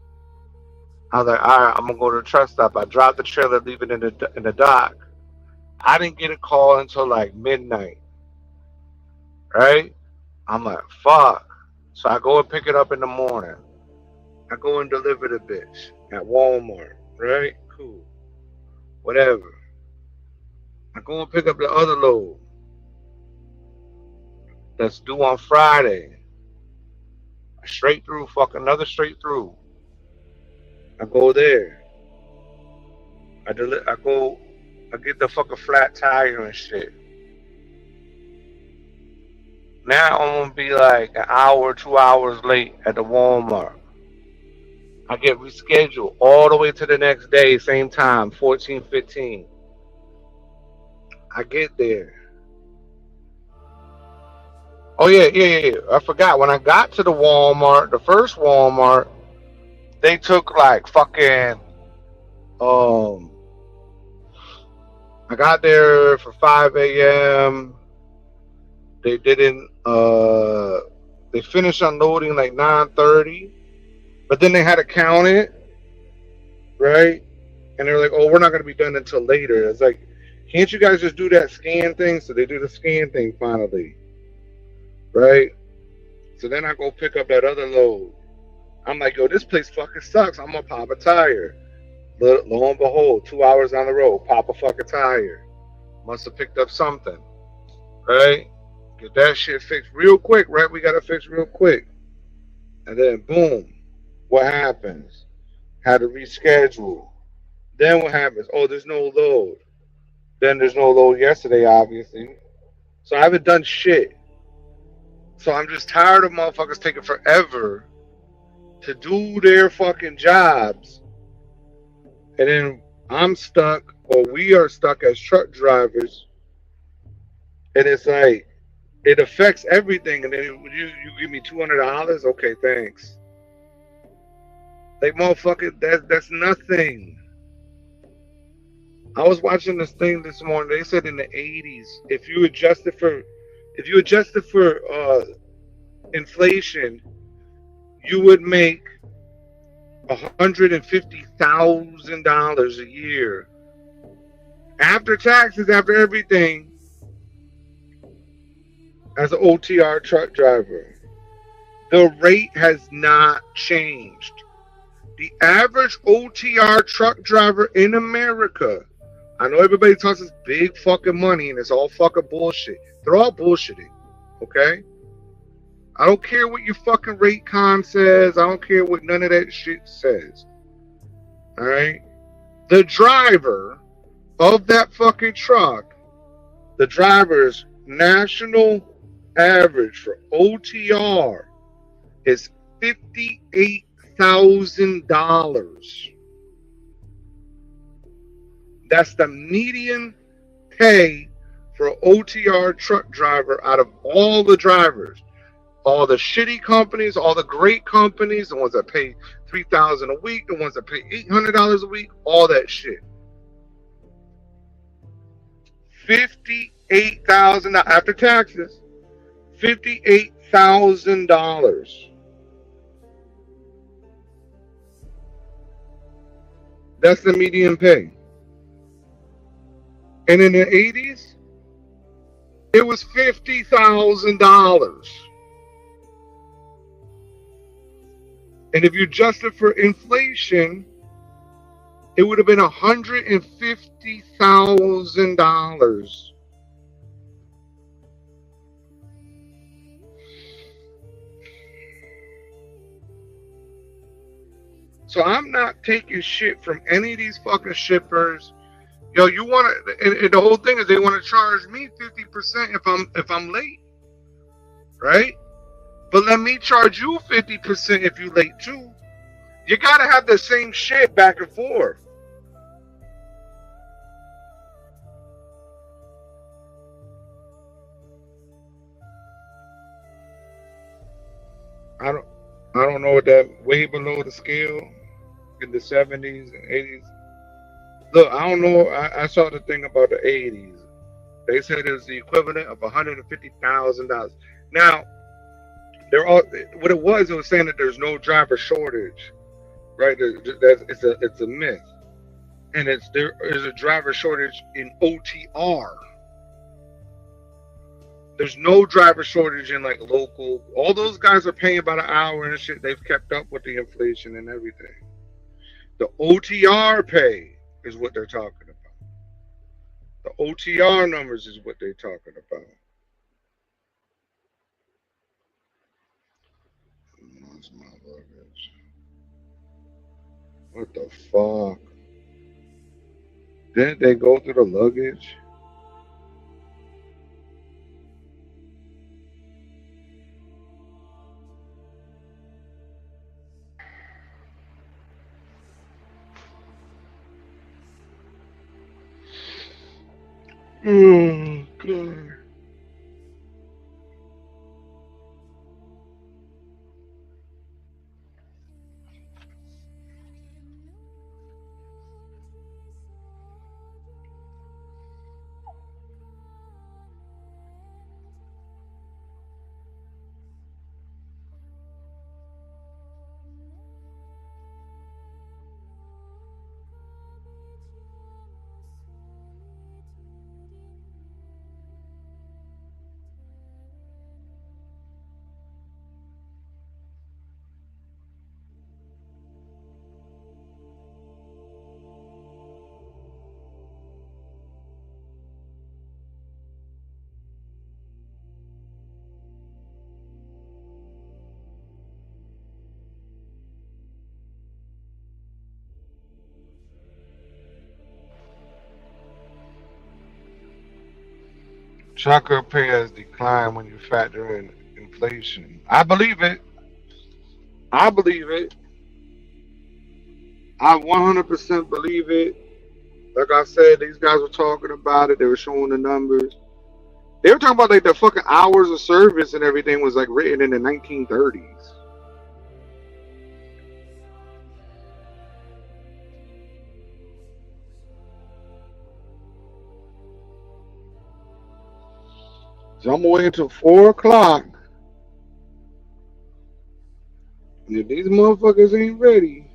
I was like, all right, I'm gonna go to the truck stop. I dropped the trailer, leave it in the dock. I didn't get a call until like midnight. Right? I'm like, fuck. So I go and pick it up in the morning. I go and deliver the bitch at Walmart. Right? Cool. Whatever. I go and pick up the other load that's due on Friday. Straight through, fuck another straight through. I go there. I get the fucking flat tire and shit. Now I'm gonna be like an hour, 2 hours late at the Walmart. I get rescheduled all the way to the next day, same time, 14:15. I get there. Oh yeah. I forgot. When I got to the Walmart, the first Walmart, they took like fucking I got there for 5 a.m. They didn't they finished unloading like 9:30, but then they had to count it, right? And they were like, oh, we're not gonna be done until later. It's like, can't you guys just do that scan thing? So they do the scan thing finally. Right? So then I go pick up that other load. I'm like, yo, this place fucking sucks. I'm gonna pop a tire. Lo and behold, 2 hours on the road, pop a fucking tire. Must have picked up something. Right? Get that shit fixed real quick, right? We gotta fix real quick. And then boom, what happens? Had to reschedule. Then what happens? Oh, there's no load. Then there's no load yesterday, obviously. So I haven't done shit. So I'm just tired of motherfuckers taking forever to do their fucking jobs. And then I'm stuck, or we are stuck as truck drivers. And it's like, it affects everything. And then you give me $200? Okay, thanks. Like, motherfucker, that's nothing. I was watching this thing this morning. They said in the 80s, if you adjusted for inflation, you would make $150,000 a year after taxes, after everything, as an OTR truck driver. The rate has not changed. The average OTR truck driver in America, I know everybody talks this big fucking money and it's all fucking bullshit. They're all bullshitting, okay? I don't care what your fucking rate con says. I don't care what none of that shit says. All right? The driver of that fucking truck, the driver's national average for OTR is $58,000. That's the median pay for an OTR truck driver out of all the drivers. All the shitty companies, all the great companies, the ones that pay $3,000 a week, the ones that pay $800 a week, all that shit. $58,000 after taxes. $58,000. That's the median pay. And in the 80s, it was $50,000. And if you adjust it for inflation, it would have been $150,000. So I'm not taking shit from any of these fucking shippers. Yo, you want to? And the whole thing is they want to charge me 50% if I'm late, right? But let me charge you 50% if you late too. You gotta have the same shit back and forth. I don't know what that way below the scale in the 70s and 80s. Look, I don't know. I saw the thing about the 80s. They said it was the equivalent of $150,000. Now, what it was saying that there's no driver shortage, right? It's a myth, and there is a driver shortage in OTR. There's no driver shortage in like local. All those guys are paying about an hour and shit. They've kept up with the inflation and everything. The OTR pay is what they're talking about. The OTR numbers is what they're talking about. That's my luggage. What the fuck? Didn't they go through the luggage? Oh, God. Trucker pay has declined when you factor in inflation. I believe it. I believe it. I 100% believe it. Like I said, these guys were talking about it. They were showing the numbers. They were talking about like the fucking hours of service and everything was like written in the 1930s. So I'm gonna wait until 4 o'clock. And if these motherfuckers ain't ready,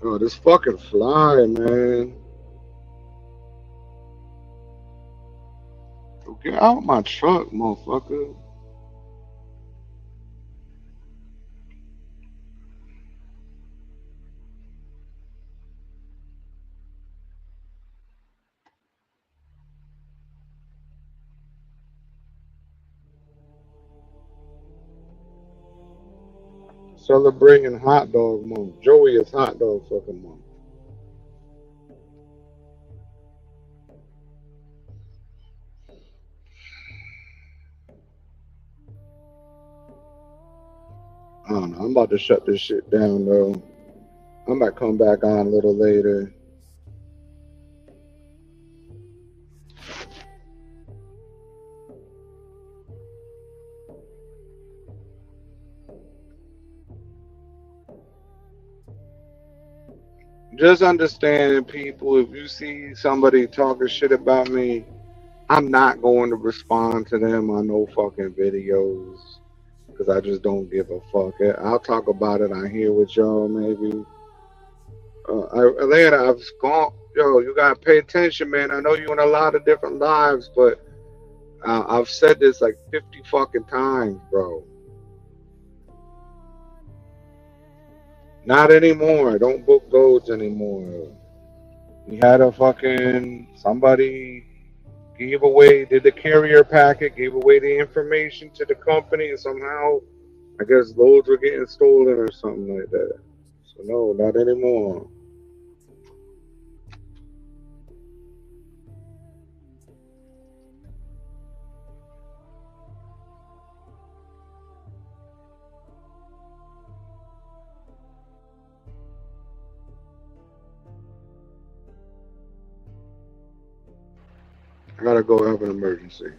oh, this fucking fly, man. Get out of my truck, motherfucker. celebrating hot dog month. Joey is hot dog fucking month. I don't know. I'm about to shut this shit down though. I might come back on a little later. Just understand, people, if you see somebody talking shit about me, I'm not going to respond to them on no fucking videos because I just don't give a fuck. I'll talk about it on here with y'all maybe. Atlanta, I've gone. Yo, you gotta pay attention, man. I know you in a lot of different lives, but I've said this like 50 fucking times, bro. Not anymore. Don't book those anymore. We had a fucking somebody gave away, did the carrier packet, gave away the information to the company, and somehow, I guess loads were getting stolen or something like that. So no, not anymore. I gotta go have an emergency.